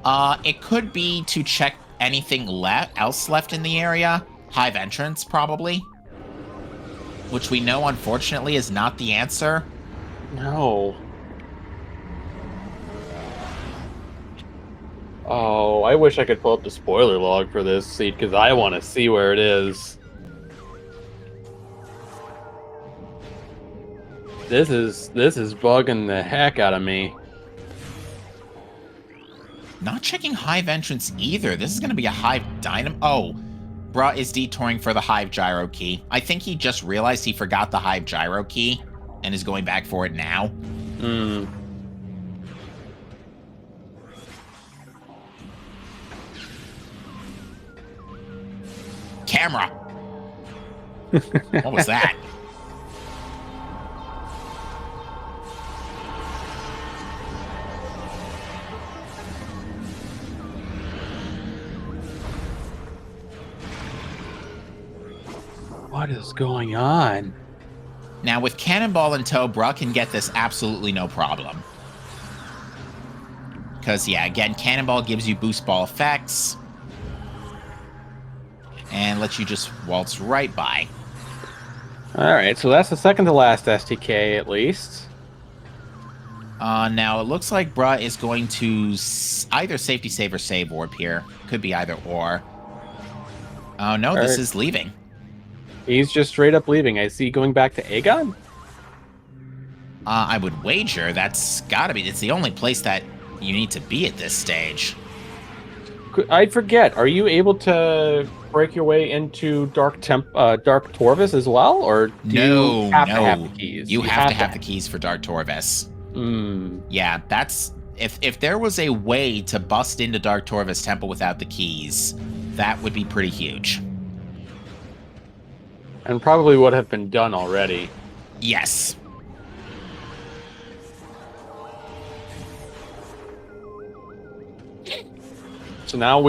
It could be to check anything else left in the area. Hive entrance, probably. Which we know, unfortunately, is not the answer. No. Oh, I wish I could pull up the spoiler log for this seat, because I want to see where it is. This is bugging the heck out of me. Not checking Hive entrance either. This is going to be a Hive dynamo. Oh, bruh is detouring for the Hive gyro key. I think he just realized he forgot the Hive gyro key and is going back for it now. Camera. What was that? What is going on? Now, with Cannonball in tow, bruh can get this absolutely no problem. Because, yeah, again, Cannonball gives you boost ball effects. And lets you just waltz right by. Alright, so that's the second to last STK, at least. Now, it looks like bruh is going to either safety save or save warp here. Could be either or. Oh, no, this is leaving. He's just straight up leaving. I see going back to Aegon? I would wager that's gotta be. It's the only place that you need to be at this stage. I forget. Are you able to break your way into Dark Torvis as well, or do you have to have the keys? You have to have the keys for Dark Torvis. Yeah, that's if there was a way to bust into Dark Torvis Temple without the keys, that would be pretty huge. And probably would have been done already. Yes. So now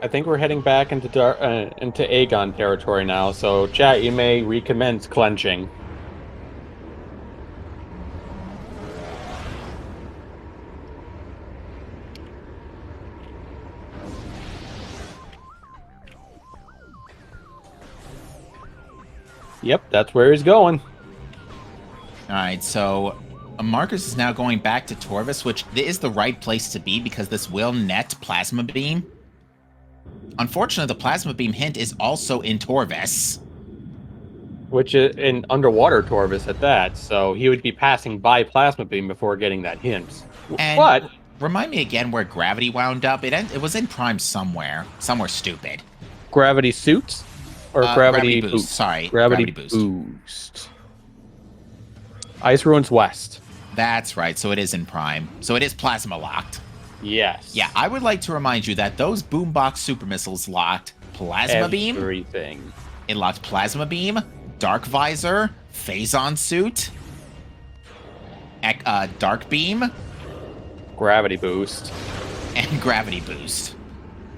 I think we're heading back into Aegon territory now. So chat, you may recommence clenching. Yep, that's where he's going. All right, so Marcus is now going back to Torvis, which is the right place to be because this will net Plasma Beam. Unfortunately, the Plasma Beam hint is also in Torvis. Which is in underwater Torvis at that, so he would be passing by Plasma Beam before getting that hint. But remind me again where Gravity wound up. It was in Prime somewhere stupid. Gravity Suits? Or Gravity Boost? Sorry, Gravity Boost. Ice Ruins West. That's right, so it is in Prime. So it is Plasma locked. Yes. Yeah, I would like to remind you that those Boombox Super Missiles locked Plasma Beam. Everything. It locked Plasma Beam, Dark Visor, Phazon Suit, Dark Beam, Gravity Boost, and Gravity Boost.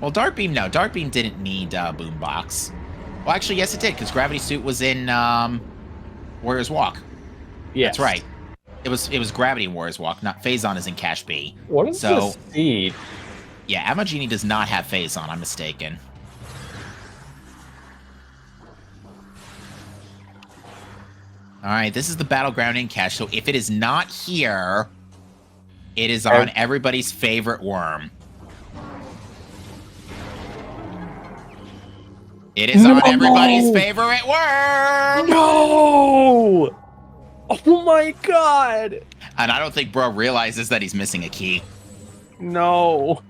Well, Dark Beam, no. Dark Beam didn't need Boombox. Well, actually, yes, it did, because Gravity Suit was in Warrior's Walk. Yes. That's right. It was Gravity in Warrior's Walk, not Phazon is in Cash B. What is this seed? Yeah, Amogini does not have Phazon, I'm mistaken. Alright, this is the Battleground in Cash, so if it is not here, it is on everybody's favorite worm. It is on everybody's favorite worm! No! Oh my god! And I don't think Bro realizes that he's missing a key. No.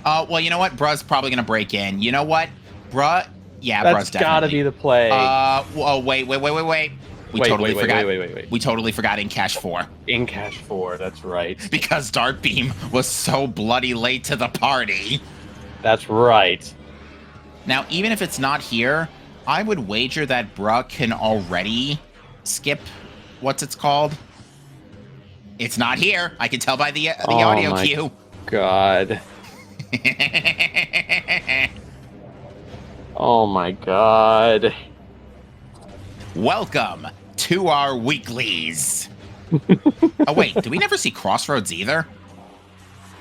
Well, you know what? Bruh's probably gonna break in. You know what? Bruh, yeah, That's Bruh's definitely. gotta be the play. Oh, wait. We totally forgot. Wait. We totally forgot in Cash 4. In Cash 4, that's right. Because Dark Beam was so bloody late to the party. That's right. Now, even if it's not here, I would wager that Bruh can already skip what's it's called. It's not here. I can tell by the audio cue. God. Oh my god. Welcome to our weeklies. Oh wait, do we never see Crossroads either?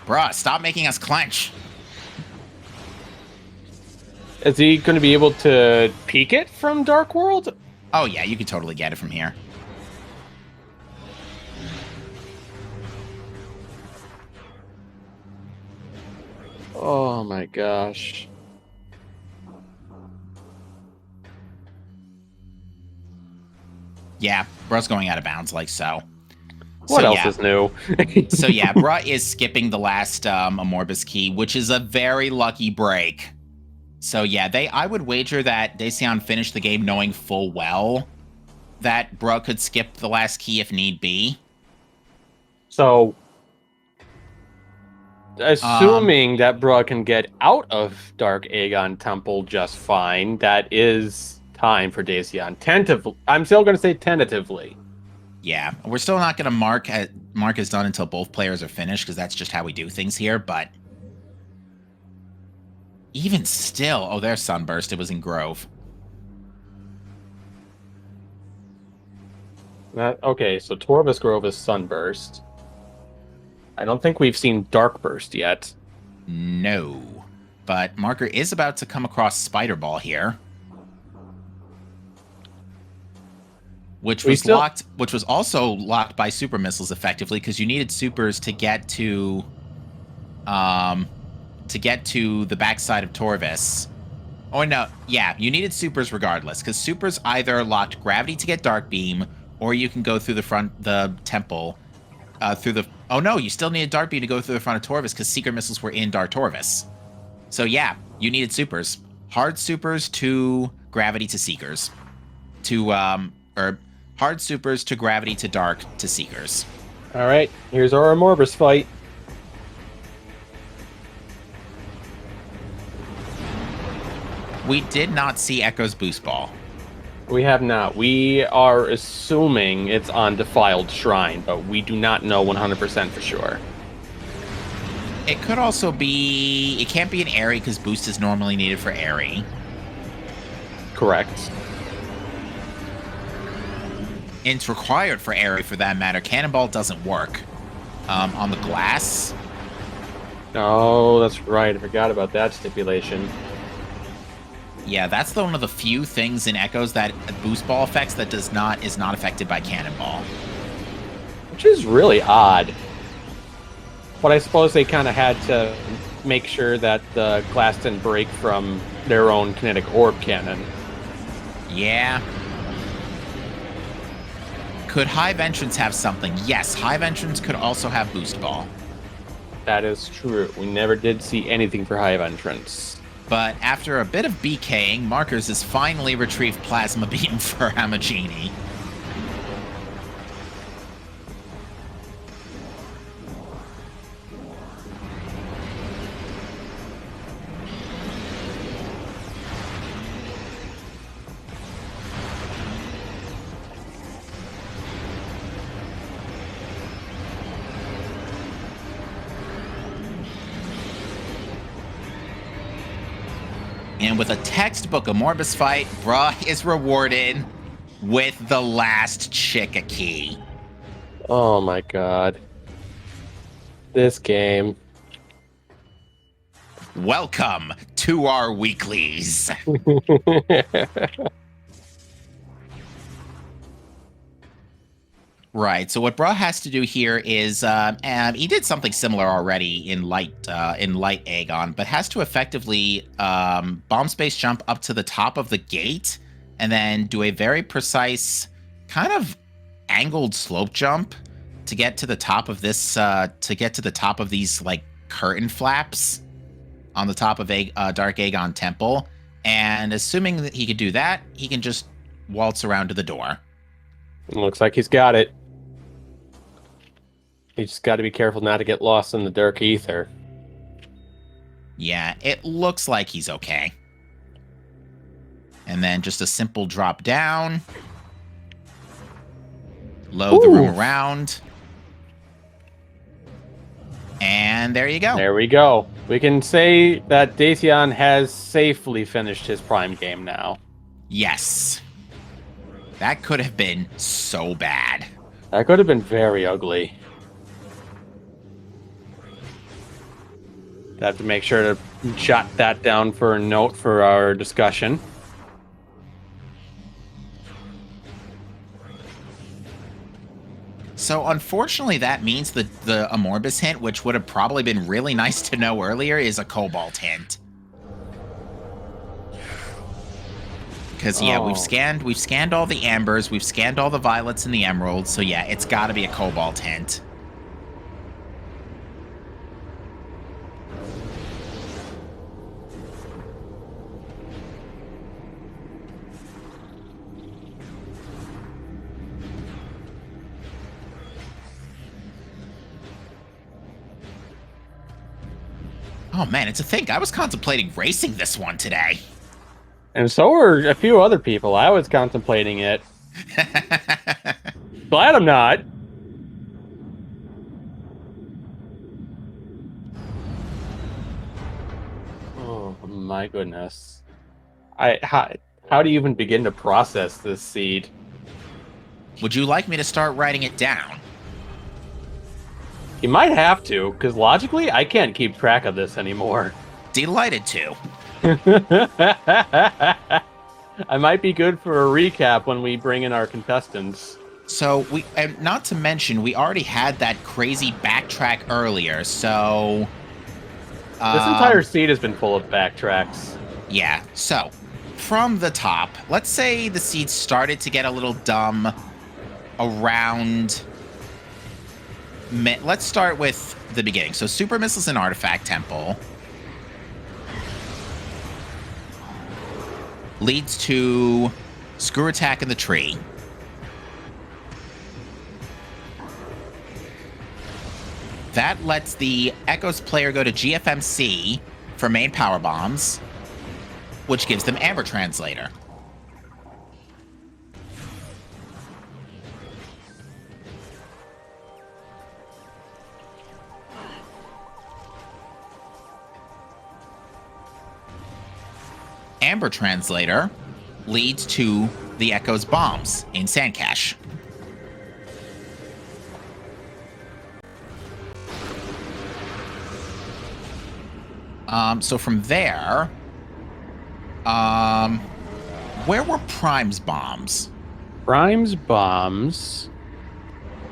Bruh, stop making us clench. Is he going to be able to peek it from Dark World? Oh yeah, you could totally get it from here. Oh my gosh. Yeah, Bruh's going out of bounds like so. What else is new? So yeah, Bruh is skipping the last Amorbus key, which is a very lucky break. So yeah, I would wager that Dacian finished the game knowing full well that Bruh could skip the last key if need be. So, assuming that Bruh can get out of Dark Aegon Temple just fine, that is time for Dacian. Tentatively, I'm still going to say tentatively. Yeah, we're still not going to mark as done until both players are finished, because that's just how we do things here, but even still... Oh, there's Sunburst. It was in Grove. Okay, so Torvus Grove is Sunburst. I don't think we've seen Darkburst yet. No. But Marker is about to come across Spider Ball here. Which was also locked by super missiles effectively, because you needed supers to get to the backside of Torvus. Oh no, yeah, you needed supers regardless, because supers either locked gravity to get Dark Beam, or you can go through the temple, oh no, you still needed Dark Beam to go through the front of Torvus, because Secret Missiles were in Dark Torvus. So yeah, you needed supers. Hard supers to gravity to Seekers. Hard supers to gravity to Dark to Seekers. Alright, here's our Amorbus fight. We did not see Echo's Boost Ball. We have not. We are assuming it's on Defiled Shrine, but we do not know 100% for sure. It could also be... It can't be an Airy, because Boost is normally needed for Airy. Correct. It's required for Airy, for that matter. Cannonball doesn't work on the glass. Oh, that's right. I forgot about that stipulation. Yeah, that's one of the few things in Echoes that Boost Ball affects that is not affected by Cannonball. Which is really odd. But I suppose they kind of had to make sure that the glass didn't break from their own kinetic orb cannon. Yeah. Could Hive Entrance have something? Yes, Hive Entrance could also have Boost Ball. That is true. We never did see anything for Hive Entrance. But after a bit of BKing, Markers has finally retrieved Plasma Beam for Hamagini. And with a textbook Amorbus fight, Bruh is rewarded with the last Chica key. Oh my god. This game. Welcome to our weeklies. Right, so what Bruh has to do here is, he did something similar already in Light Aegon, but has to effectively bomb space jump up to the top of the gate, and then do a very precise, kind of angled slope jump to get to the top of this, these like curtain flaps on the top of Dark Aegon Temple, and assuming that he could do that, he can just waltz around to the door. Looks like he's got it. You just got to be careful not to get lost in the dark ether. Yeah, it looks like he's okay. And then just a simple drop down. Load the room around. And there you go. There we go. We can say that Dacian has safely finished his Prime game now. Yes. That could have been so bad. That could have been very ugly. Have to make sure to jot that down for a note for our discussion. So unfortunately, that means the Amorbus hint, which would have probably been really nice to know earlier, is a Cobalt hint. Because yeah, we've scanned all the ambers, we've scanned all the violets and the emeralds. So yeah, it's got to be a cobalt hint. Oh man, it's a thing. I was contemplating racing this one today. And so were a few other people. I was contemplating it. Glad I'm not. Oh my goodness. How do you even begin to process this seed? Would you like me to start writing it down? You might have to, because logically, I can't keep track of this anymore. Delighted to. I might be good for a recap when we bring in our contestants. So and not to mention, we already had that crazy backtrack earlier, so... This entire seed has been full of backtracks. Yeah, so, from the top, let's say the seed started to get a little dumb around... Let's start with the beginning. So, Super Missiles and Artifact Temple leads to Screw Attack in the Tree. That lets the Echoes player go to GFMC for main power bombs, which gives them Amber Translator. Amber Translator leads to the Echo's bombs in Sandcache. So from there, where were Prime's bombs? Prime's bombs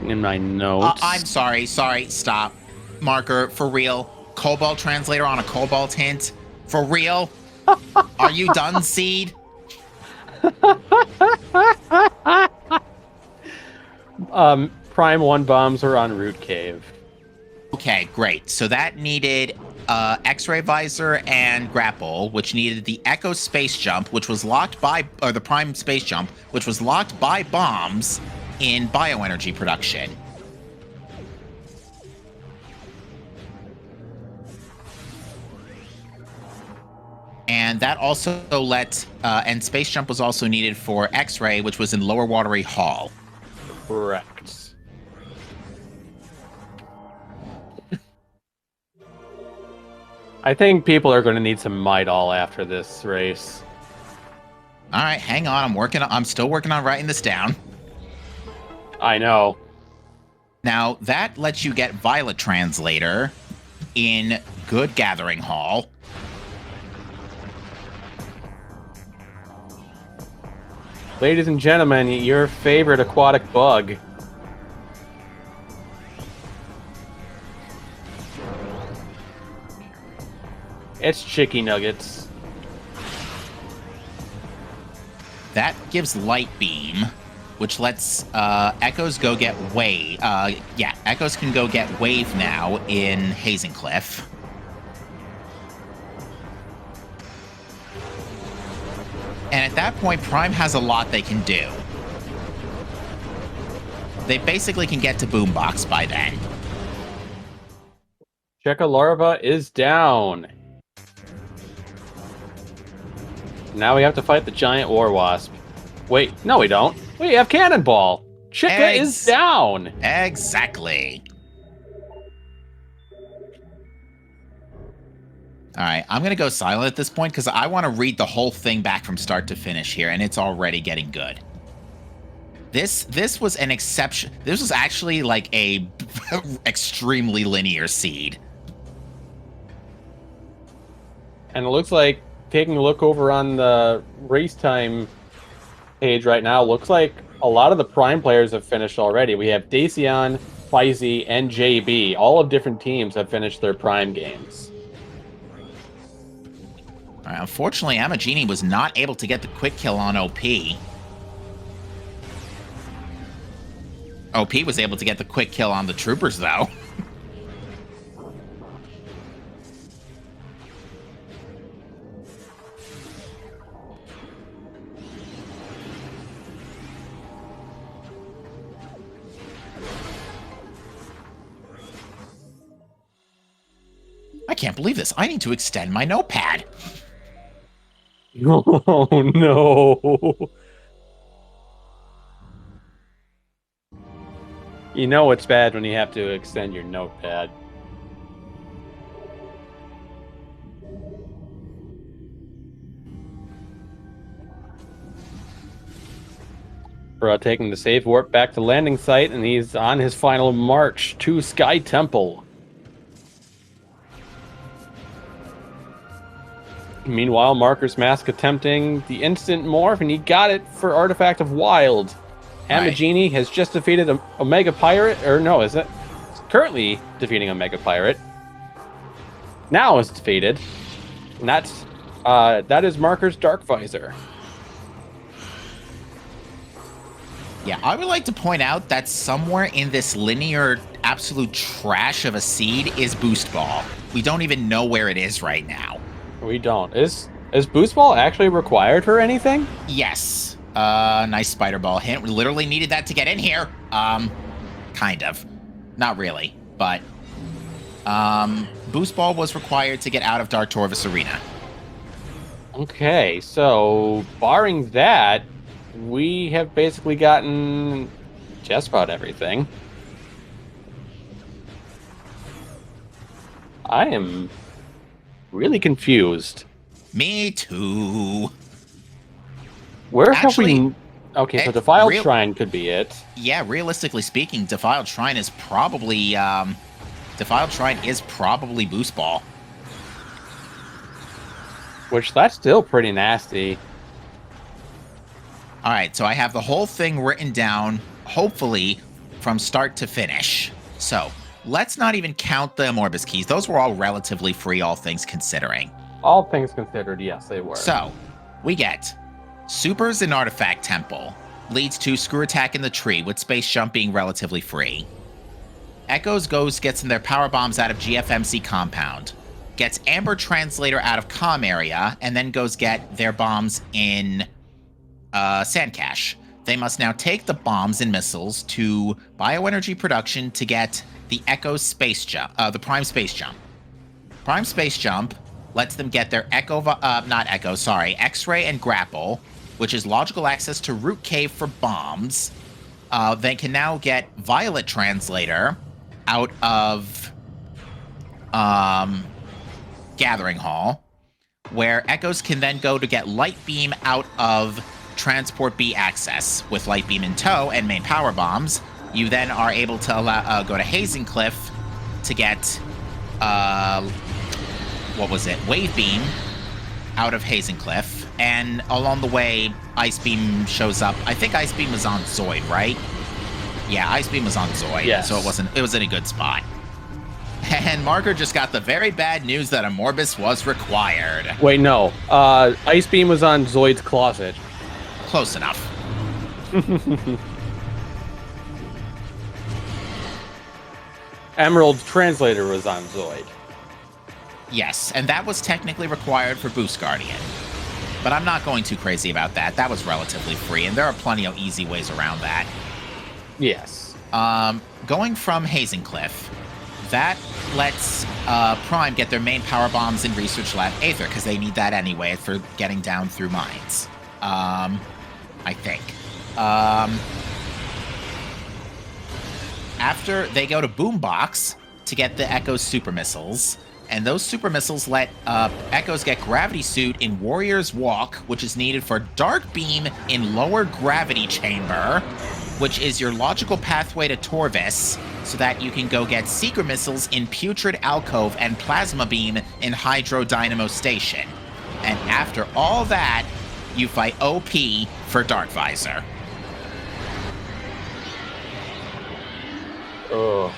in my notes. I'm sorry, stop. Marker, for real. Cobalt Translator on a Cobalt hint? For real? Are you done, Seed? Prime 1 bombs are on Root Cave. Okay, great. So that needed X-Ray Visor and Grapple, which needed the Echo Space Jump, which was locked by... Or the Prime Space Jump, which was locked by bombs in bioenergy production. And that also let... and Space Jump was also needed for X-Ray, which was in Lower Watery Hall. Correct. I think people are going to need some Might All after this race. All right, hang on. I'm still working on writing this down. I know. Now, that lets you get Violet Translator in Good Gathering Hall. Ladies and gentlemen, your favorite aquatic bug. It's Chicky Nuggets. That gives Light Beam, which lets Echoes go get Wave. Yeah, Echoes can go get Wave now in Hazencliff. And at that point, Prime has a lot they can do. They basically can get to Boombox by then. Cheka Larva is down. Now we have to fight the giant war wasp. Wait, no we don't. We have Cannonball. Cheka is down. Exactly. All right, I'm going to go silent at this point because I want to read the whole thing back from start to finish here, and it's already getting good. This was an exception. This was actually like a extremely linear seed. And it looks like, taking a look over on the race time page right now, looks like a lot of the Prime players have finished already. We have Dacian, Faizy, and JB. All of different teams have finished their Prime games. All right, unfortunately, Amagini was not able to get the quick kill on OP. OP was able to get the quick kill on the troopers, though. I can't believe this. I need to extend my notepad. Oh, no. You know it's bad when you have to extend your notepad. Bro taking the safe warp back to landing site, and he's on his final march to Sky Temple. Meanwhile, Marker's Mask attempting the instant morph, and he got it for Artifact of Wild. Amagini has just defeated Omega Pirate, or no, is it? Currently defeating Omega Pirate. Now is defeated. And that is Marker's Dark Visor. Yeah, I would like to point out that somewhere in this linear absolute trash of a seed is Boost Ball. We don't even know where it is right now. We don't. Is Boost Ball actually required for anything? Yes. Nice Spider Ball hint. We literally needed that to get in here. Kind of. Not really, but Boost Ball was required to get out of Dark Torvus Arena. Okay, so barring that, we have basically gotten just about everything. I am really confused. Me too. Where Actually, have we... Okay, so Defiled Shrine could be it. Yeah, realistically speaking, Defiled Shrine is probably Boost Ball. Which, that's still pretty nasty. All right, so I have the whole thing written down, hopefully, from start to finish. So, let's not even count the Morbus keys. Those were all relatively free, all things considering. All things considered, yes, they were. So, we get Supers in Artifact Temple. Leads to Screw Attack in the Tree, with Space Jump being relatively free. Echo's Ghost gets in their Power Bombs out of GFMC Compound. Gets Amber Translator out of Comm Area, and then goes get their bombs in Sand Cache. They must now take the bombs and missiles to Bioenergy Production to get the Echo Space Jump, the Prime Space Jump. Prime Space Jump lets them get their X-Ray and Grapple, which is logical access to Root Cave for bombs. They can now get Violet Translator out of Gathering Hall, where Echoes can then go to get Light Beam out of Transport B access. With Light Beam in tow and main power bombs, you then are able to go to Hazing Cliff to get Wave Beam out of Hazing Cliff, and along the way, Ice Beam shows up. I think Ice Beam was on Zoid, right? Yeah, Ice Beam was on Zoid, yes. So it was in a good spot. And Marker just got the very bad news that a Morbus was required. Wait, no. Ice Beam was on Zoid's closet. Close enough. Emerald Translator was on Zoid. Yes, and that was technically required for Boost Guardian. But I'm not going too crazy about that. That was relatively free, and there are plenty of easy ways around that. Yes. Going from Hazing Cliff, that lets Prime get their main power bombs in Research Lab Aether, because they need that anyway for getting down through mines. I think. After they go to Boombox to get the Echo's super missiles, and those super missiles let Echoes get Gravity Suit in Warrior's Walk, which is needed for Dark Beam in Lower Gravity Chamber, which is your logical pathway to Torvus, so that you can go get Secret Missiles in Putrid Alcove and Plasma Beam in Hydro Dynamo Station. And after all that, you fight OP for Dark Visor. Ugh.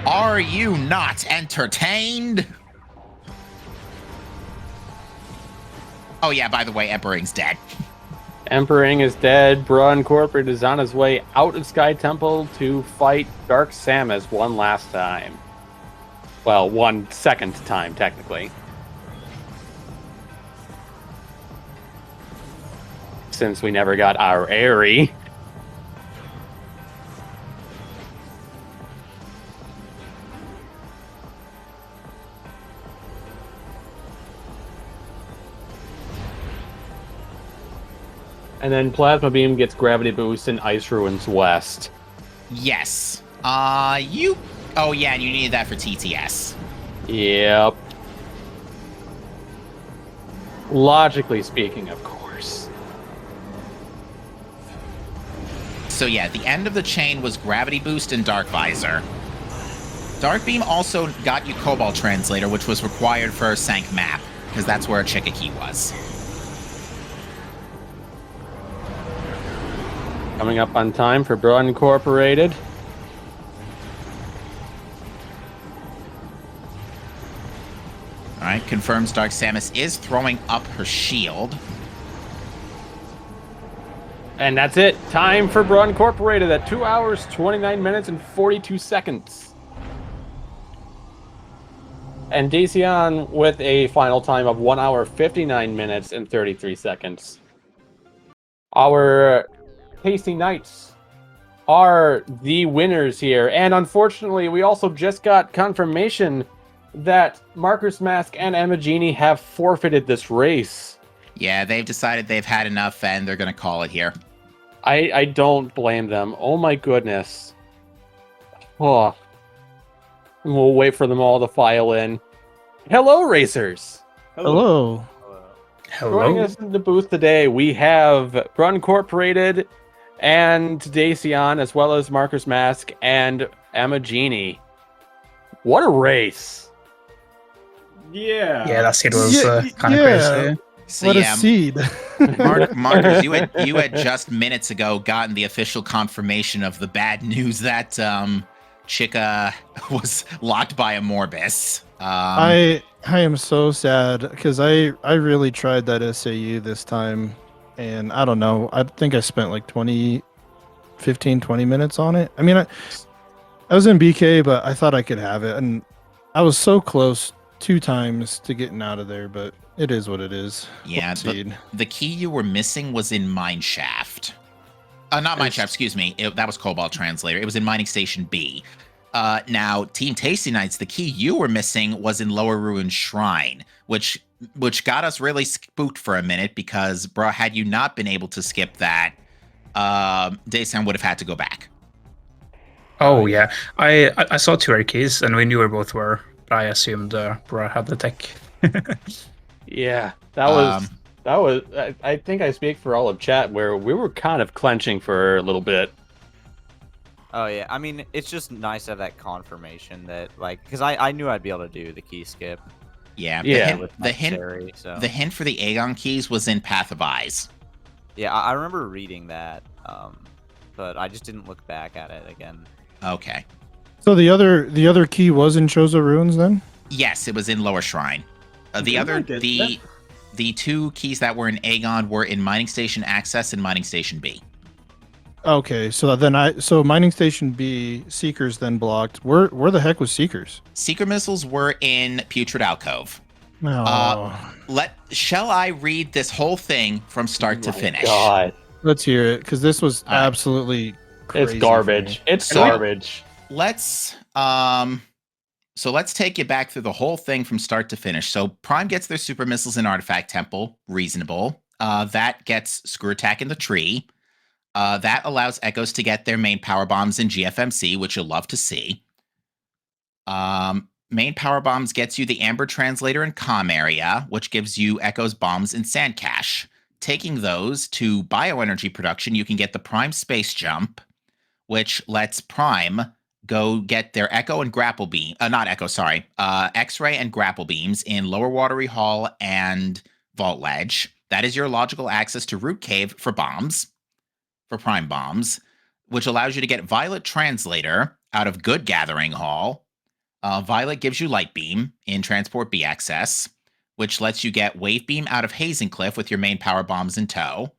Are you not entertained? Oh yeah, by the way, Empering's dead. Empering is dead. Bra Incorporated is on his way out of Sky Temple to fight Dark Samus one last time. Well, one second time, technically. Since we never got our Aerie. And then Plasma Beam gets Gravity Boost and Ice Ruins West. Yes. You... Oh, yeah, and you needed that for TTS. Yep. Logically speaking, of course. So yeah, the end of the chain was Gravity Boost and Dark Visor. Dark Beam also got you Cobalt Translator, which was required for Sank Map, because that's where a Chikaki was. Coming up on time for Broad Incorporated. All right, confirms Dark Samus is throwing up her shield. And that's it. Time for Broad Incorporated at 2 hours, 29 minutes, and 42 seconds. And Dacian with a final time of 1 hour, 59 minutes, and 33 seconds. Our Tasty Knights are the winners here. And unfortunately, we also just got confirmation that Marcus Mask and Emma Genie have forfeited this race. Yeah, they've decided they've had enough and they're going to call it here. I don't blame them. Oh my goodness. Oh. We'll wait for them all to file in. Hello, racers. Hello. Joining us in the booth today, we have Run Incorporated and Dacian, as well as Marcus Mask and Emma Genie. What a race. Yeah. Yeah, that seed was kind of crazy. So, What yeah, a seed. Marcus, you had just minutes ago gotten the official confirmation of the bad news that Chica was locked by a Morbus. I am so sad because I really tried that SAU this time, and I don't know. I think I spent like 20 minutes on it. I mean, I was in BK, but I thought I could have it, and I was so close 2 times to getting out of there, but it is what it is. Yeah, the key you were missing was in Mineshaft. Not Mineshaft, excuse me. That was Cobalt Translator. It was in Mining Station B. Now, Team Tasty Knights, the key you were missing was in Lower Ruin Shrine, which got us really spooked for a minute because, bro, had you not been able to skip that, Daysan would have had to go back. Oh yeah, I saw 2 air keys, and we knew where both were, but I assumed Bra had the tech. Yeah, that was. I think I speak for all of chat where we were kind of clenching for a little bit. Oh yeah, I mean, it's just nice to have that confirmation that, like, because I knew I'd be able to do the key skip. Yeah, Yeah. the hint for the Aegon keys was in Path of Eyes. Yeah, I remember reading that, but I just didn't look back at it again. Okay. So the other key was in Chozo Ruins then? Yes, it was in Lower Shrine. The 2 keys that were in Aegon were in Mining Station Access and Mining Station B. Okay, so then so Mining Station B, Seekers then blocked. Where the heck was Seekers? Seeker missiles were in Putrid Alcove. Oh. Shall I read this whole thing from start to finish? God, Let's hear it, because this was All right. absolutely crazy. it's garbage. It's So- garbage. Let's take you back through the whole thing from start to finish. So Prime gets their super missiles in Artifact Temple, reasonable. That gets Screw Attack in the tree. That allows Echoes to get their main power bombs in GFMC, which you'll love to see. Main power bombs gets you the Amber Translator in Com area, which gives you Echoes bombs in Sand Cache. Taking those to bioenergy production, you can get the Prime Space Jump, which lets Prime go get their Echo and Grapple Beam. X-Ray and Grapple Beams in Lower Watery Hall and Vault Ledge. That is your logical access to Root Cave for bombs. For Prime bombs, which allows you to get Violet Translator out of Good Gathering Hall. Violet gives you Light Beam in Transport B access, which lets you get Wave Beam out of Hazing Cliff with your main power bombs in tow.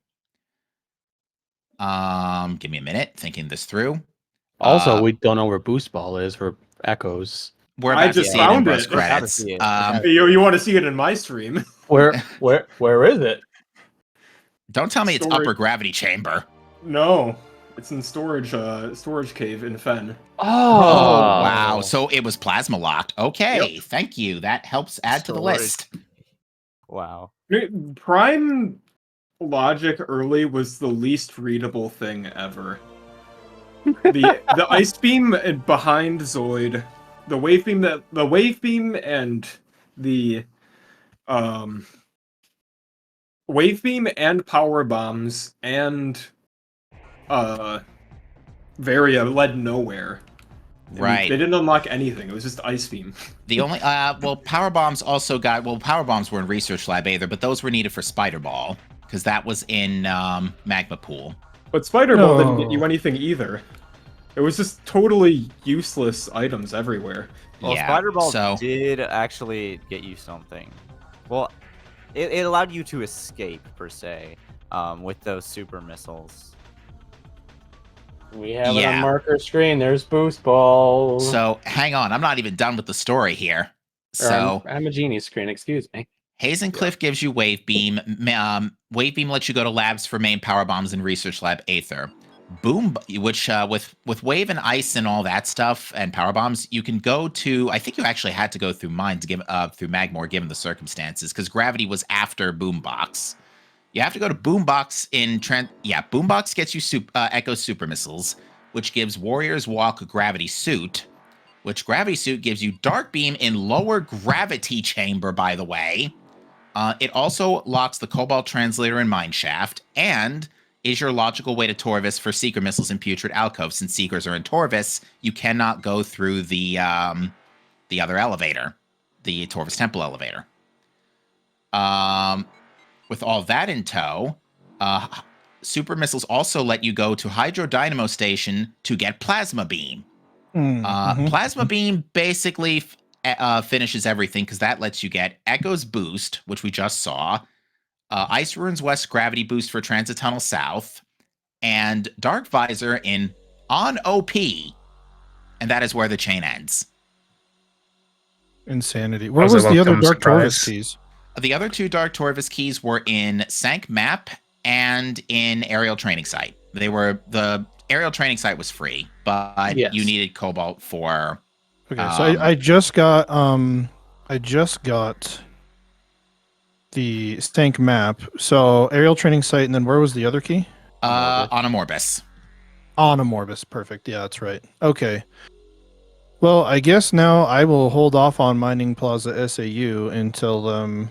Give me a minute, thinking this through. Also, we don't know where Boost Ball is for Echoes. We're I about to just see it in found Bros it. Gotta credits. see it. You want to see it in my stream? Where is it? Don't tell me it's Storage. upper gravity chamber. No, it's in storage cave in Fen. Oh, wow. So it was plasma locked. Okay, thank you. That helps add to the Storage. list. Wow. Prime logic early was the least readable thing ever. The ice beam behind Zoid, the wave beam and the wave beam and power bombs and Varia led nowhere. I mean, Right. they didn't unlock anything. It was just ice beam. The only power bombs also got power bombs were in Research Lab Aether, but those were needed for Spider Ball because that was in Magma Pool. But Spider Ball didn't get you anything either. It was just totally useless items everywhere. Well, Yeah, Spider Ball so- did actually get you something. Well, it allowed you to escape per se, with those super missiles. We have it Yeah. on marker screen. There's Boost Ball. So hang on, I'm not even done with the story here. So I'm a genie screen. Excuse me. Hazen Cliff gives you Wave Beam. Wave Beam lets you go to labs for main power bombs in Research Lab Aether. Boom, which with Wave and Ice and all that stuff and power bombs, you can go to. I think you actually had to go through mine to give through Magmore, given the circumstances, because Gravity was after Boombox. You have to go to Boombox in Trent. Yeah, Boombox gets you Echo Super Missiles, which gives Warriors Walk Gravity Suit, which Gravity Suit gives you Dark Beam in Lower Gravity Chamber, by the way. It also locks the Cobalt Translator in Mineshaft, and is your logical way to Torvis for Seeker Missiles in Putrid Alcove. Since Seekers are in Torvis, you cannot go through the other elevator, the Torvis Temple elevator. With all that in tow, Super Missiles also let you go to Hydro Dynamo Station to get Plasma Beam. Plasma Beam basically finishes everything because that lets you get Echo's Boost, which we just saw, Ice Ruins West Gravity Boost for Transit Tunnel South, and Dark Visor on OP, and that is where the chain ends. Insanity. Where was the other Dark Torvis keys? The other two Dark Torvis keys were in Sank Map and in Aerial Training Site. The Aerial Training Site was free, but you needed Cobalt for. Okay, so I just got the Stank Map. So Aerial Training Site, and then where was the other key? On Amorbis. On Amorbis, perfect. Yeah, that's right. Okay. Well, I guess now I will hold off on mining Plaza SAU until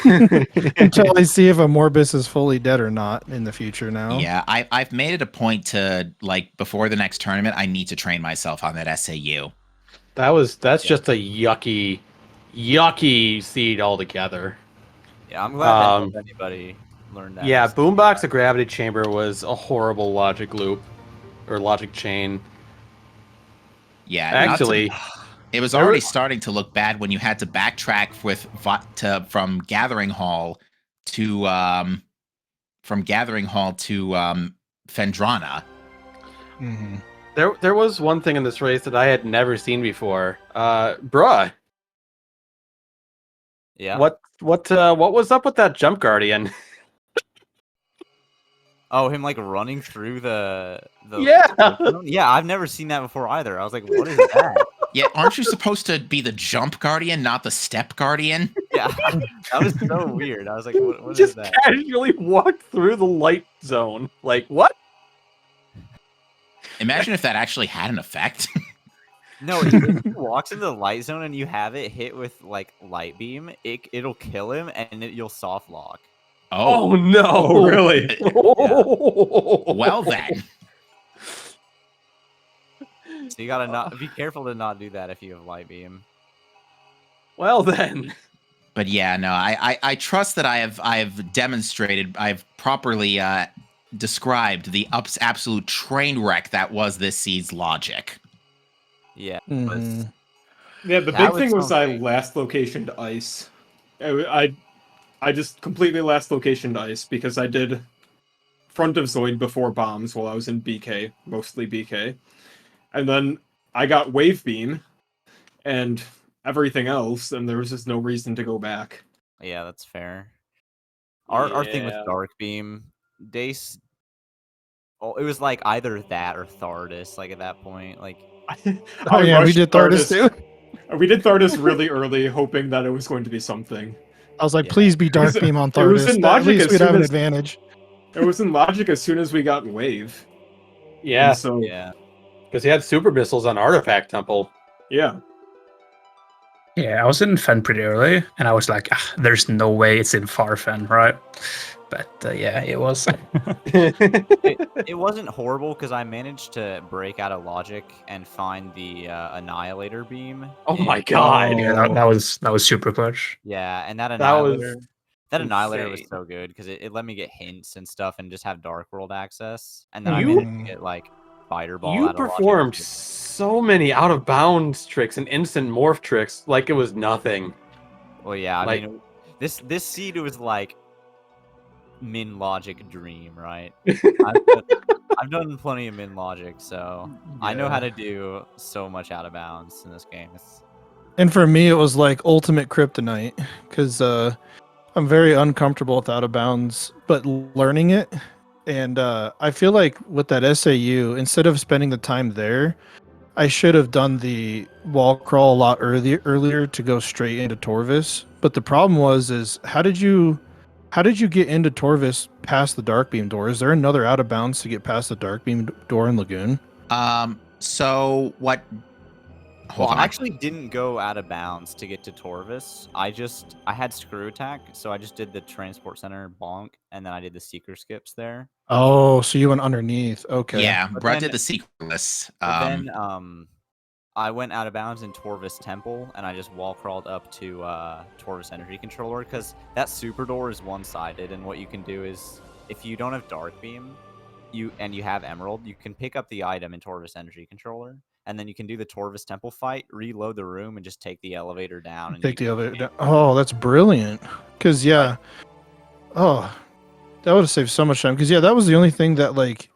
until I see if Amorbis is fully dead or not in the future now. Yeah, I've made it a point to, like, before the next tournament, I need to train myself on that SAU. That's just a yucky seed altogether. Yeah, I'm glad that anybody learned that. Yeah, Boombox of Gravity Chamber was a horrible logic loop or logic chain. Yeah, actually, it was already starting to look bad when you had to backtrack from Gathering Hall to Fendrana. Mm-hmm. There was one thing in this race that I had never seen before. Bruh. Yeah. What was up with that Jump Guardian? Oh, him like running through the Yeah. I've never seen that before either. I was like, what is that? Yeah, aren't you supposed to be the Jump Guardian, not the Step Guardian? Yeah, that was so weird. I was like, what Just is that? casually walked through the light zone. Like, what? Imagine if that actually had an effect. No, if he walks into the light zone and you have it hit with like light beam, it'll kill him and you'll soft lock. Oh no! Oh, really? Well then. So you gotta be careful to not do that if you have light beam. Well then. But yeah, no, I trust that I've demonstrated, I've properly described the absolute train wreck that was this seed's logic. Yeah. Mm-hmm. Yeah, the That big thing was something. last location to ice. I just completely last location ice because I did front of Zoid before bombs while I was in BK, mostly BK. And then I got Wave Beam and everything else, and there was just no reason to go back. Yeah, that's fair. Our thing with Yeah. Dark Beam, Dace. Oh, it was like either that or Thardus. Like at that point, like Oh I yeah, we rushed did Thardus too. We did Thardus really early, hoping that it was going to be something. I was like, Yeah. please be Because Dark Beam on it was Thardus. in At logic least as we'd have soon an as advantage. it was in logic as soon as we got Wave. Yeah, And so yeah. because he had super missiles on Artifact Temple. yeah. Yeah, I was in Fen pretty early, and I was like, there's no way it's in far Fen, right? But yeah, it was. It wasn't horrible because I managed to break out of logic and find the Annihilator beam. Oh my in- god. Yeah, that was super clutch. Yeah, and that That Annihilator. was That Annihilator was insane. so good because it let me get hints and stuff and just have Dark World access. And then I You- managed to get like Fireball You out of performed logic. so many out of bounds tricks and instant morph tricks like it was nothing. Well, yeah, I like- mean, this seed was like min logic dream, right? I've done plenty of min logic, so I know how to do so much out of bounds in this game. And for me, it was like ultimate kryptonite because I'm very uncomfortable with out of bounds, but learning it. And I feel like with that SAU, instead of spending the time there, I should have done the wall crawl a lot earlier to go straight into Torvis. But the problem is how did you get into Torvis past the dark beam door? Is there another out of bounds to get past the dark beam door in Lagoon? So what? Hold Well, on. I actually didn't go out of bounds to get to Torvis. I had screw attack, so I just did the transport center bonk, and then I did the seeker skips there. Oh, so you went underneath. Okay. Yeah, But Brett then- did the secretless. But then I went out of bounds in Torvis Temple, and I just wall crawled up to Torvis Energy Controller because that super door is one-sided, and what you can do is if you don't have Dark Beam, you have Emerald, you can pick up the item in Torvis Energy Controller, and then you can do the Torvis Temple fight, reload the room, and just take the elevator down. And Take you the can elevator escape. down. Oh, that's brilliant. Because yeah, oh, that would have saved so much time. Because yeah, that was the only thing that like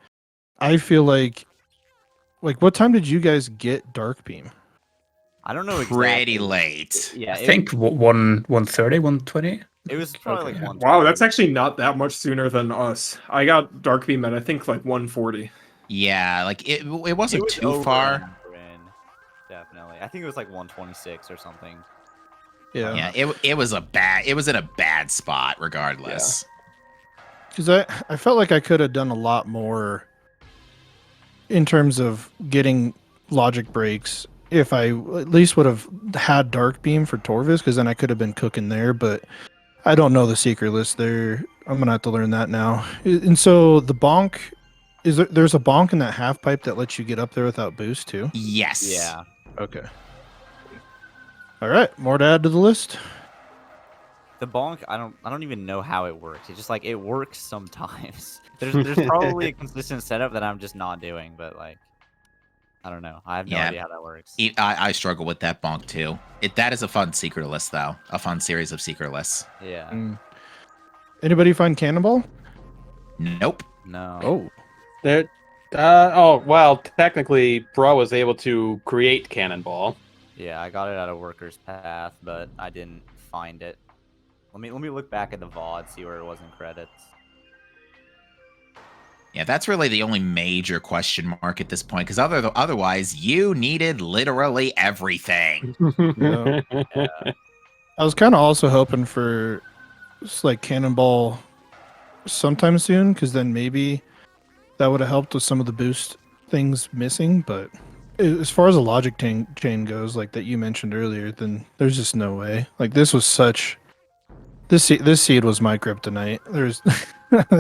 I feel like what time did you guys get Dark Beam? I don't know pretty exactly. late. Yeah, I think 130, 120. it was probably Okay. like 120. Wow, that's actually not that much sooner than us. I got Dark Beam at I think like 140. Yeah, like it wasn't It was too over far. an hour in, definitely. I think it was like 126 or something. Yeah. Yeah, it was in a bad spot regardless. Because I felt like I could have done a lot more in terms of getting logic breaks if I at least would have had Dark Beam for Torvis, because then I could have been cooking there. But I don't know the secret list there. I'm gonna have to learn that now. And so the bonk there's a bonk in that half pipe that lets you get up there without boost too. Yes. Yeah. Okay. All right, more to add to the list. The bonk, I don't even know how it works. It's just like it works sometimes. There's probably a consistent setup that I'm just not doing, but like I don't know. I have no Yeah. idea how that works. I struggle with that bonk too. That is a fun secret list though. A fun series of secret lists. Yeah. Mm. Anybody find Cannonball? Nope. No. Oh, There. Oh well, technically, Bro was able to create Cannonball. Yeah, I got it out of Worker's Path, but I didn't find it. Let me look back at the VOD, see where it was in credits. Yeah, that's really the only major question mark at this point, because otherwise you needed literally everything. Yeah. I was kind of also hoping for like Cannonball sometime soon, because then maybe that would have helped with some of the boost things missing. But as far as the logic chain goes, like that you mentioned earlier, then there's just no way. Like this was such. This seed was my kryptonite.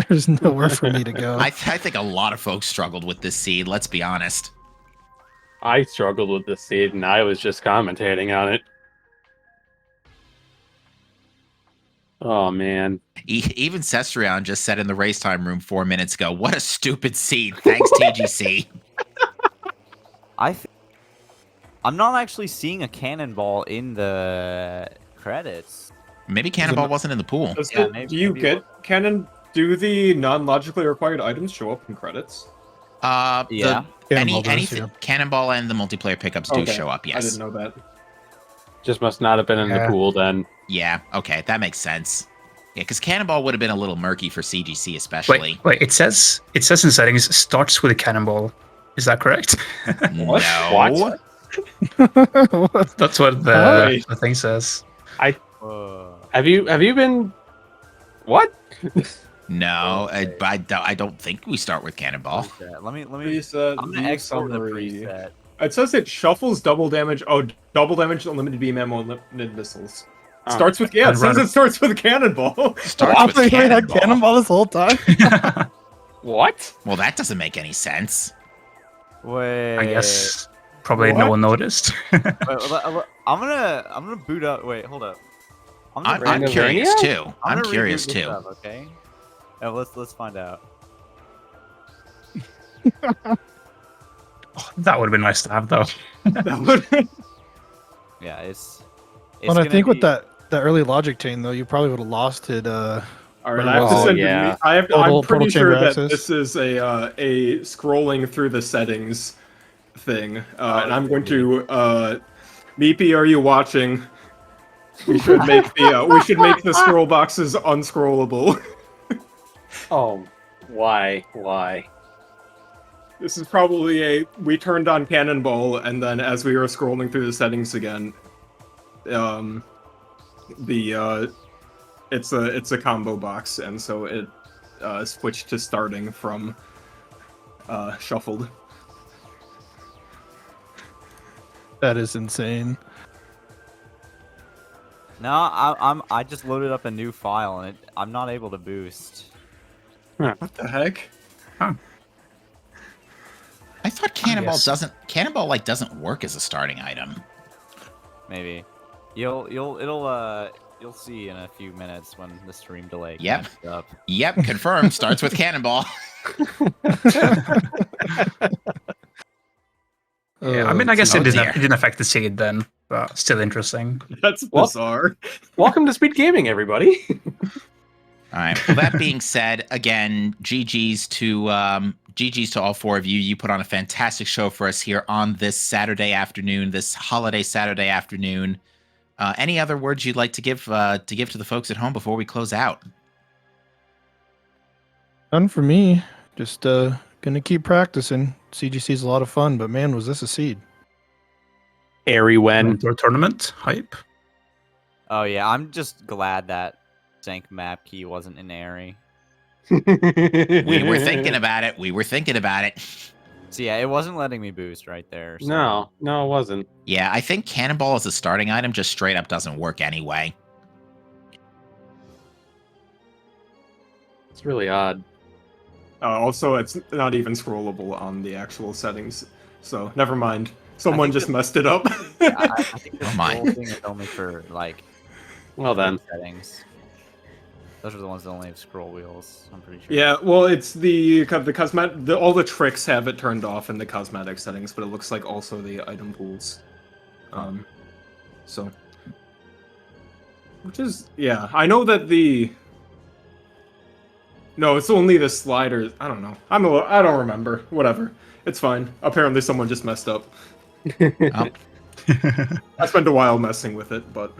There's nowhere for me to go. I think a lot of folks struggled with this seed. Let's be honest. I struggled with this seed, and I was just commentating on it. Oh man. Even Cestrion just said in the race time room 4 minutes ago, "What a stupid seed." Thanks TGC. I'm not actually seeing a cannonball in the credits. Maybe Cannonball wasn't in the pool. Yeah, Do you get Canon? Do the non-logically required items show up in credits? Yeah. Cannonball does, Anything yeah. Cannonball and the multiplayer pickups do Okay, show up. I Yes. didn't know that. Just must not have been in the Yeah. pool then. Yeah. Okay, that makes sense. Yeah, because Cannonball would have been a little murky for CGC, especially. Wait. It says in settings starts with a cannonball. Is that correct? No. What? That's what Wait. the thing says. Have you been? What? No, I don't think we start with Cannonball. Let me. Preset, I'm gonna view export the summary. preset. It says it shuffles double damage. Oh, double damage, unlimited beam ammo, unlimited missiles. Oh. Starts with it says it starts with Cannonball. Starts Wow, with we had Cannonball. Cannonball this whole time. What? Well, that doesn't make any sense. Wait. I guess probably no What? one noticed. Wait, I'm gonna boot up. Wait, hold up. I'm Random curious Mania? too. I'm gonna curious reboot this too. up, okay. Let's find out. That would have been nice to have, though. Yeah, it's. But I gonna think with be- that early logic chain though, you probably would have lost it. All right, I have to Oh, send yeah. you. I'm Total pretty chamber sure that access. this is a scrolling through the settings thing, and I'm going to. Meepy, are you watching? We should make the scroll boxes unscrollable. Oh, why? Why? This is probably we turned on Cannonball, and then as we were scrolling through the settings again, it's a combo box, and so it switched to starting from shuffled. That is insane. No, I just loaded up a new file and I'm not able to boost. What the heck? I thought Cannonball guess. doesn't work as a starting item. Maybe. You'll see in a few minutes when the stream delay Yep. catches up. Yep, confirmed. Starts with Cannonball. Yeah, I mean, I guess Oh, it dear. didn't affect the seed then, but still interesting. That's Well- bizarre. Welcome to SpeedGaming, everybody. All right. Well, that being said, again, GG's to all four of you. You put on a fantastic show for us here on this Saturday afternoon, this holiday Saturday afternoon. Any other words you'd like to give to the folks at home before we close out? None for me. Just gonna keep practicing. CGC's a lot of fun, but man, was this a seed. Airy when. Tournament hype. Oh yeah, I'm just glad that Zank map key wasn't in Airy. We were thinking about it. So yeah, it wasn't letting me boost right there. So. No, it wasn't. Yeah, I think Cannonball as a starting item just straight up doesn't work anyway. It's really odd. Also, it's not even scrollable on the actual settings, so never mind. Someone think just the- messed it up. I think the Oh my. scroll thing is only for like Well then. settings. Those are the ones that only have scroll wheels. I'm pretty sure. Yeah, well, it's the cosmetic. All the tricks have it turned off in the cosmetic settings, but it looks like also the item pools. So, which is I know that the. No, it's only the sliders. I don't know. I don't remember. Whatever. It's fine. Apparently, someone just messed up. Oh, I spent a while messing with it, but.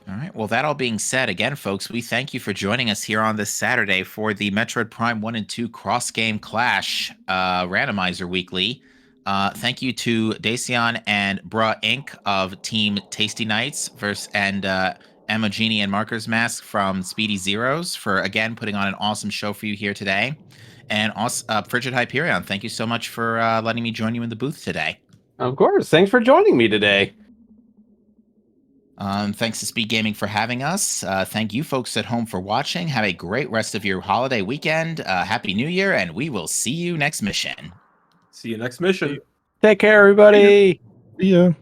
all right. Well, that all being said, again, folks, we thank you for joining us here on this Saturday for the Metroid Prime 1 and 2 Cross Game Clash Randomizer Weekly. Thank you to Dacian and Bra Inc. of Team Tasty Nights and Emma Genie and Marker's Mask from Speedy Zeros for, again, putting on an awesome show for you here today. And also, Frigid Hyperion, thank you so much for letting me join you in the booth today. Of course. Thanks for joining me today. Thanks to Speed Gaming for having us. Thank you folks at home for watching. Have a great rest of your holiday weekend. Happy New Year, and we will see you next mission. See you next mission. Take care, everybody. See ya.